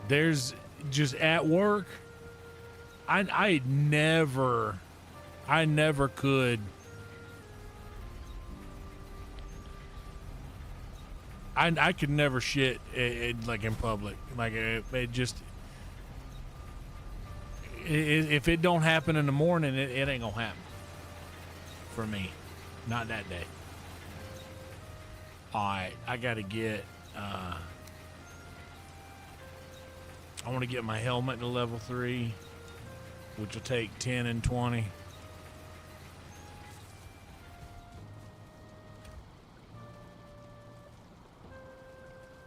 there's just at work, I never could. I could never shit like in public. Like it just, if it don't happen in the morning, it ain't gonna happen for me. Not that day. All right, I gotta get. I want to get my helmet to level 3, which will take 10 and 20.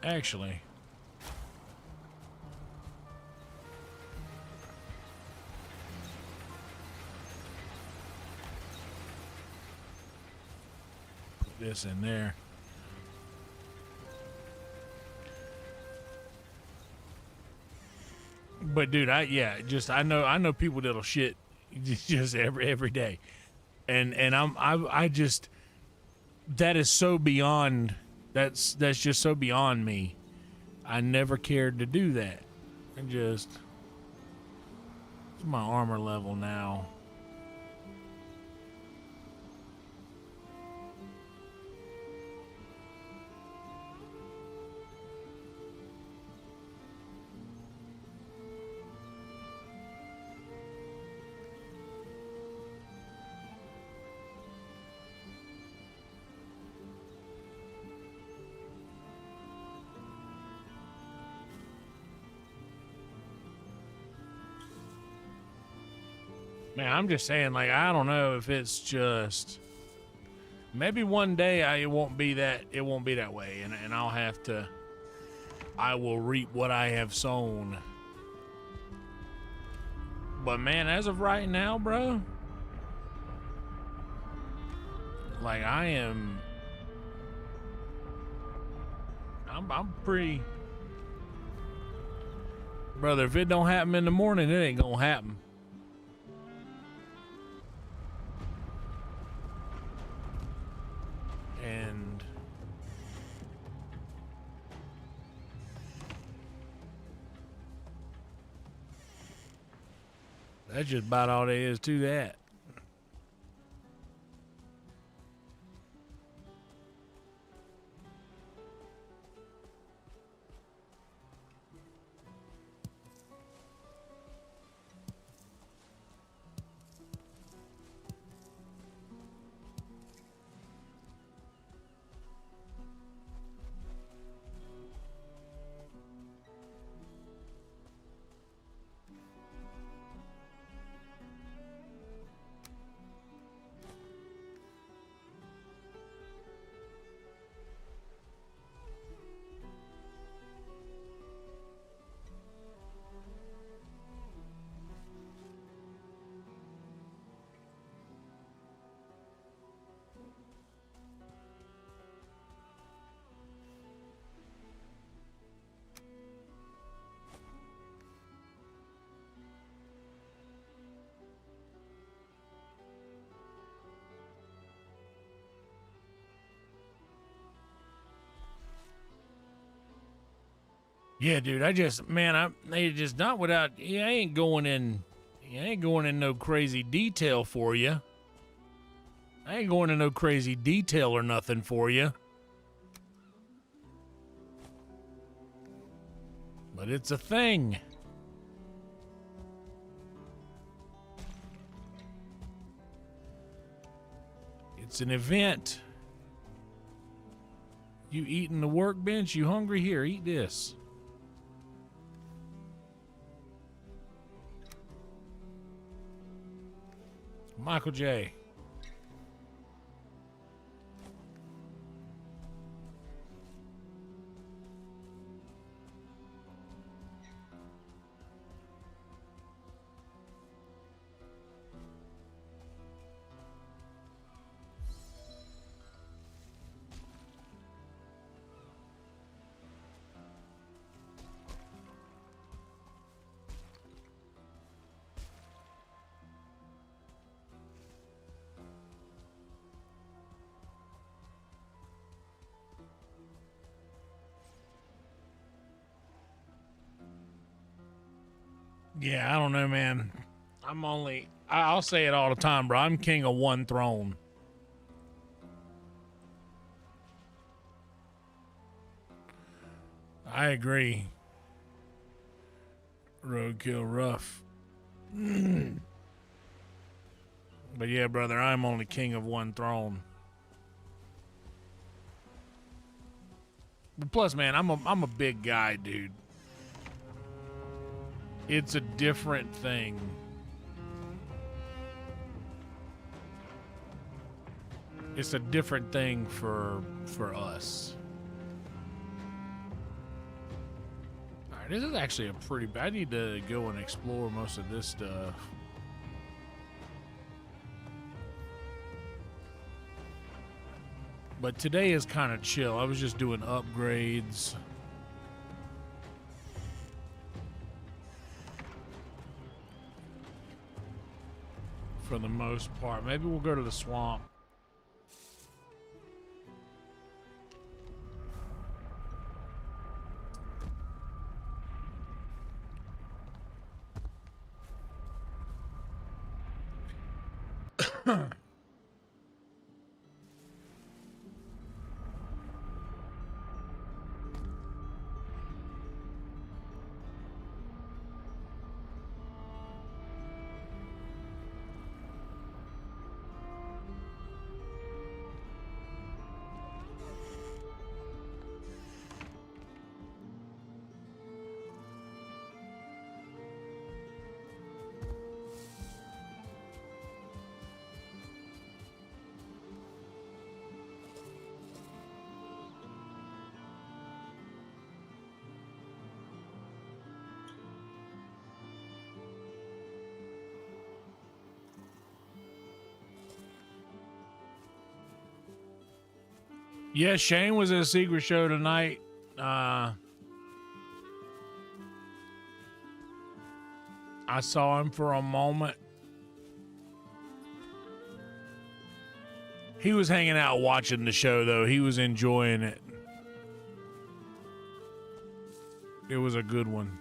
Actually, put this in there. But dude, I know people that'll shit just every day, and I just, that is so beyond. That's just so beyond me. I never cared to do that. And just, it's my armor level now. Man, I'm just saying, like, I don't know if it's just maybe one day it won't be that way, and I will reap what I have sown. But man, as of right now, bro, like I'm pretty, brother. If it don't happen in the morning, it ain't gonna happen. And that's just about all there is to that. Yeah, dude. They just not without. I ain't going in no crazy detail for you. I ain't going in no crazy detail or nothing for you. But it's a thing. It's an event. You eating the workbench? You hungry? Here, eat this. Michael J. Yeah, I don't know, man. I'll say it all the time, bro. I'm king of one throne. I agree. Roadkill rough. But yeah, brother, I'm only king of one throne. But plus, man, I'm a big guy, dude. It's a different thing. It's a different thing for us. All right, this is actually a pretty bad. I need to go and explore most of this stuff. But today is kind of chill. I was just doing upgrades. For the most part. Maybe we'll go to the swamp. Yeah, Shane was at a secret show tonight. I saw him for a moment. He was hanging out watching the show, though. He was enjoying it. It was a good one.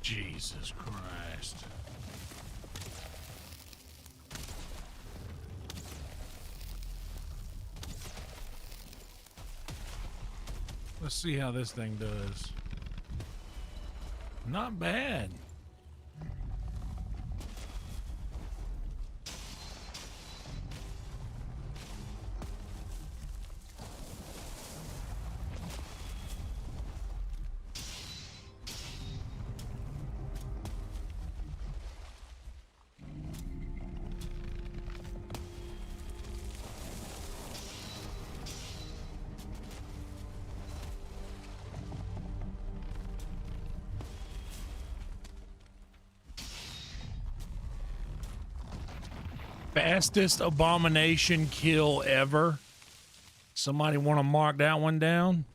Jesus Christ. Let's see how this thing does. Not bad. Fastest abomination kill ever. Somebody want to mark that one down?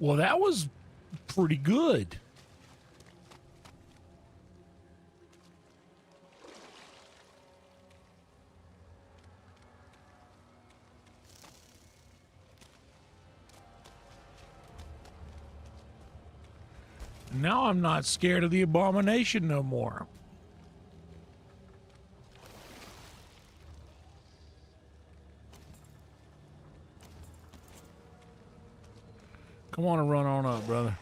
Well, that was pretty good. Now I'm not scared of the abomination no more. Come on and run on up, brother.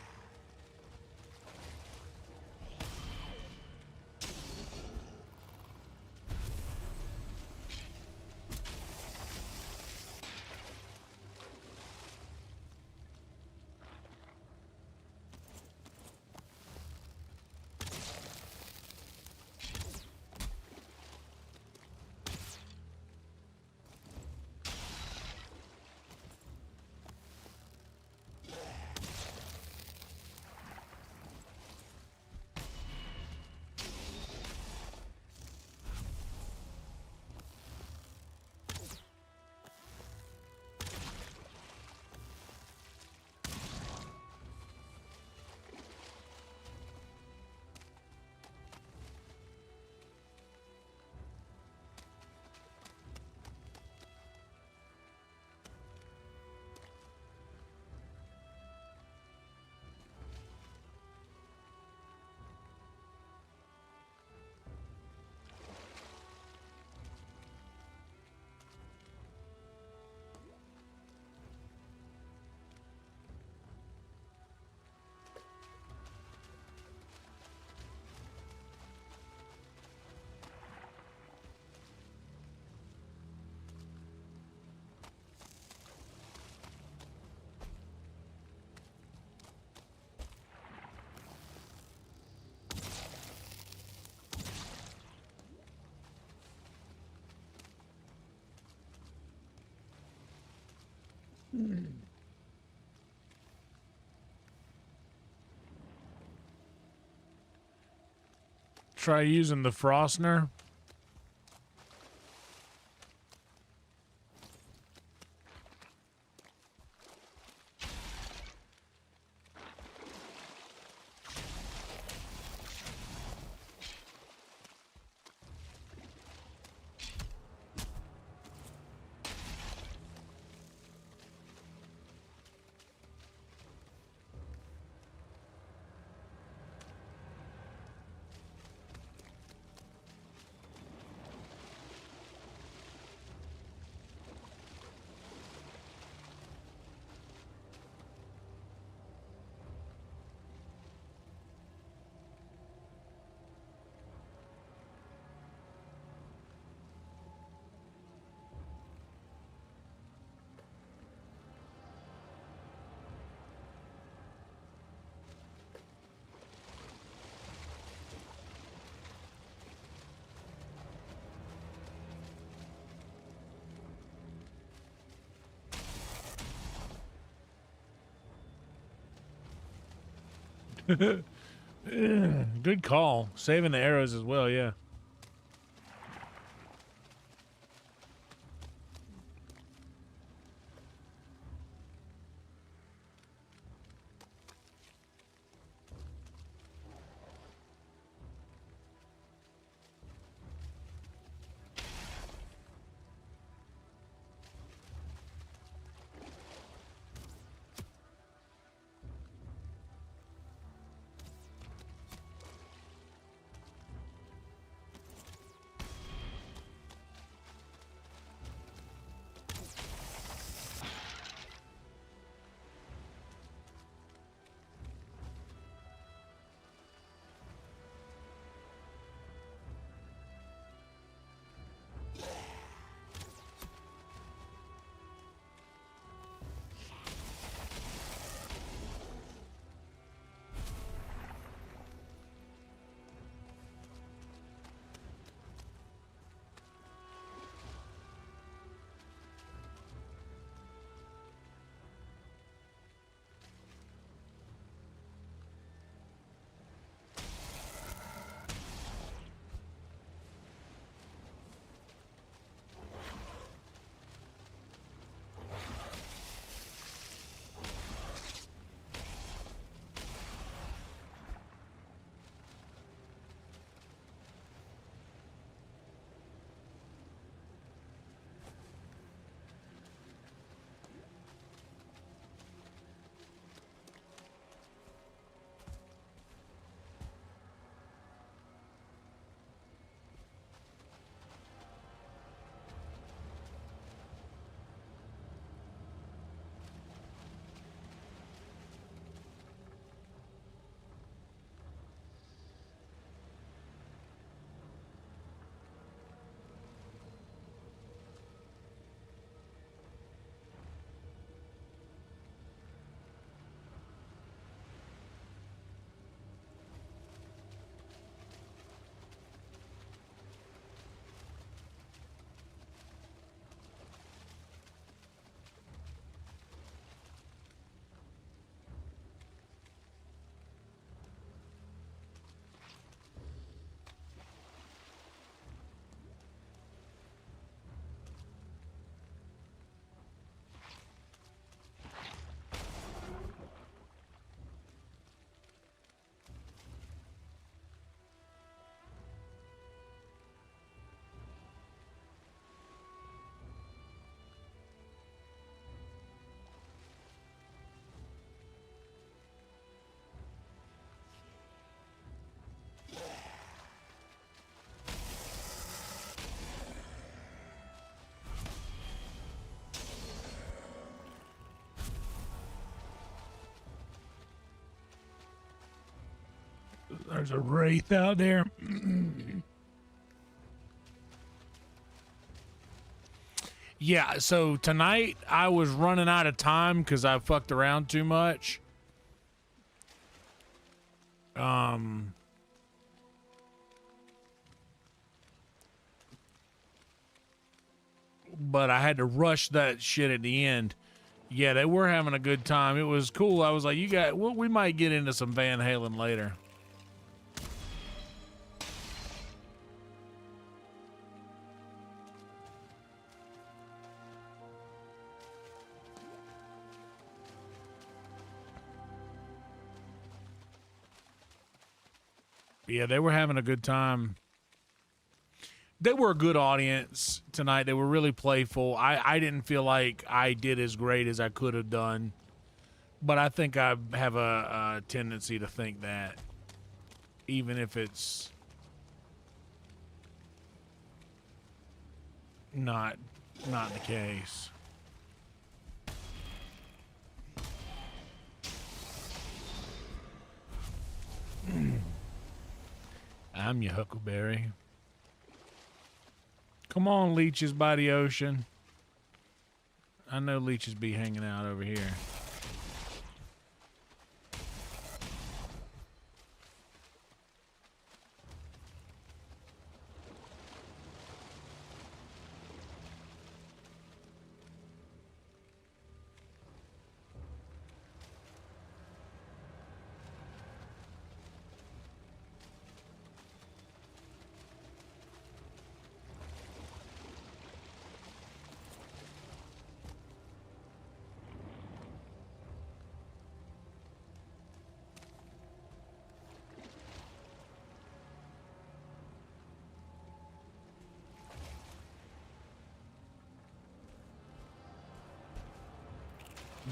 Try using the Frostner. Good call. Saving the arrows as well, yeah. There's a wraith out there. Yeah, so tonight I was running out of time because I fucked around too much. But I had to rush that shit at the end. Yeah, they were having a good time. It was cool. I was like, well, we might get into some Van Halen later. Yeah, they were having a good time. They were a good audience tonight. They were really playful. I didn't feel like I did as great as I could have done, but I think I have a tendency to think that, even if it's not the case. I'm your Huckleberry. Come on, leeches by the ocean. I know leeches be hanging out over here.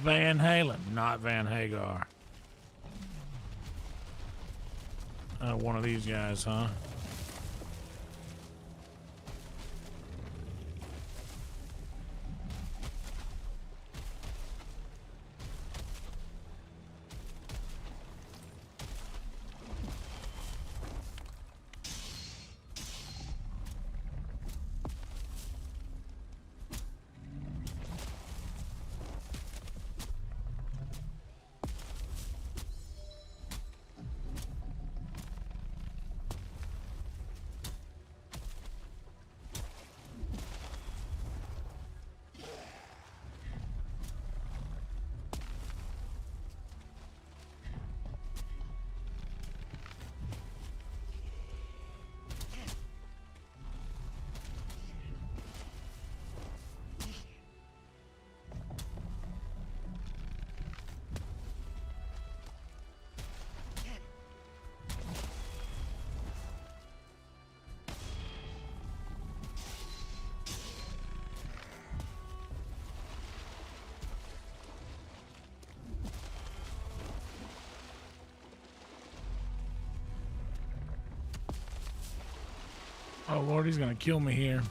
Van Halen, not Van Hagar. One of these guys, huh? Oh, Lord, he's going to kill me here.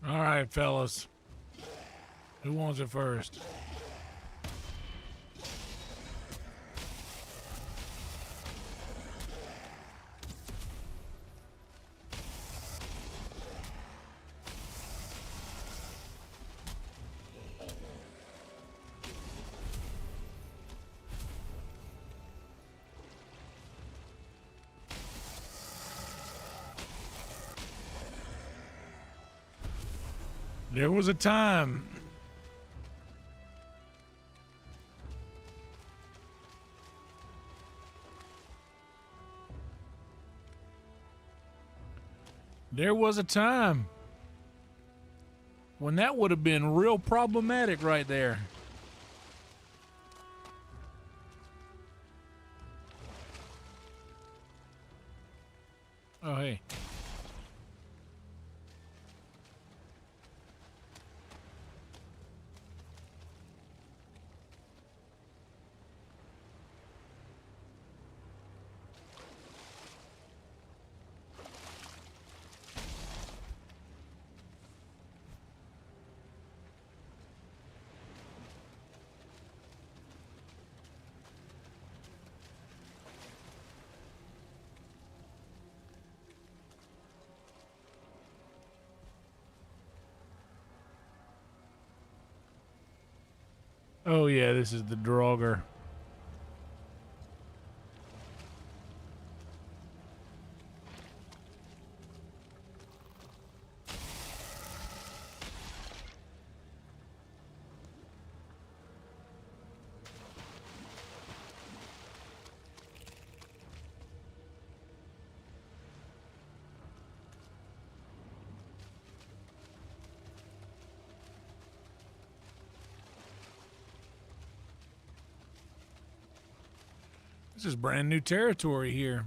All right, fellas. Who wants it first? There was a time. There was a time when that would have been real problematic right there. Oh, hey. Oh, yeah, this is the Draugr. This is brand new territory here.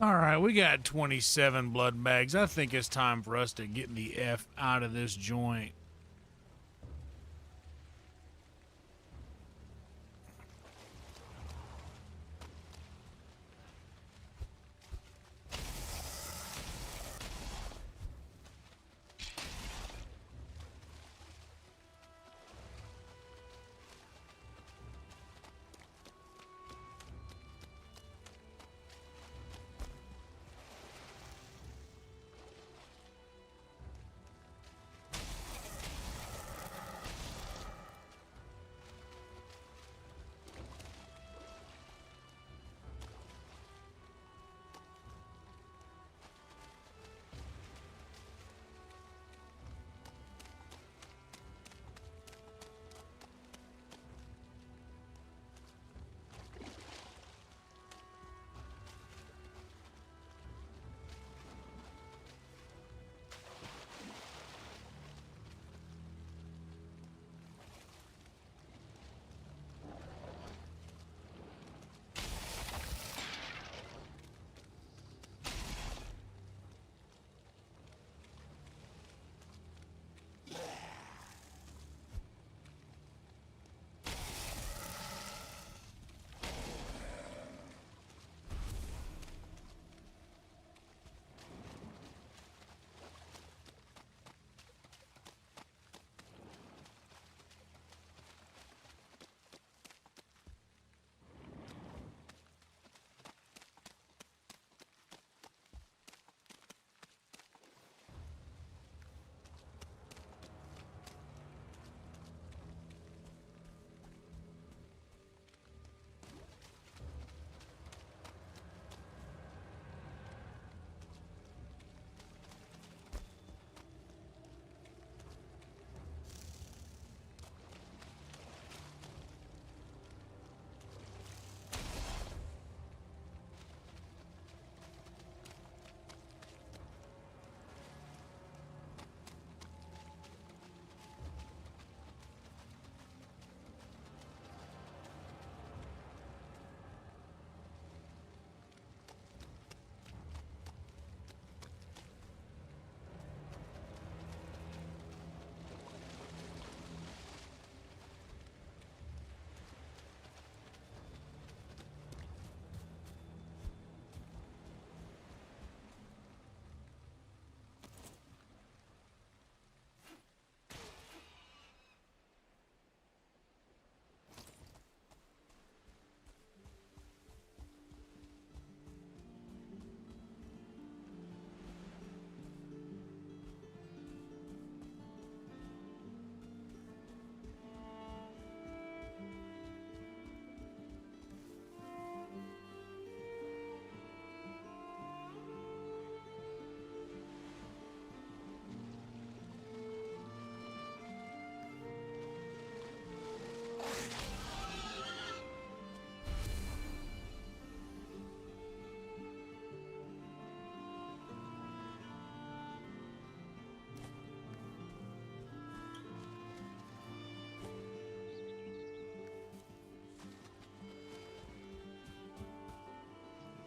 All right, we got 27 blood bags. I think it's time for us to get the F out of this joint.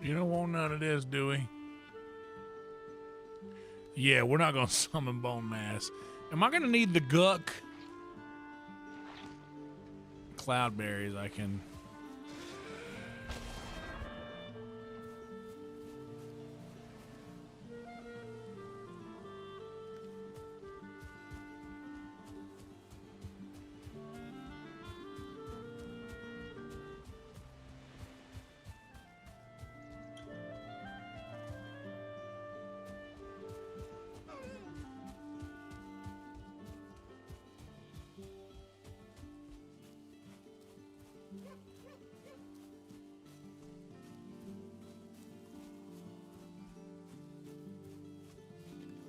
You don't want none of this, do we? Yeah, we're not going to summon bone mass. Am I going to need the guck? Cloudberries, I can...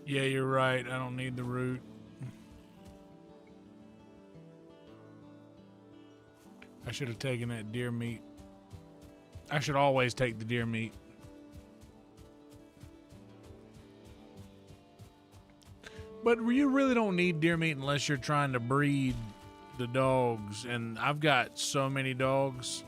Yeah, you're right. I don't need the root. I should have taken that deer meat. I should always take the deer meat. But you really don't need deer meat unless you're trying to breed the dogs. And I've got so many dogs.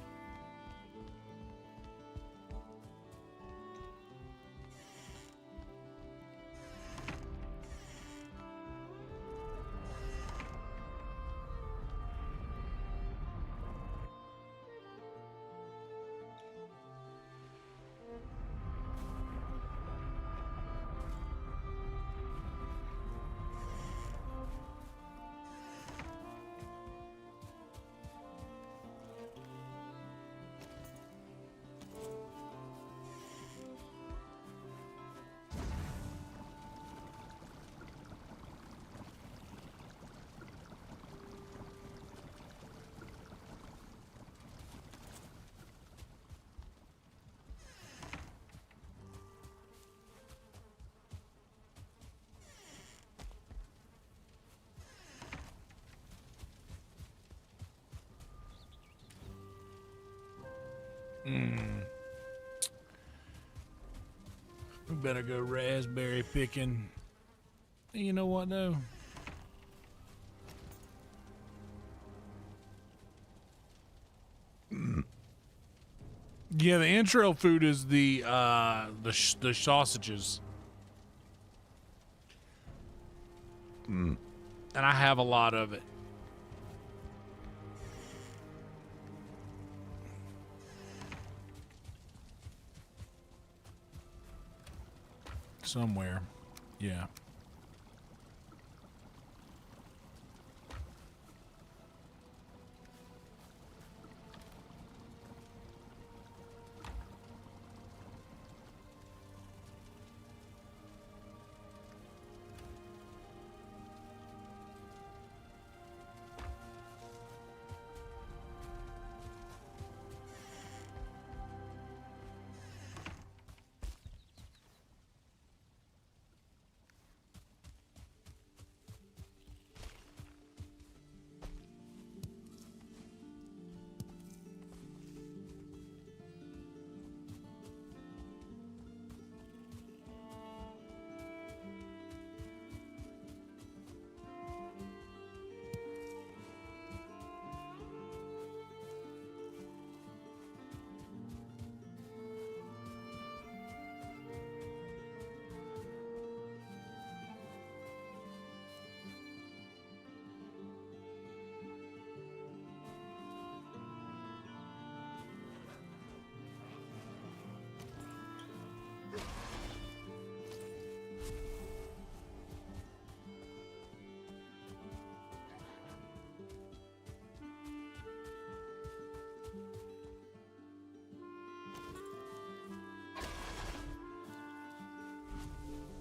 We better go raspberry picking. You know what though? Yeah, the intro food is the sausages. And I have a lot of it. Somewhere. Yeah.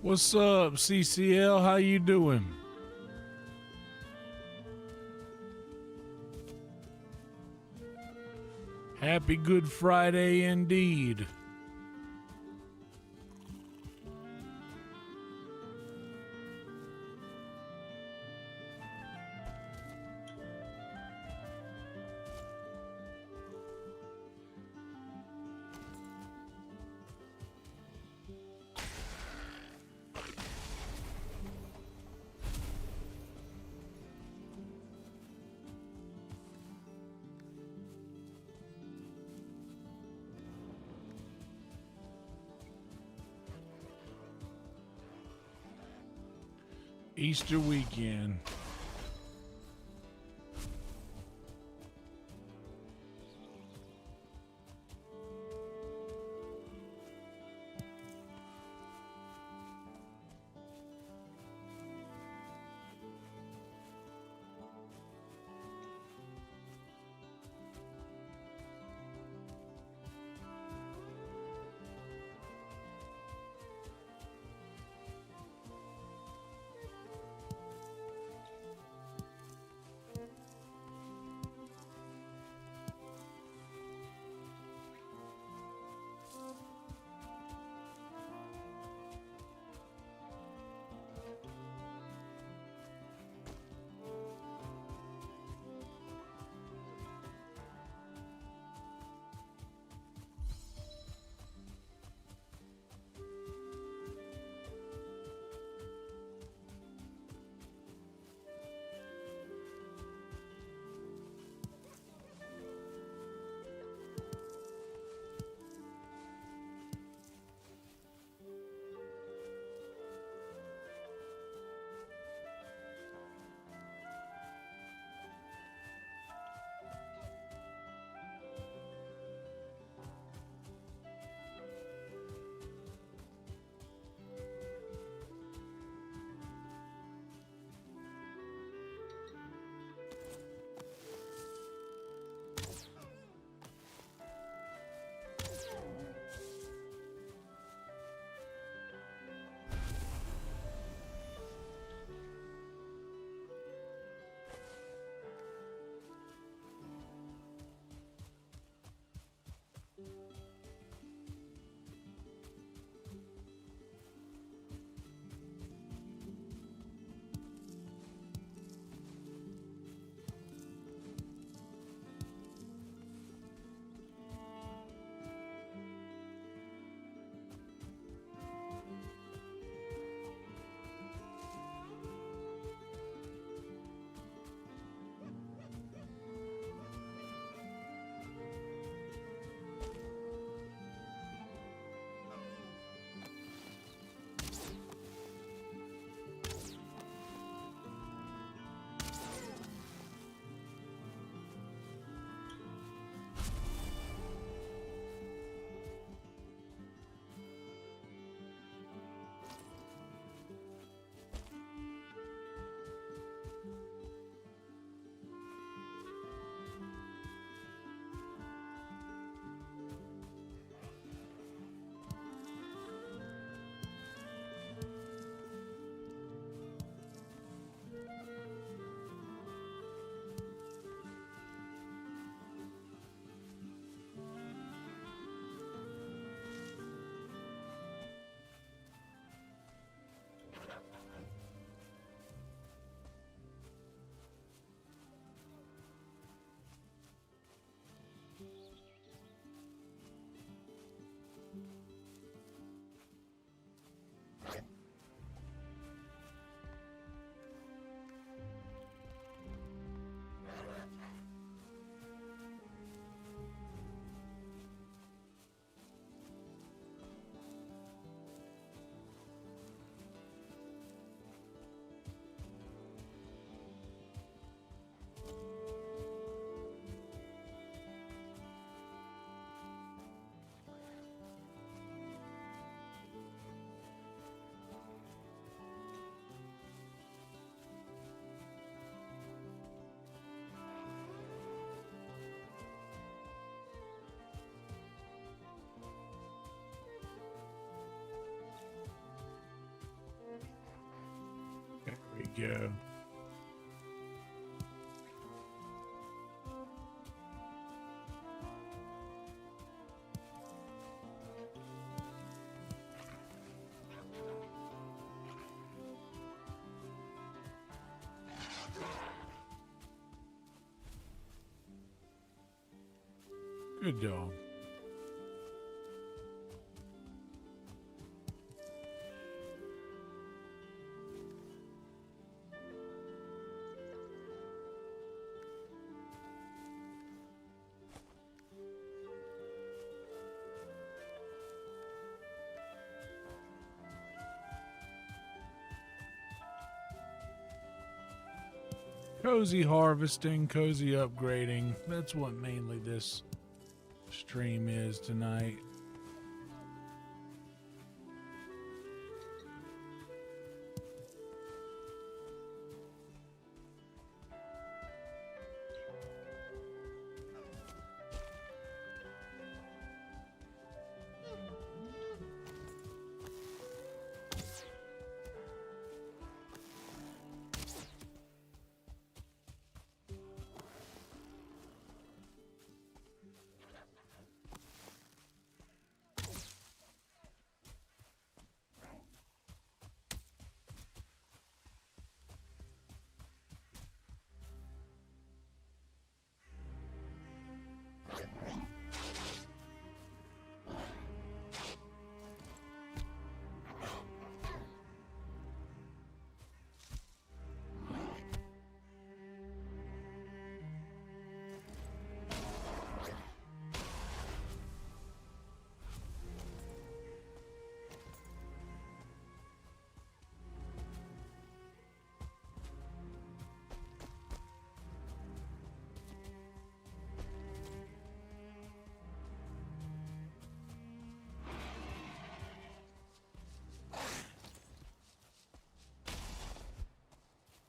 What's up, CCL? How you doing? Happy Good Friday indeed. Easter weekend. go. Good dog. Cozy harvesting, cozy upgrading. That's what mainly this stream is tonight.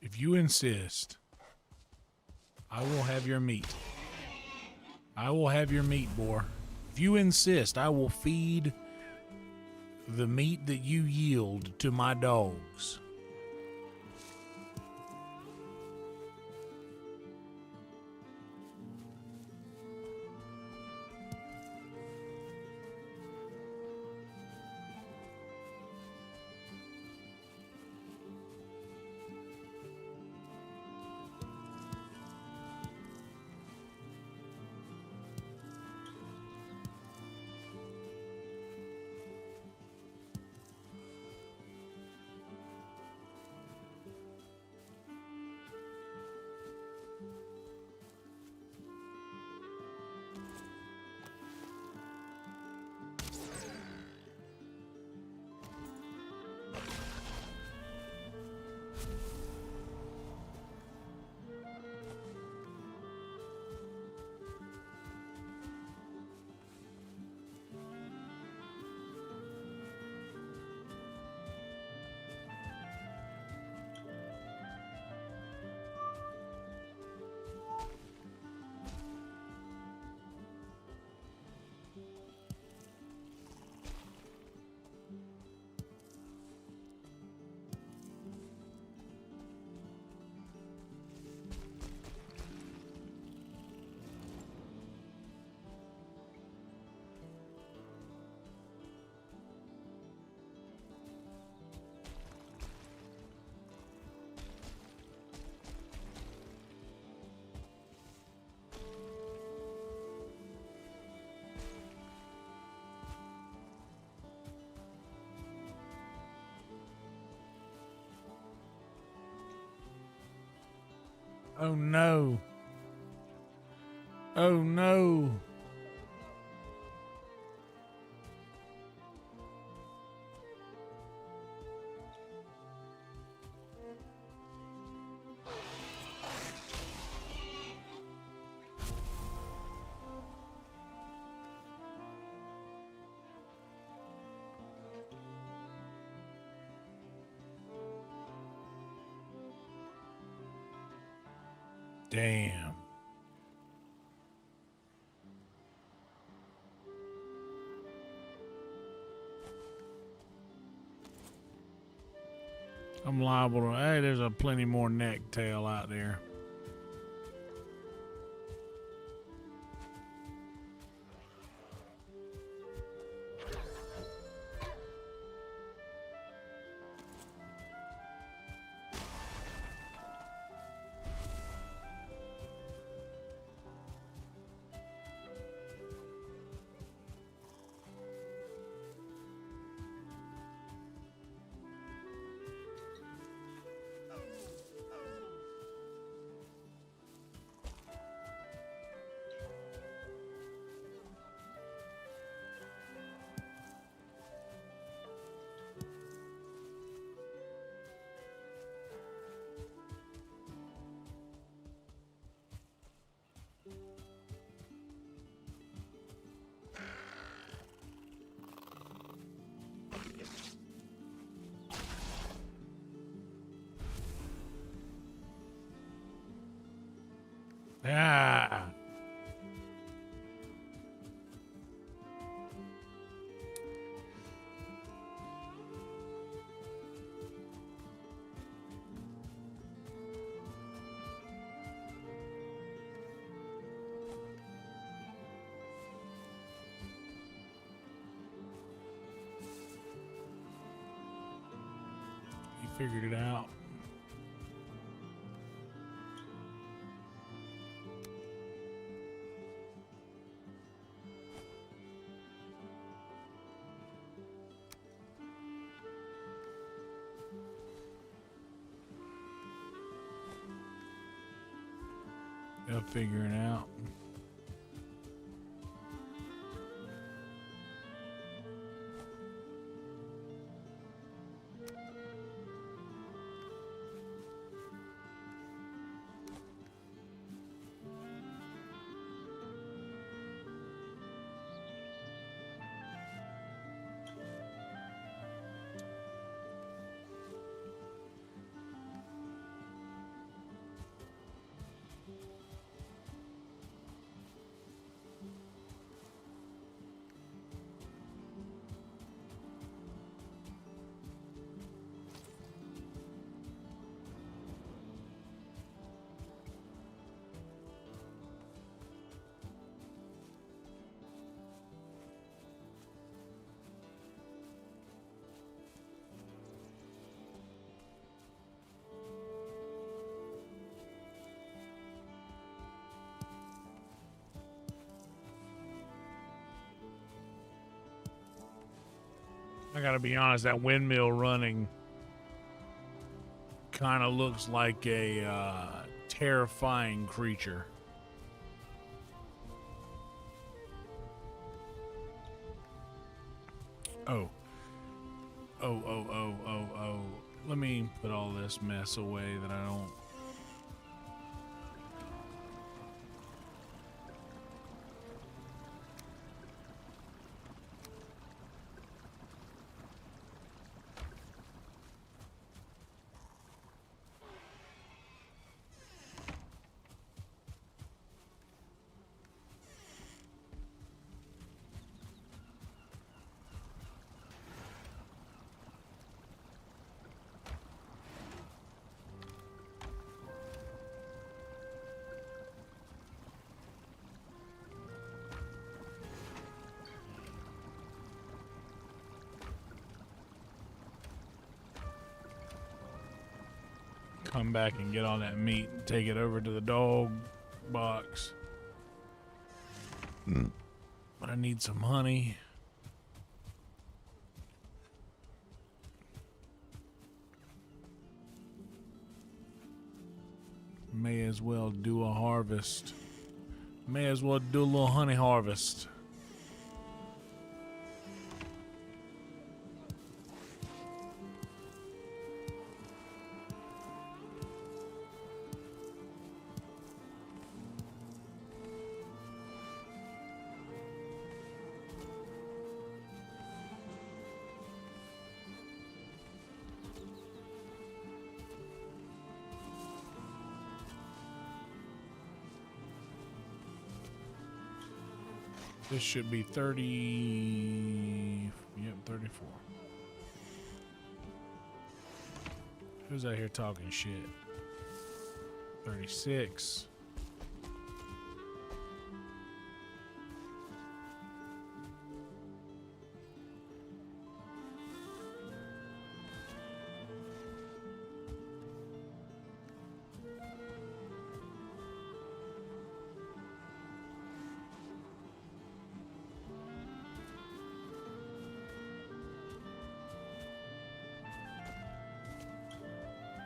If you insist, I will have your meat. I will have your meat, boar. If you insist, I will feed the meat that you yield to my dogs. Oh no. Oh no. Damn. I'm liable to, hey, there's a plenty more neck tail out there. Ah. He figured it out. They'll figure it out. I gotta be honest, that windmill running kind of looks like a terrifying creature. Oh. Oh. Let me put all this mess away that I don't. Come back and get all that meat and take it over to the dog box. But I need some honey. May as well do a harvest. May as well do a little honey harvest. This should be 30. Yep, 34. Who's out here talking shit? 36.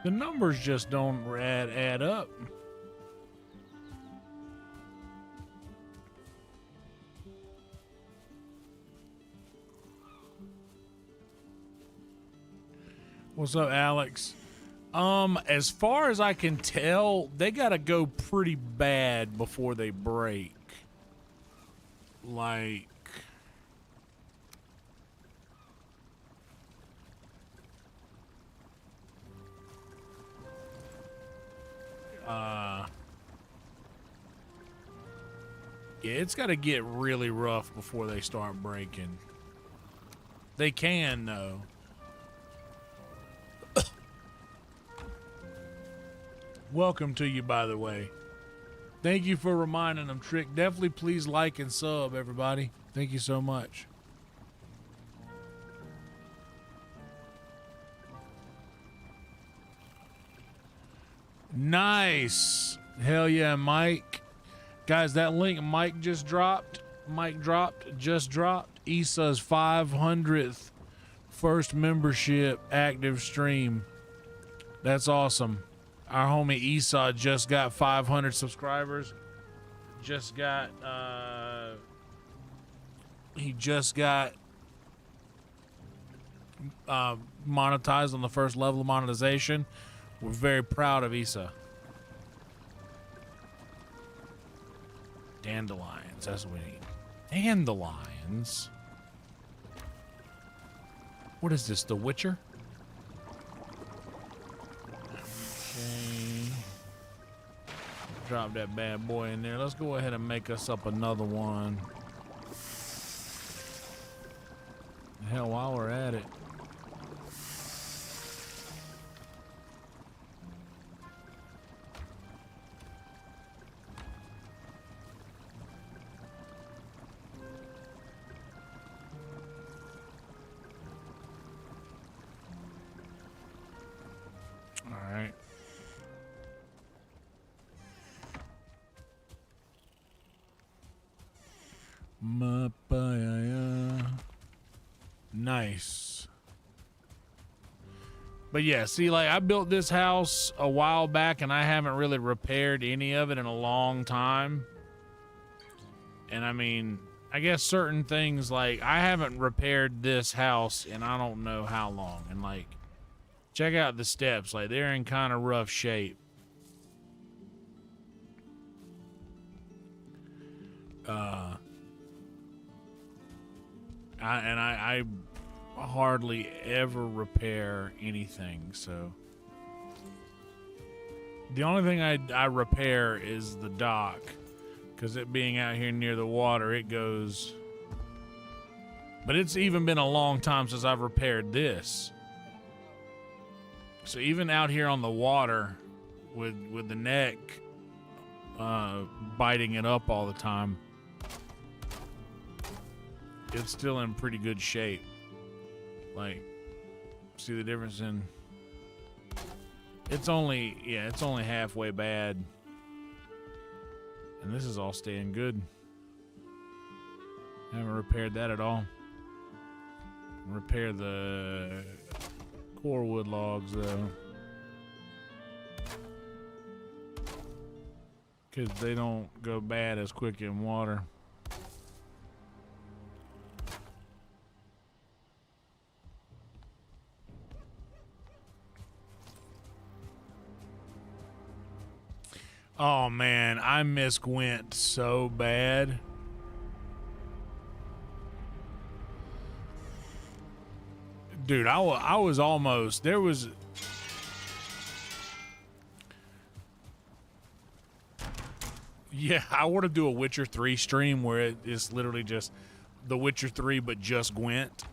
The numbers just don't add up. What's up, Alex? As far as I can tell, they gotta go pretty bad before they break. Like, yeah, it's got to get really rough before they start breaking. They can, though. Welcome to you, by the way. Thank you for reminding them, Trick. Definitely please like and sub, everybody. Thank you so much. Nice. Hell yeah, Mike. Guys, that link Mike just dropped. Just dropped. Issa's 500th first membership active stream. That's awesome. Our homie Issa just got 500 subscribers. He just got monetized on the first level of monetization. We're very proud of Issa. Dandelions, that's what we need. Dandelions? What is this, The Witcher? Okay. Drop that bad boy in there. Let's go ahead and make us up another one. Hell, while we're at it. Nice. But yeah, see, like, I built this house a while back and I haven't really repaired any of it in a long time. And I mean, I guess certain things, like, I haven't repaired this house in I don't know how long. And like, check out the steps. Like, they're in kind of rough shape. I hardly ever repair anything, so the only thing I repair is the dock, because it being out here near the water, it goes. But it's even been a long time since I've repaired this, so even out here on the water with the neck biting it up all the time, it's still in pretty good shape. Like, see the difference in, it's only halfway bad, and this is all staying good. Haven't repaired that at all. Repair the core wood logs though, because they don't go bad as quick in water. Oh man, I miss Gwent so bad. Dude, I was almost, there was, yeah, I want to do a Witcher 3 stream where it is literally just the Witcher 3 but just Gwent.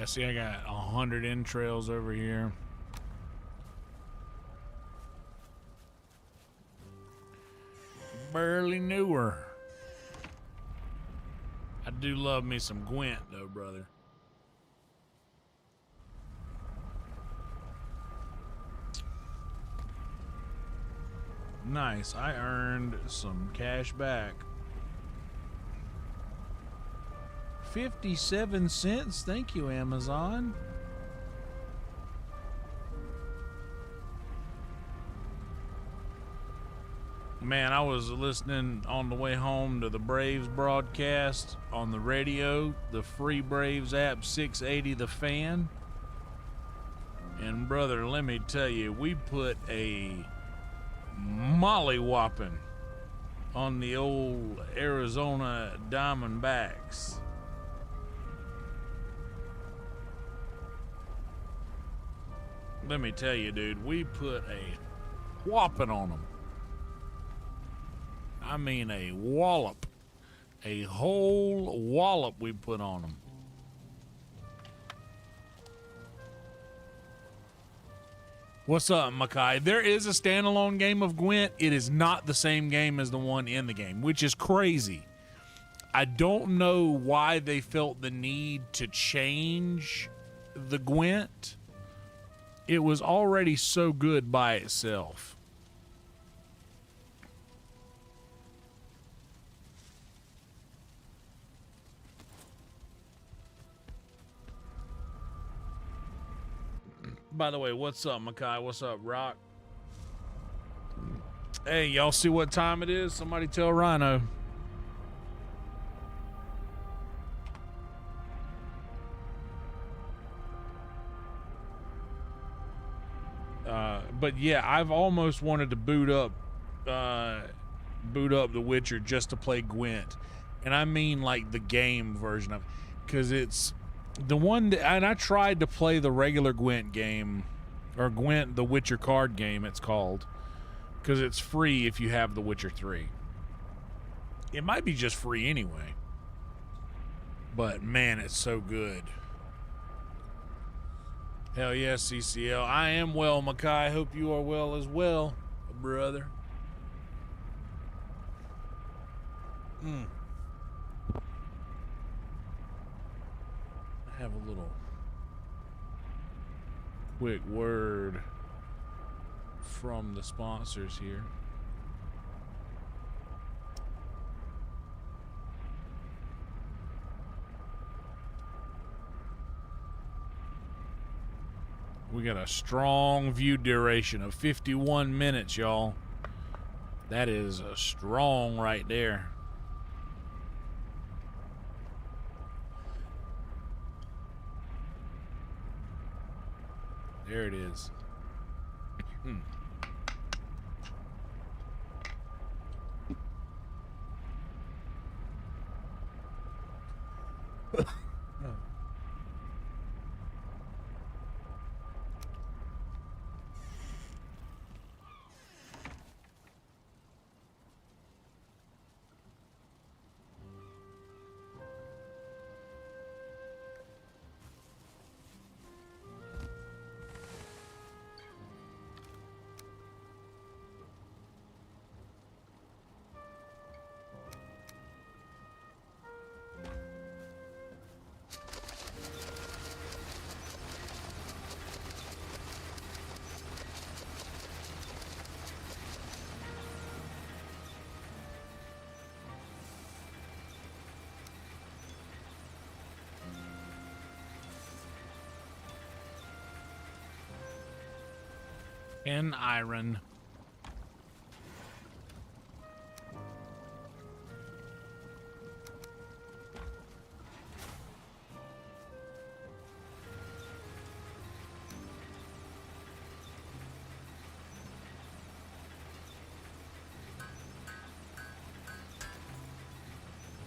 Yeah, see, I got 100 entrails over here. Barely knew her. I do love me some Gwent, though, brother. Nice. I earned some cash back. 57 cents. Thank you, Amazon. Man, I was listening on the way home to the Braves broadcast on the radio, the free Braves app, 680 The Fan. And brother, let me tell you, we put a mollywhopping on the old Arizona Diamondbacks. Let me tell you, dude, we put a whopping on them. I mean a wallop. A whole wallop we put on them. What's up, Makai? There is a standalone game of Gwent. It is not the same game as the one in the game, which is crazy. I don't know why they felt the need to change the Gwent. It was already so good by itself. By the way, what's up, Makai? What's up, Rock? Hey, y'all see what time it is? Somebody tell Rhino. But yeah, I've almost wanted to boot up The Witcher just to play Gwent. And I mean like the game version of it. Because it's the one that, and I tried to play the regular Gwent game, or Gwent, the Witcher card game it's called, because it's free if you have The Witcher 3. It might be just free anyway. But man, it's so good. Hell yes, CCL. I am well, Makai. Hope you are well as well, brother. I have a little quick word from the sponsors here. We got a strong view duration of 51 minutes, y'all. That is a strong right there. There it is. And iron.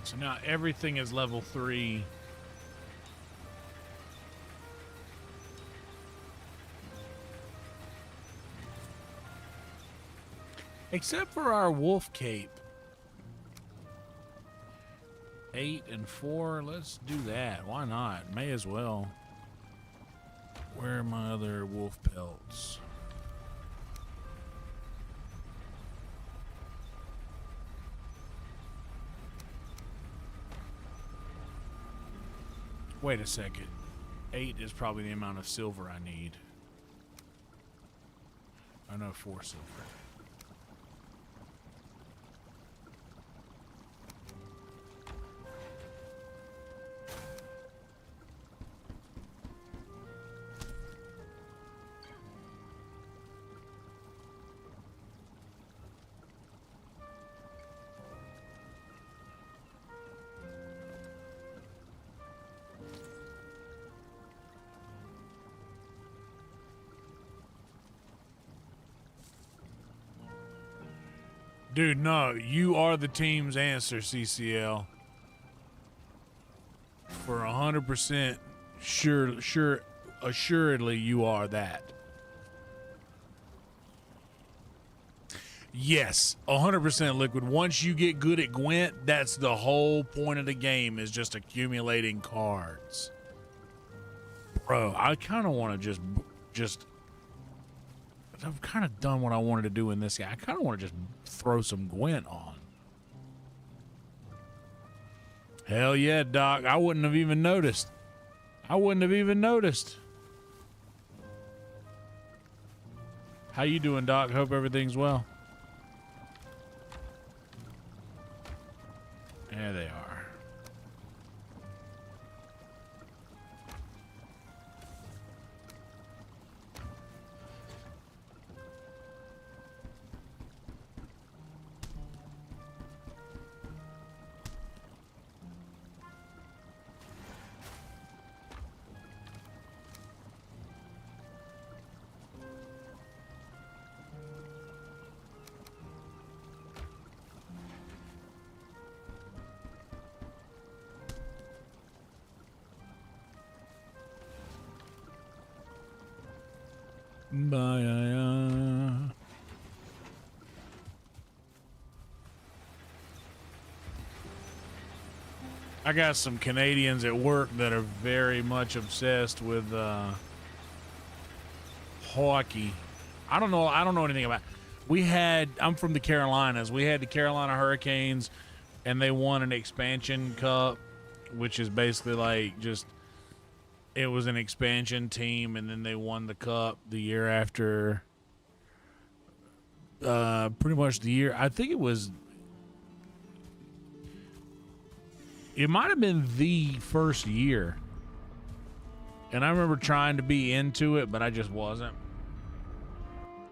So now everything is level 3. Except for our wolf cape. 8 and 4. Let's do that. Why not? May as well. Where are my other wolf pelts? Wait a second. 8 is probably the amount of silver I need. Oh no, 4 silver. Dude, no, you are the team's answer, CCL. For 100% assuredly you are that. Yes, 100% liquid. Once you get good at Gwent, that's the whole point of the game, is just accumulating cards. Bro, I kind of want to just I've kind of done what I wanted to do in this guy. I kind of want to just throw some Gwent on. Hell yeah, Doc. I wouldn't have even noticed. I wouldn't have even noticed. How you doing, Doc? Hope everything's well. There they are. Bye. I got some Canadians at work that are very much obsessed with hockey. I don't know anything about it. I'm from the Carolinas. We had the Carolina Hurricanes, and they won an expansion cup, which is basically like just, it was an expansion team, and then they won the cup the year after. Pretty much the year, I think it might have been the first year. And I remember trying to be into it, but I just wasn't.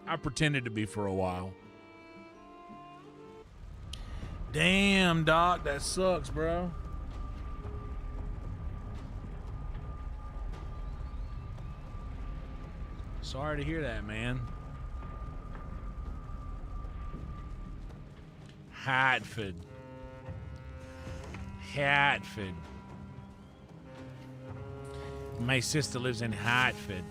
I pretended to be for a while. Damn, Doc, that sucks, bro. Sorry to hear that, man. Hartford. My sister lives in Hartford.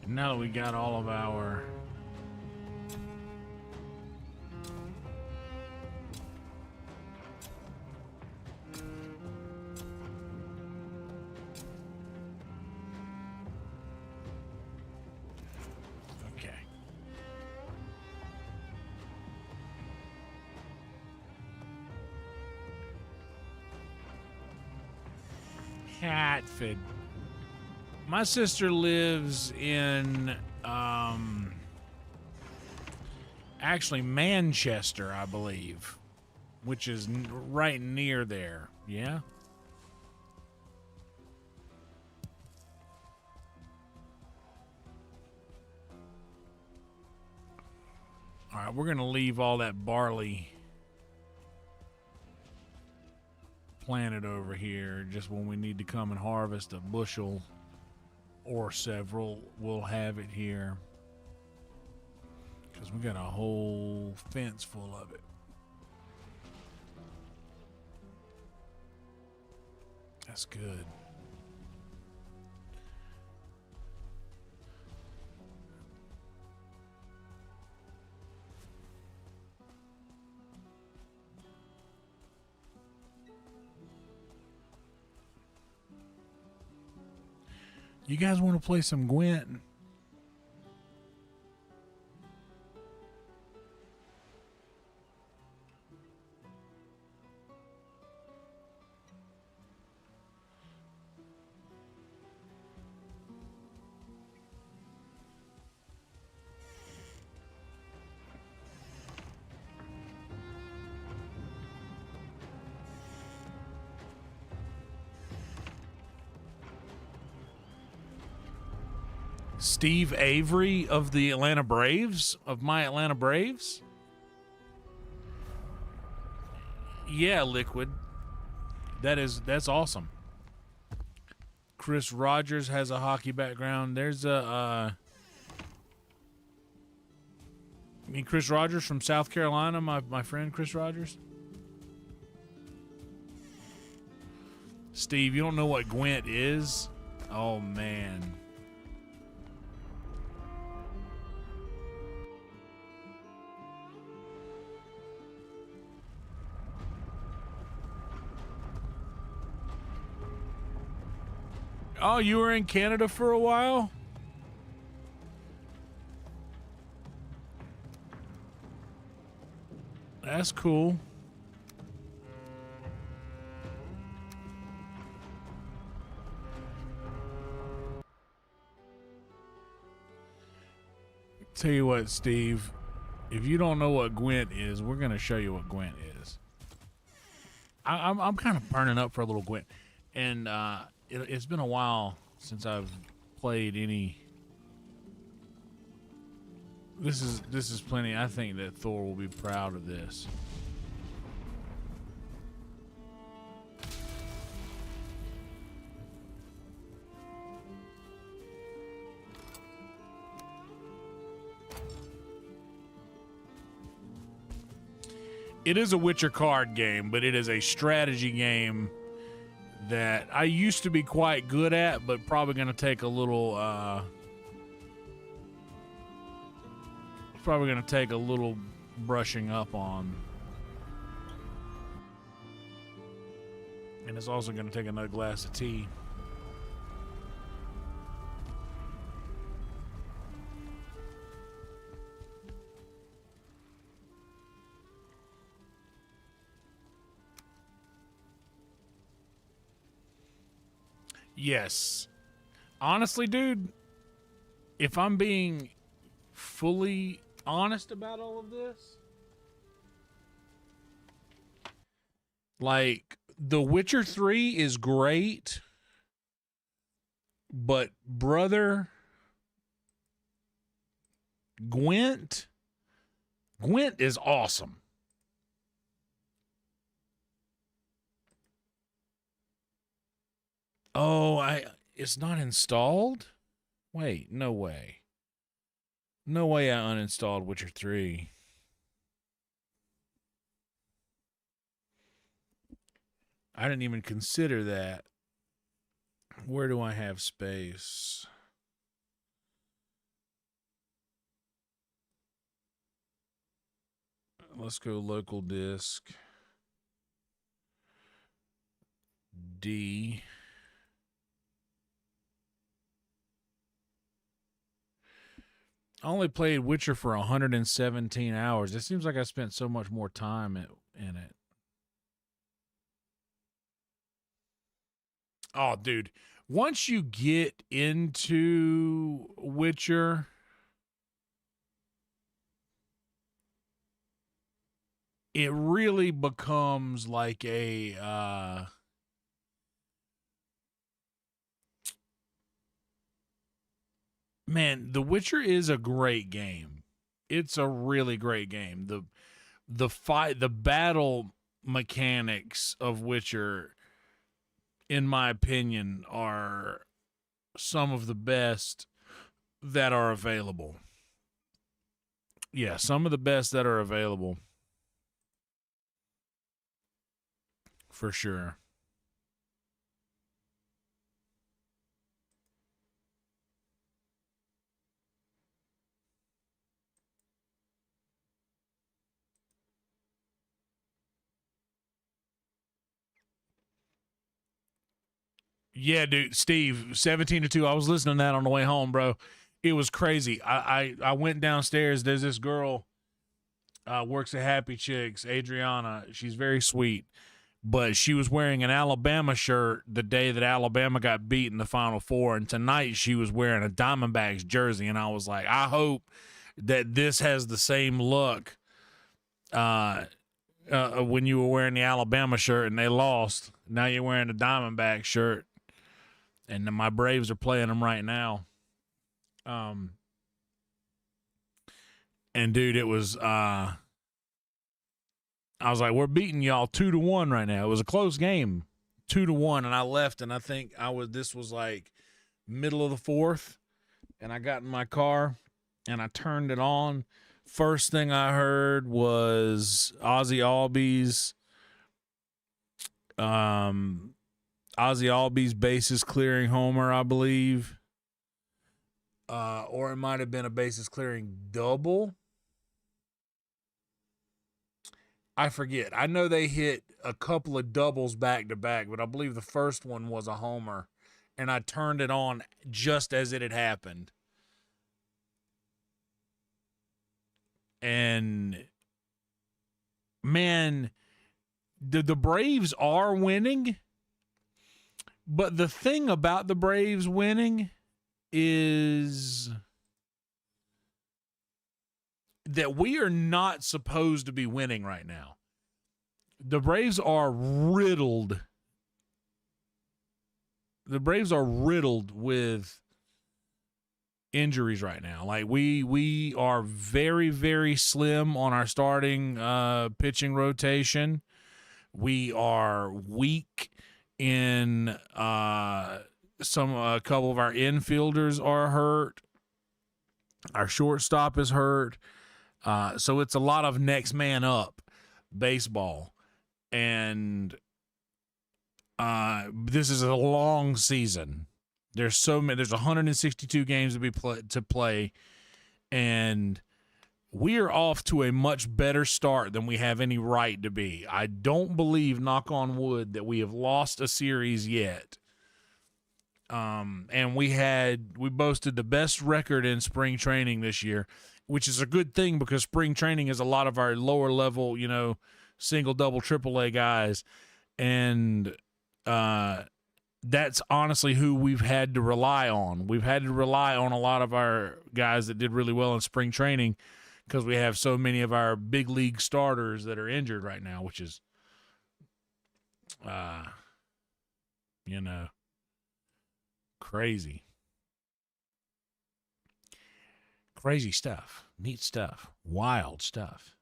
Now that we got all of our Catford. My sister lives in, actually Manchester, I believe, which is right near there. Yeah? All right, we're going to leave all that barley planted over here. Just when we need to come and harvest a bushel or several, we'll have it here. Because we got a whole fence full of it. That's good. You guys want to play some Gwent? Steve Avery of the Atlanta Braves, of my Atlanta Braves? Yeah, Liquid. That's awesome. Chris Rogers has a hockey background. There's a I mean Chris Rogers from South Carolina, my friend Chris Rogers. Steve, you don't know what Gwent is? Oh man. Oh, you were in Canada for a while? That's cool. Tell you what, Steve, if you don't know what Gwent is, we're going to show you what Gwent is. I'm kind of burning up for a little Gwent. And, it's been a while since I've played any. This is plenty. I think that Thor will be proud of this. It is a Witcher card game, but it is a strategy game that I used to be quite good at, but probably going to take a little, brushing up on. And it's also going to take another glass of tea. Yes. Honestly, dude, if I'm being fully honest about all of this, like, The Witcher 3 is great, but brother, Gwent is awesome. Oh, it's not installed? Wait, no way. No way I uninstalled Witcher 3. I didn't even consider that. Where do I have space? Let's go local disk. D. I only played Witcher for 117 hours. It seems like I spent so much more time in it. Oh, dude. Once you get into Witcher, it really becomes like a man, The Witcher is a great game. It's a really great game. The battle mechanics of Witcher, in my opinion, are some of the best that are available. Yeah, some of the best that are available. For sure. Yeah, dude, Steve, 17-2. I was listening to that on the way home, bro. It was crazy. I went downstairs. There's this girl, works at Happy Chicks, Adriana. She's very sweet, but she was wearing an Alabama shirt the day that Alabama got beat in the Final Four, and tonight she was wearing a Diamondbacks jersey, and I was like, I hope that this has the same look when you were wearing the Alabama shirt and they lost. Now you're wearing the Diamondback shirt, and my Braves are playing them right now. And dude, it was I was like, we're beating y'all 2-1 right now. It was a close game, 2-1, and I left, and I think this was like middle of the fourth, and I got in my car and I turned it on. First thing I heard was Ozzy Albies bases clearing homer, I believe. Or it might have been a bases clearing double. I forget. I know they hit a couple of doubles back to back, but I believe the first one was a homer, and I turned it on just as it had happened. And man, the Braves are winning, but the thing about the Braves winning is that we are not supposed to be winning right now. The Braves are riddled. The Braves are riddled with injuries right now. Like we are very, very slim on our starting pitching rotation. We are weak in a couple of our infielders are hurt. Our shortstop is hurt. So it's a lot of next man up baseball. And this is a long season. There's 162 games to play, and we are off to a much better start than we have any right to be. I don't believe, knock on wood, that we have lost a series yet. And we boasted the best record in spring training this year, which is a good thing because spring training is a lot of our lower level, single, double, triple A guys. And that's honestly who we've had to rely on. We've had to rely on a lot of our guys that did really well in spring training because we have so many of our big league starters that are injured right now, which is, crazy. Crazy stuff. Neat stuff. Wild stuff.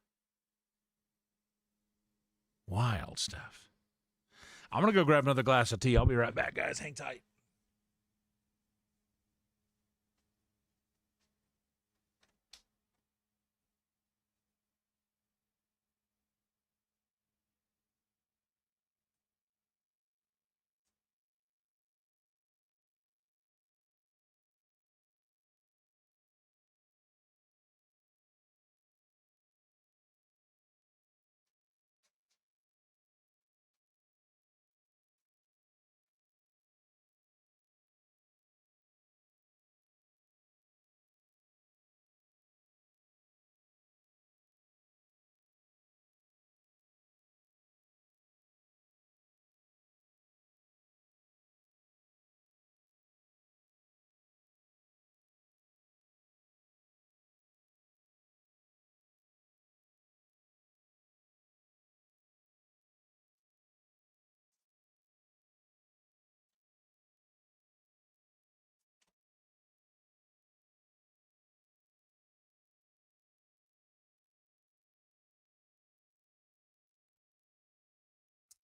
Wild stuff. I'm going to go grab another glass of tea. I'll be right back, guys. Hang tight.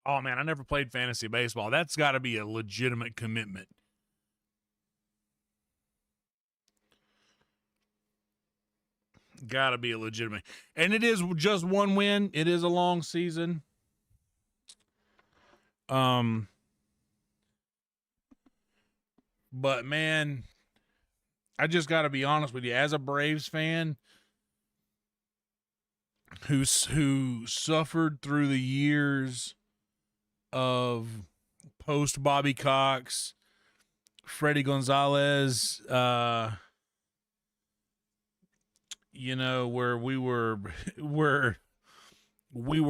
Oh man, I never played fantasy baseball. That's got to be a legitimate commitment. Got to be a legitimate. And it is just one win. It is a long season. But man, I just got to be honest with you, as a Braves fan who suffered through the years of post Bobby Cox, Freddie Gonzalez, you know, where we were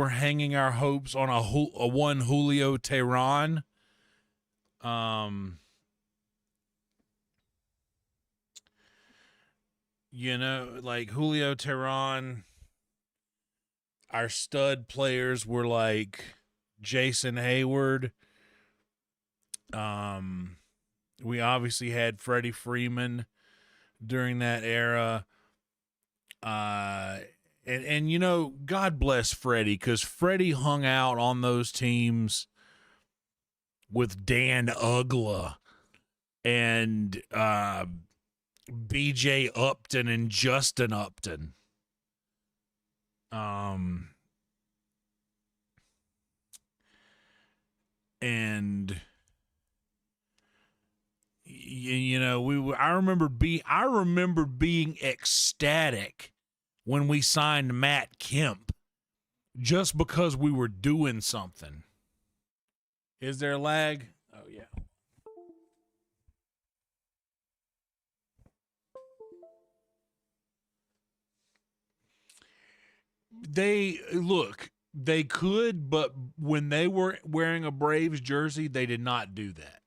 hanging our hopes on a one Julio Teheran. You know, like Julio Teheran, our stud players were like Jason Hayward. We obviously had Freddie Freeman during that era. And you know, God bless Freddie, because Freddie hung out on those teams with Dan Ugla and BJ Upton and Justin Upton. And you know, I remember being ecstatic when we signed Matt Kemp, just because we were doing something. Is there lag? Oh yeah. They could, but when they were wearing a Braves jersey, they did not do that.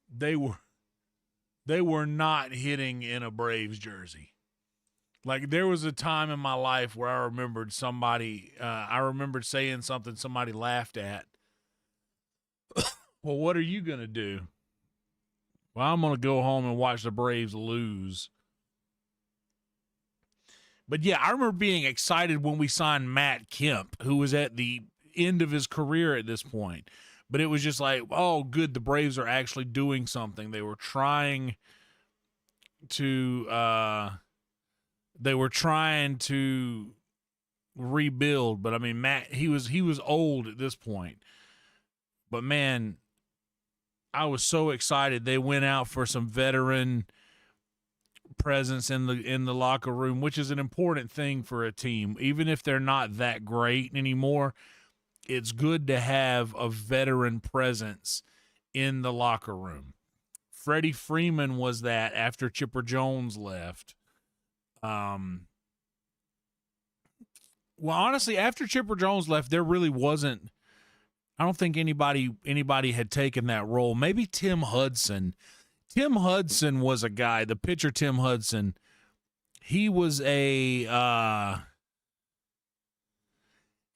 They were not hitting in a Braves jersey. Like, there was a time in my life where I remembered saying something somebody laughed at. Well, what are you going to do? Well, I'm going to go home and watch the Braves lose. But yeah, I remember being excited when we signed Matt Kemp, who was at the end of his career at this point. But it was just like, oh, good, the Braves are actually doing something. They were trying to rebuild, but I mean, Matt, he was old at this point. But man, I was so excited. They went out for some veteran presence in the locker room, which is an important thing for a team. Even if they're not that great anymore, it's good to have a veteran presence in the locker room. Freddie Freeman was that after Chipper Jones left. Well, honestly, after Chipper Jones left, there really wasn't. I don't think anybody had taken that role. Maybe Tim Hudson. Tim Hudson was a guy. The pitcher Tim Hudson. He was a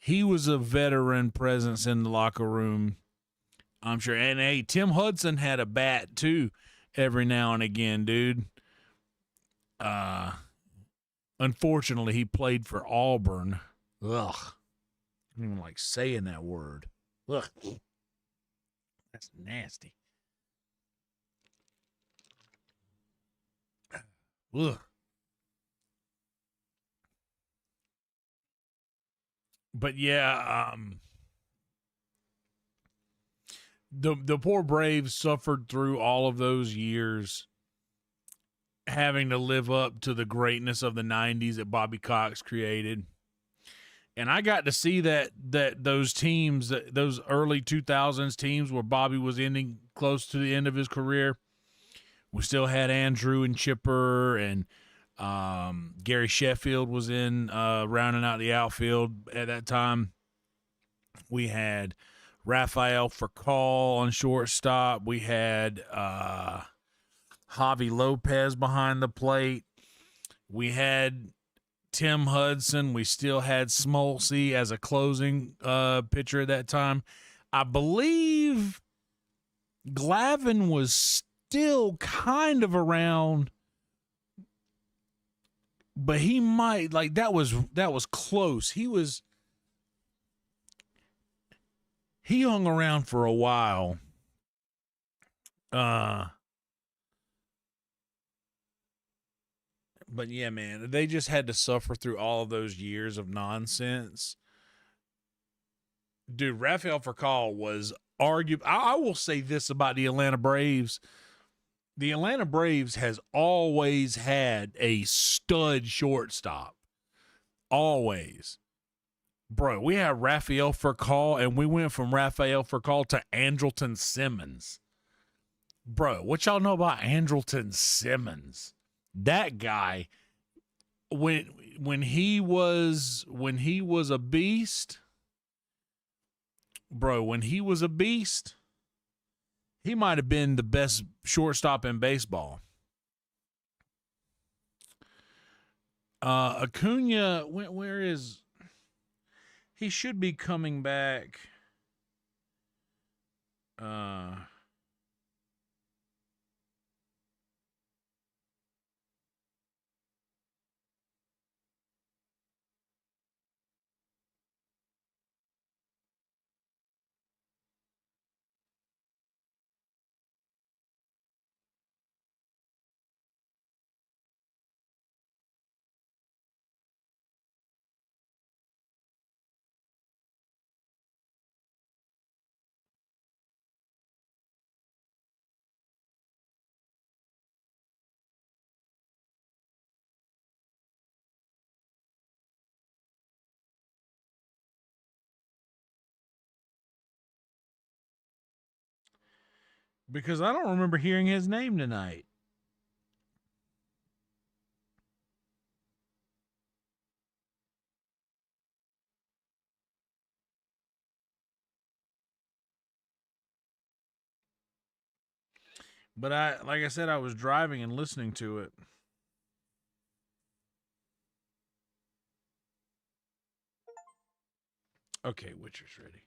veteran presence in the locker room, I'm sure. And hey, Tim Hudson had a bat too, every now and again, dude. Unfortunately, he played for Auburn. Ugh. I don't even like saying that word. Ugh. That's nasty. Ugh. But yeah, the poor Braves suffered through all of those years, having to live up to the greatness of the 90s that Bobby Cox created. And I got to see that those teams, those early 2000s teams where Bobby was ending close to the end of his career, we still had Andrew and Chipper, and Gary Sheffield was in rounding out the outfield at that time. We had Rafael Furcal on shortstop. We had Javi Lopez behind the plate. We had Tim Hudson. We still had Smoltz as a closing pitcher at that time. I believe Glavine was still kind of around, but he might, like, that was close. He was He hung around for a while. But yeah, man, they just had to suffer through all of those years of nonsense. Dude, Rafael Furcal was argued. I will say this about the Atlanta Braves. The Atlanta Braves has always had a stud shortstop. Always. Bro, we had Rafael Furcal, and we went from Rafael Furcal to Andrelton Simmons. Bro, what y'all know about Andrelton Simmons? That guy, when he was a beast, bro, when he was a beast, he might have been the best shortstop in baseball. Acuna, where is he? Should be coming back. Because I don't remember hearing his name tonight. But like I said, I was driving and listening to it. Okay, Witcher's ready.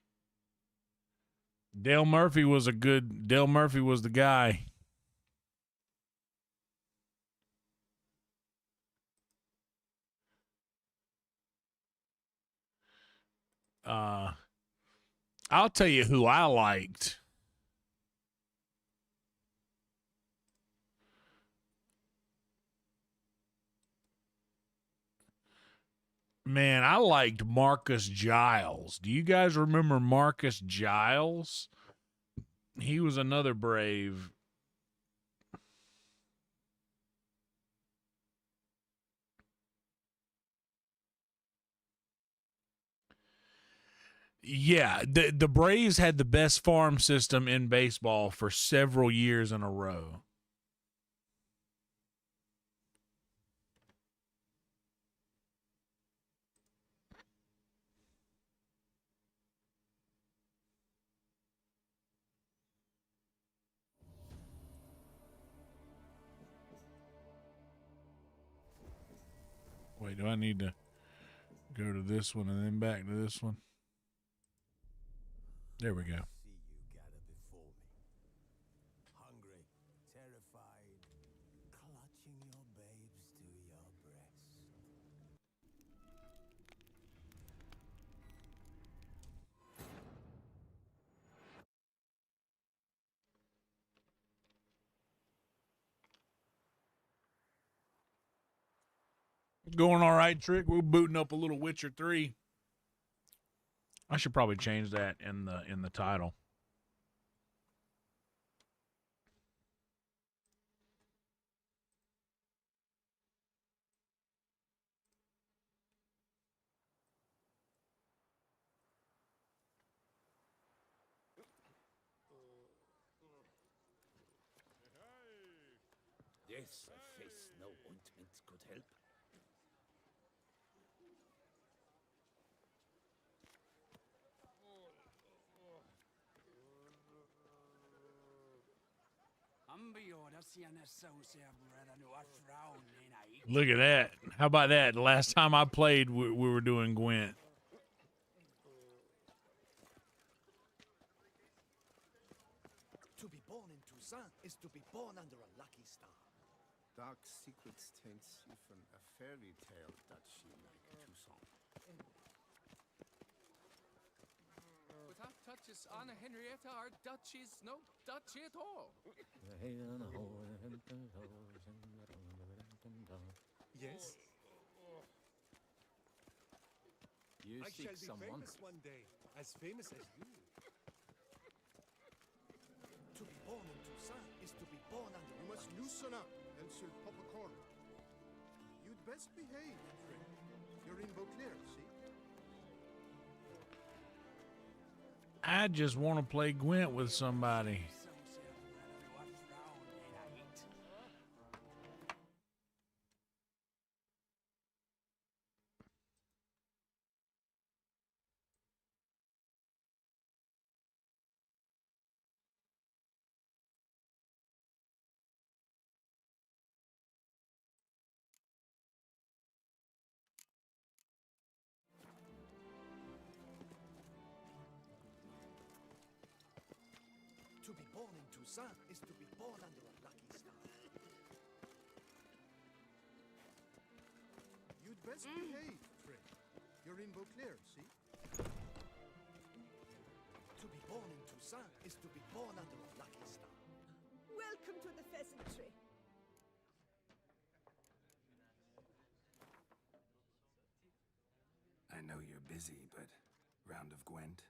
Dale Murphy was the guy. I'll tell you who I liked. Man, I liked Marcus Giles. Do you guys remember Marcus Giles? He was another Brave. Yeah, the Braves had the best farm system in baseball for several years in a row. Wait, do I need to go to this one and then back to this one? There we go. Going all right, Trick. We're booting up a little Witcher 3. I should probably change that in the title. Yes, a face no ointment could help. Look at that. How about that? The last time I played, we were doing Gwent. To be born in Toussaint is to be born under a lucky star. Dark secrets taints even a fairy tale duchy like Toussaint. half touches Anna Henrietta are Dutchies, no Dutchy at all. Yes? You I seek shall be someone. famous one day, as famous as you. To be born in Toussaint is to be born under You must loosen up, else you'll pop a corner. You'd best behave, friend. You're in Beauclair, see? I just want to play Gwent with somebody. To be born in Toussaint is to be born under a lucky star. You'd best behave, friend. You're in Beauclair, see? To be born in Toussaint is to be born under a lucky star. Welcome to the pheasantry. I know you're busy, but round of Gwent?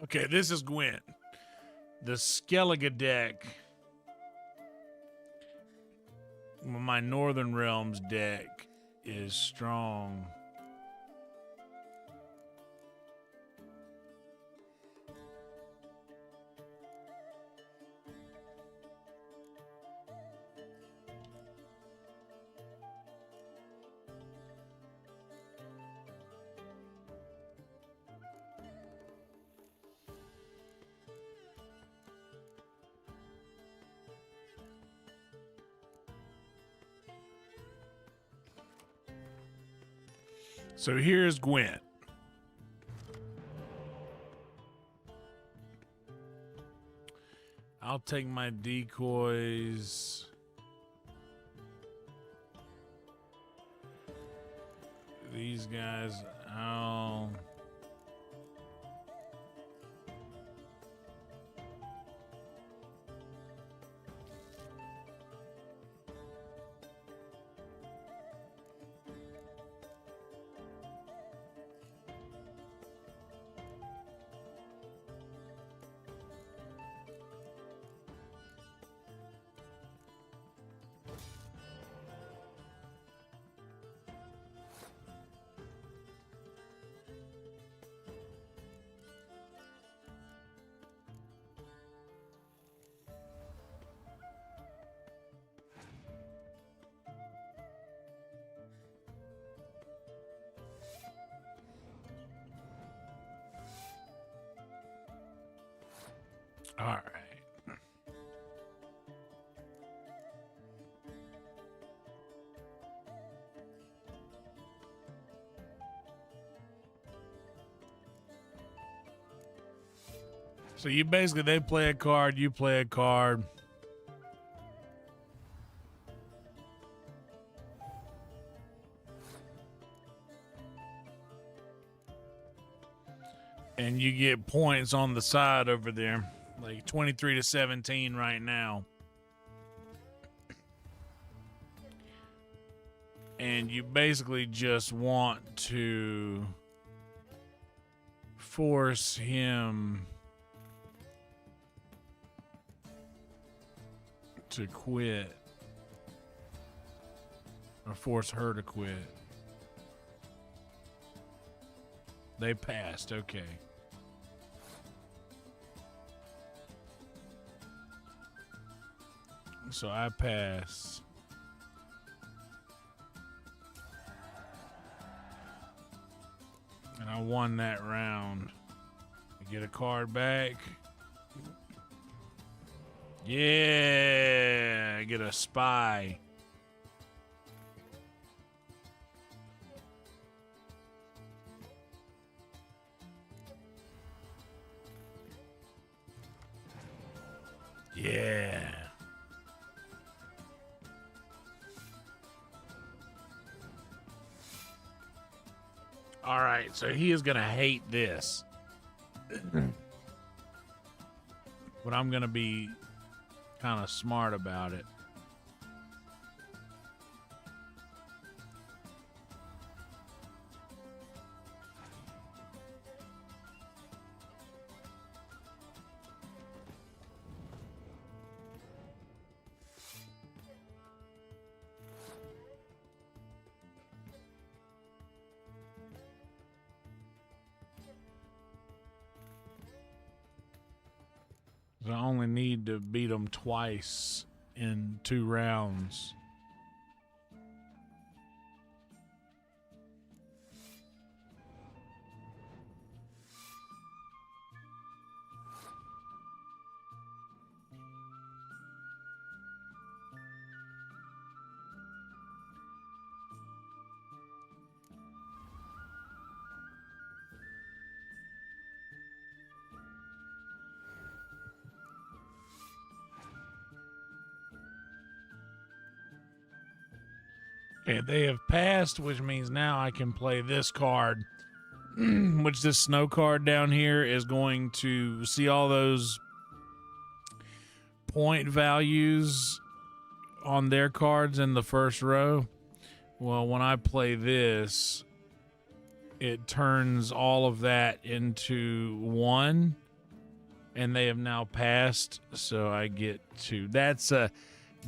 Okay, this is Gwent. The Skellige deck. My Northern Realms deck is strong. So here's Gwent. I'll take my decoys. These guys, I'll... All right. So you basically, they play a card, you play a card. And you get points on the side over there. Like 23 to 17 right now. And you basically just want to force him to quit. Or force her to quit. They passed, okay. So I pass. And I won that round. I get a card back. Yeah, I get a spy. Yeah. All right, so he is going to hate this. But I'm going to be kind of smart about it. I only need to beat them twice in 2 rounds. Okay, they have passed, which means now I can play this card, which this snow card down here is going to see all those point values on their cards in the first row. Well, when I play this, it turns all of that into 1, and they have now passed, so I get to...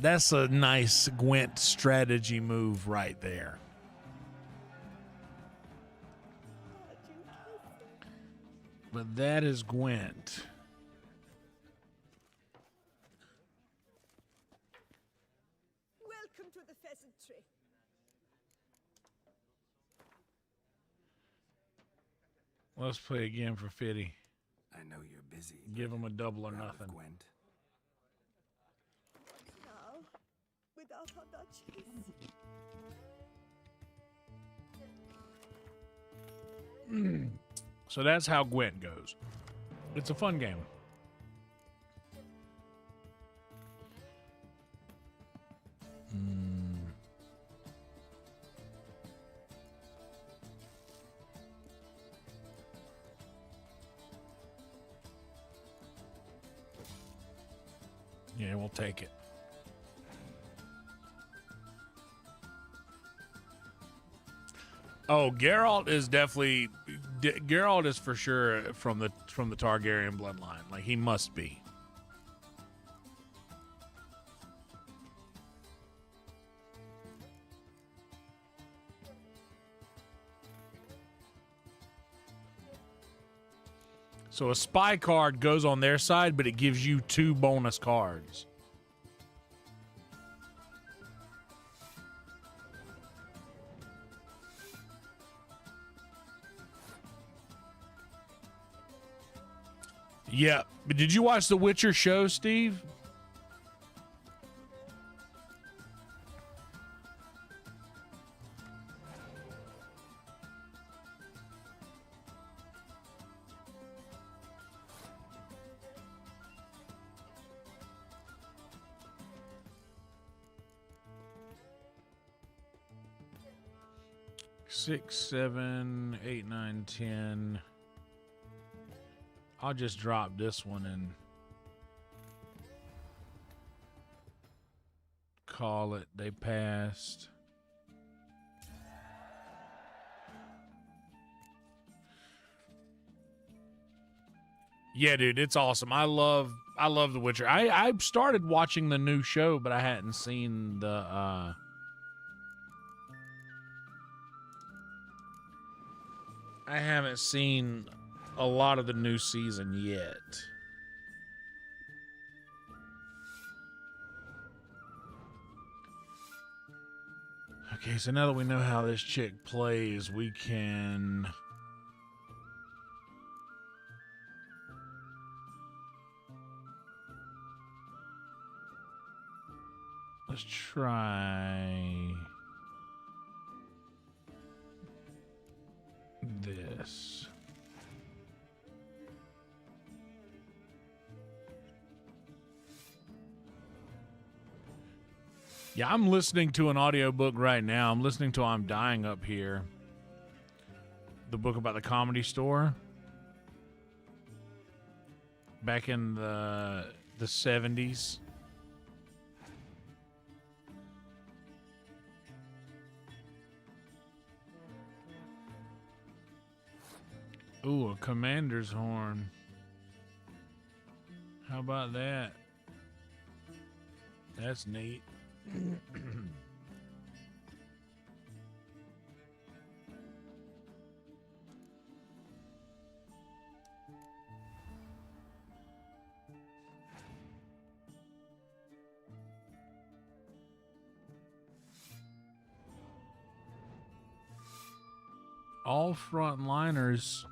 That's a nice Gwent strategy move right there. But that is Gwent. Welcome to the pheasantry. Let's play again for Fitty. I know you're busy. Give him a double or Round of nothing. Gwent. Now, without our duchies. So that's how Gwent goes. It's a fun game. Yeah, we'll take it. Oh, Geralt is definitely Geralt is for sure from the Targaryen bloodline. Like, he must be. So a spy card goes on their side, but it gives you 2 bonus cards. Yeah, but did you watch the Witcher show, Steve? Six, 7, 8, 9, 10. I'll just drop this one and call it. They passed. Yeah, dude, it's awesome. I love The Witcher. I started watching the new show, but I hadn't seen the I haven't seen a lot of the new season yet. Okay, so now that we know how this chick plays, we can... Let's try... this. Yeah, I'm listening to an audiobook right now. I'm listening to I'm Dying Up Here. the book about the Comedy Store back in the 70s. Ooh, a commander's horn. How about that? That's neat. All frontliners.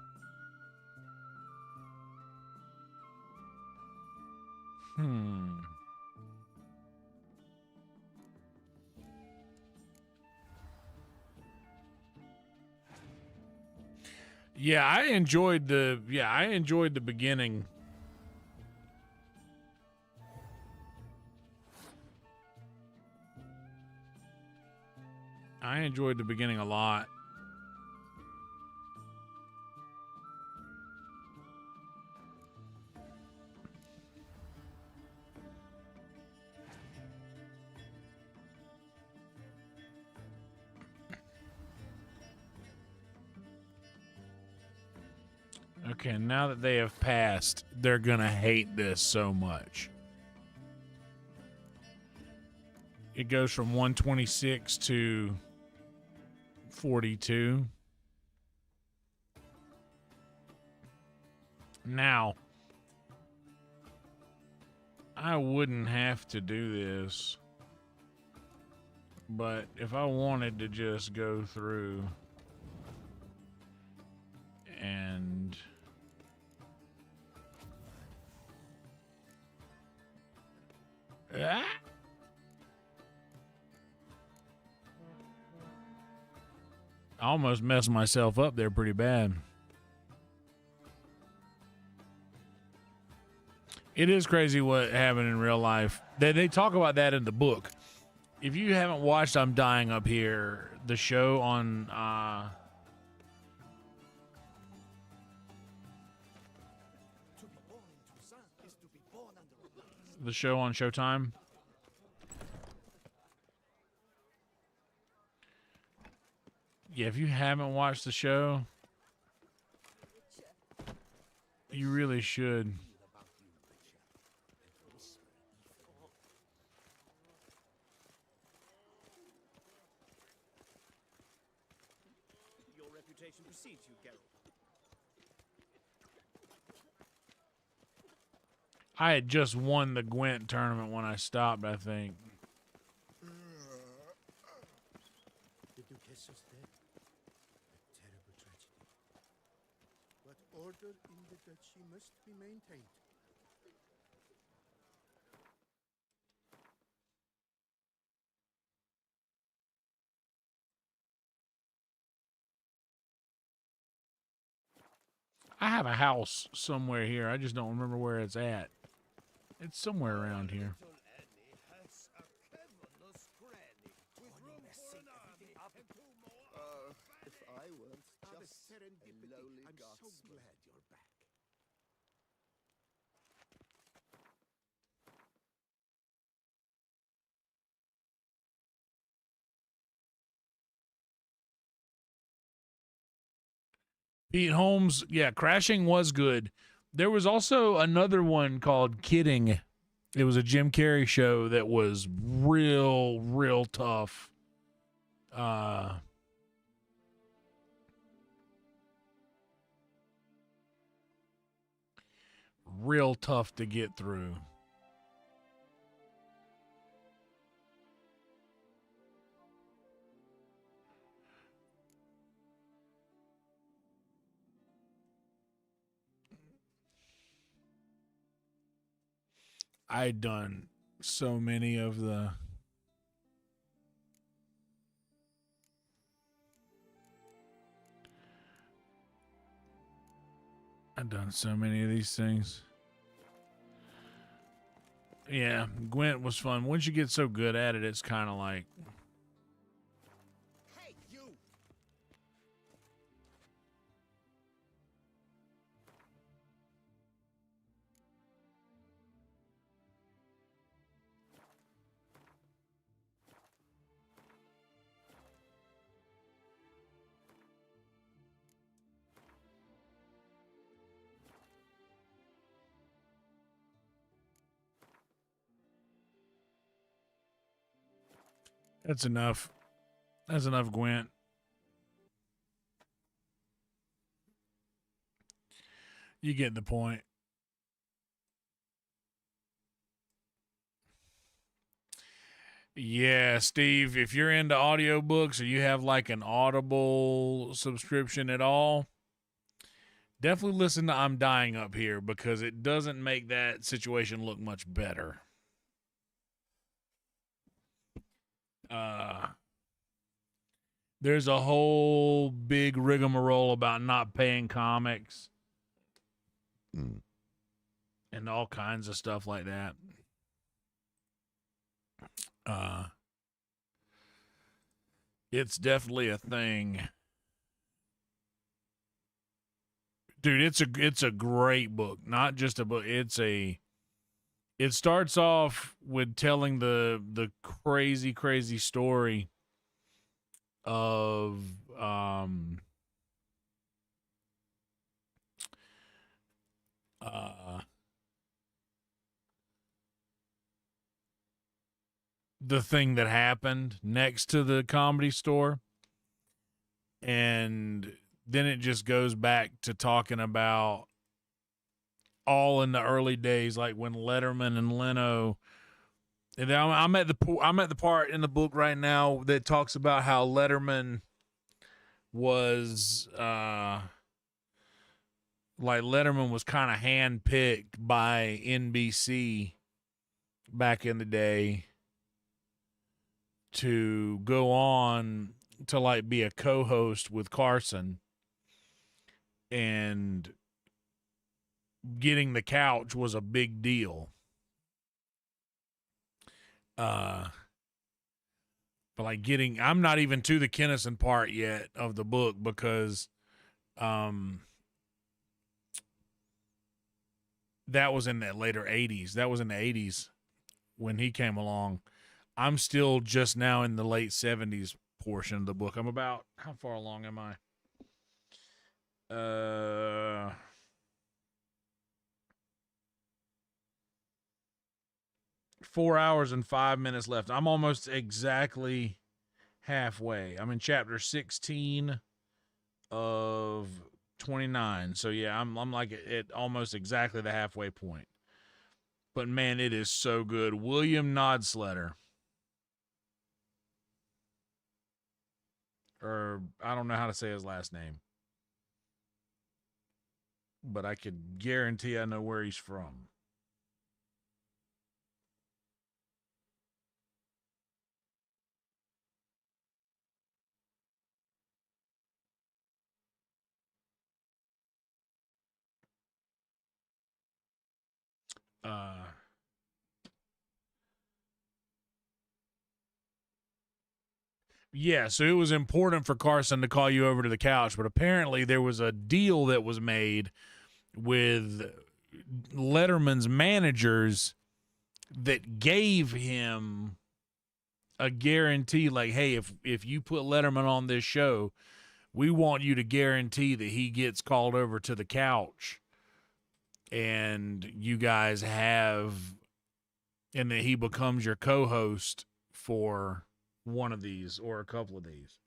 Yeah, I enjoyed the beginning. I enjoyed the beginning a lot. Okay, now that they have passed, they're gonna hate this so much. It goes from 126 to 42. Now, I wouldn't have to do this, but if I wanted to just go through and I almost messed myself up there pretty bad. It is crazy what happened in real life. They talk about that in the book. If you haven't watched I'm Dying Up Here, the show on the show on Showtime. Yeah, if you haven't watched the show, you really should. Your reputation precedes you, Geralt. I had just won the Gwent tournament when I stopped, I think. The Duchess is dead. A terrible tragedy. But order in the duchy must be maintained. I have a house somewhere here. I just don't remember where it's at. It's somewhere around here. If I weren't just Serendipity. a lowly I'm so guardsman. glad you're back. Pete Holmes, yeah, Crashing was good. There was also another one called Kidding. It was a Jim Carrey show that was real tough. Real tough to get through. I'd done so many of the I've done so many of these things. Yeah, Gwent was fun. Once you get so good at it, it's kind of like... Hey, you! That's enough. That's enough, Gwent. You get the point. Yeah, Steve, if you're into audiobooks or you have like an Audible subscription at all, definitely listen to I'm Dying Up Here because it doesn't make that situation look much better. There's a whole big rigmarole about not paying comics and all kinds of stuff like that. It's definitely a thing. Dude, it's a great book. Not just a book. It starts off with telling the crazy story of the thing that happened next to the Comedy Store, and then it just goes back to talking about all in the early days, like when Letterman and Leno. And I'm at the part in the book right now that talks about how Letterman was Letterman was kind of handpicked by NBC back in the day to go on to like be a co-host with Carson, and getting the couch was a big deal. But like I'm not even to the Kennison part yet of the book because that was in the later 80s. That was in the 80s when he came along. I'm still just now in the late 70s portion of the book. I'm about, how far along am I? 4 hours and 5 minutes left. I'm almost exactly halfway. I'm in chapter 16 of 29. So yeah, I'm like at almost exactly the halfway point. But man, it is so good. William Nodsletter. Or I don't know how to say his last name. But I could guarantee I know where he's from. Yeah, so it was important for Carson to call you over to the couch, but apparently there was a deal that was made with Letterman's managers that gave him a guarantee, like, hey, if you put Letterman on this show, we want you to guarantee that he gets called over to the couch and you guys have, and that he becomes your co-host for one of these or a couple of these.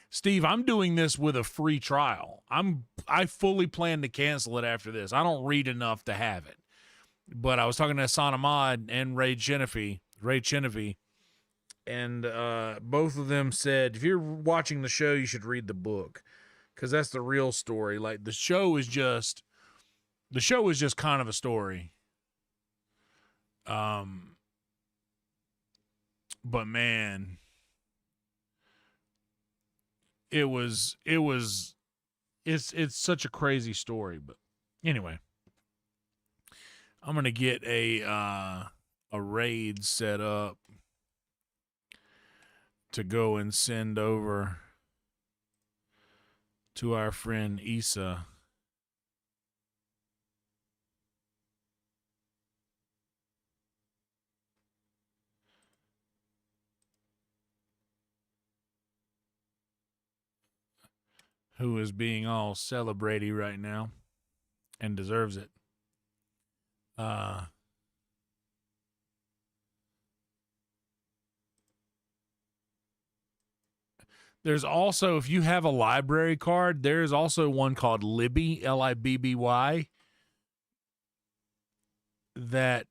Steve, I'm doing this with a free trial. I fully plan to cancel it after this. I don't read enough to have it. But I was talking to Hassan Ahmad and Ray Chenevy, and both of them said, if you're watching the show, you should read the book because that's the real story. Like the show is just kind of a story. But man, it's such a crazy story. But anyway, I'm gonna get a raid set up to go and send over to our friend Issa. Who is being all celebratory right now and deserves it. There's also, if you have a library card, there's also one called Libby, Libby, that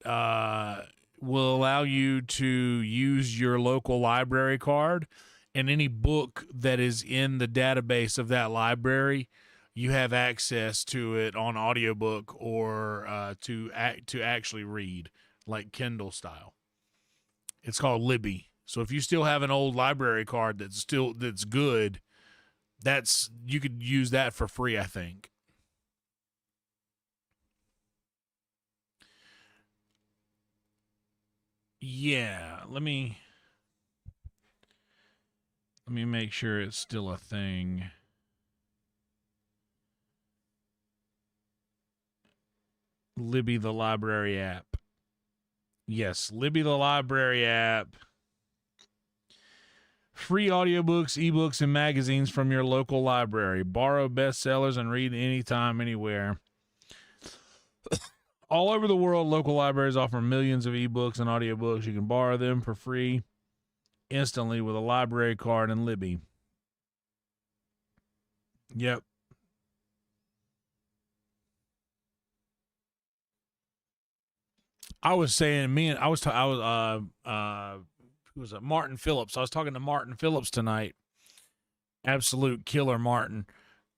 will allow you to use your local library card, and any book that is in the database of that library, you have access to it on audiobook or to actually read, like Kindle style. It's called Libby. So if you still have an old library card that's good, you could use that for free, I think. Yeah, let me make sure it's still a thing. Libby the library app. Yes, Libby the library app. Free audiobooks, ebooks, and magazines from your local library. Borrow bestsellers and read anytime, anywhere. All over the world, local libraries offer millions of ebooks and audiobooks. You can borrow them for free instantly with a library card and Libby. Yep. I was saying, who was it? Martin Phillips. I was talking to Martin Phillips tonight. Absolute killer, Martin.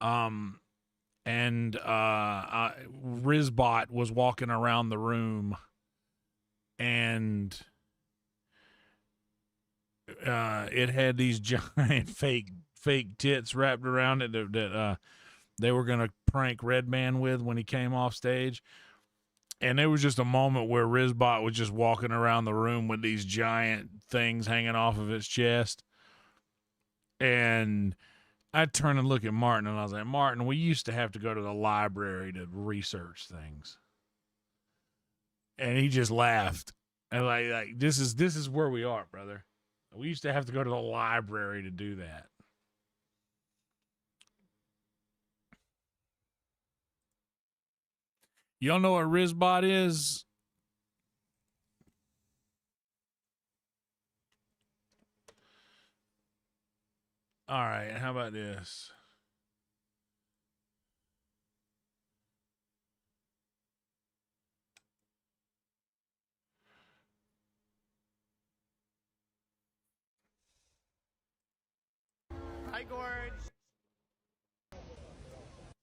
And Rizbot was walking around the room, and it had these giant fake tits wrapped around it that they were gonna prank Redman with when he came off stage. And there was just a moment where Rizbot was just walking around the room with these giant things hanging off of his chest. And I turned and looked at Martin, and I was like, Martin, we used to have to go to the library to research things. And he just laughed. And like this is where we are, brother. We used to have to go to the library to do that. Y'all know what Rizbot is? All right, how about this? Hi, Gorge.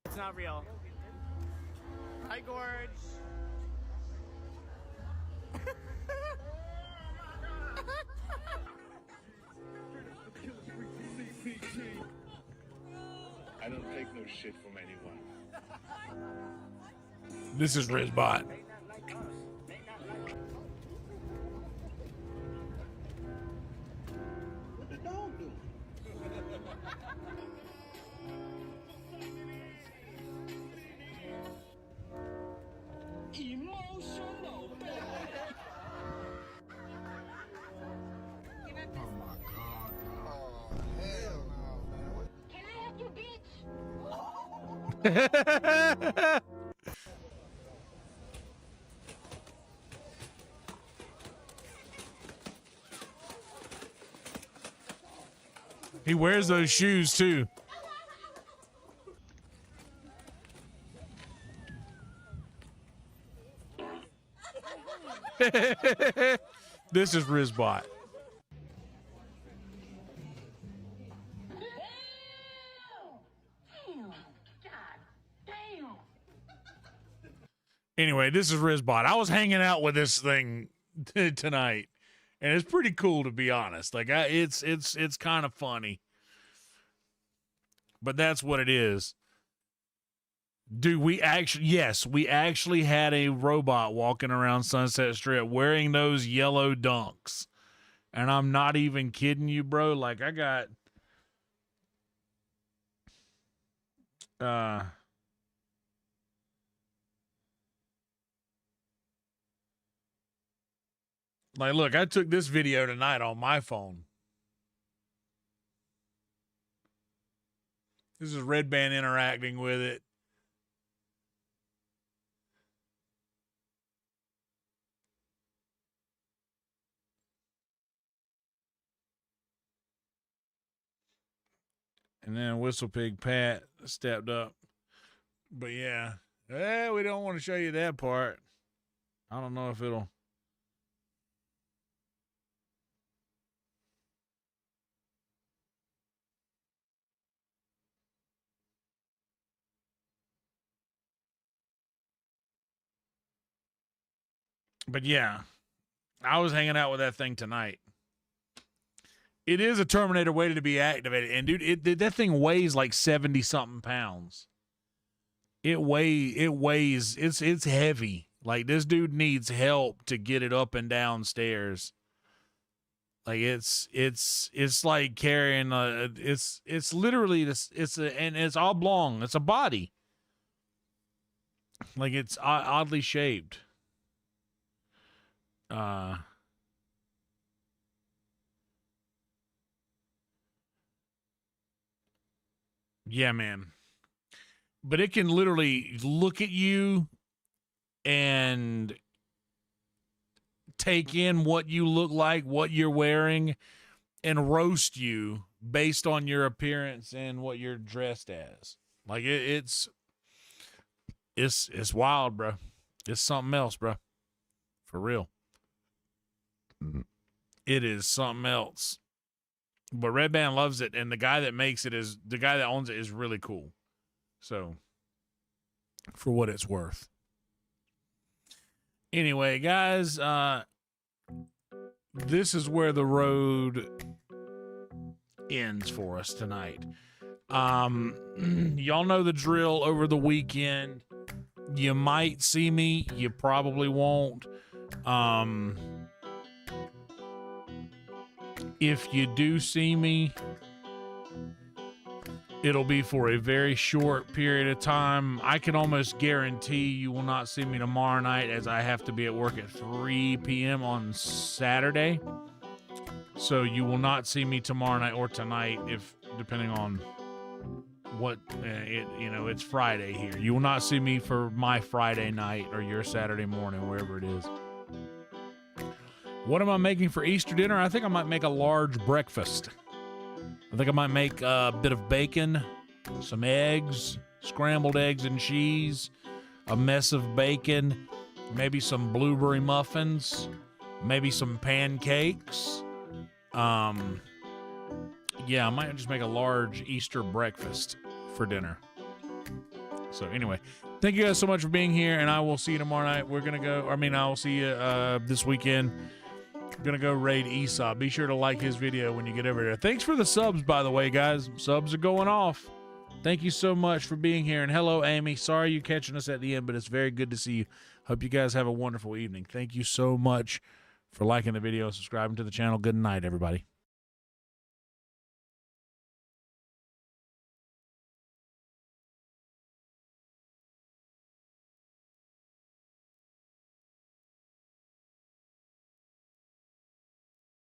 It's not real. Hi, Gorge. I don't take no shit from anyone. This is Rizbot. What the dog do? Emotional, baby. Oh my God, oh hell no, man. Can I have your bitch? He wears those shoes too. This is Rizbot. Anyway, this is Rizbot. I was hanging out with this thing tonight, and it's pretty cool, to be honest. Like, it's kind of funny, but that's what it is. Dude, we actually had a robot walking around Sunset Strip wearing those yellow dunks, and I'm not even kidding you, bro. Like, I got like, look, I took this video tonight on my phone. This is Red Band interacting with it. And then Whistle Pig Pat stepped up. But yeah, we don't want to show you that part. I don't know if it'll. But yeah, I was hanging out with that thing tonight. It is a Terminator waiting to be activated. And dude, that thing weighs like 70 something pounds. It weighs, it's heavy. Like, this dude needs help to get it up and down stairs. Like, it's like carrying it's literally this, and it's oblong. It's a body. Like, it's oddly shaped. Yeah, man. But it can literally look at you and take in what you look like, what you're wearing, and roast you based on your appearance and what you're dressed as. Like, it's wild, bro. It's something else, bro. For real. It is something else. But Red Band loves it, and the guy that makes it is the guy that owns it is really cool. So, for what it's worth. Anyway, guys, this is where the road ends for us tonight. Y'all know the drill over the weekend. You might see me, you probably won't. If you do see me, it'll be for a very short period of time. I can almost guarantee you will not see me tomorrow night, as I have to be at work at 3 p.m. on Saturday. So you will not see me tomorrow night or tonight, if depending on what it's Friday here. You will not see me for my Friday night or your Saturday morning, wherever it is. What am I making for Easter dinner? I think I might make a large breakfast. I think I might make a bit of bacon, some eggs, scrambled eggs and cheese, a mess of bacon, maybe some blueberry muffins, maybe some pancakes. Yeah, I might just make a large Easter breakfast for dinner. So anyway, thank you guys so much for being here, and I will see you tomorrow night. I will see you this weekend. I'm gonna go raid Esau. Be sure to like his video when you get over there. Thanks for the subs, by the way, guys. Subs are going off. Thank you so much for being here. And hello, Amy. Sorry you're catching us at the end, but it's very good to see you. Hope you guys have a wonderful evening. Thank you so much for liking the video, subscribing to the channel. Good night, everybody.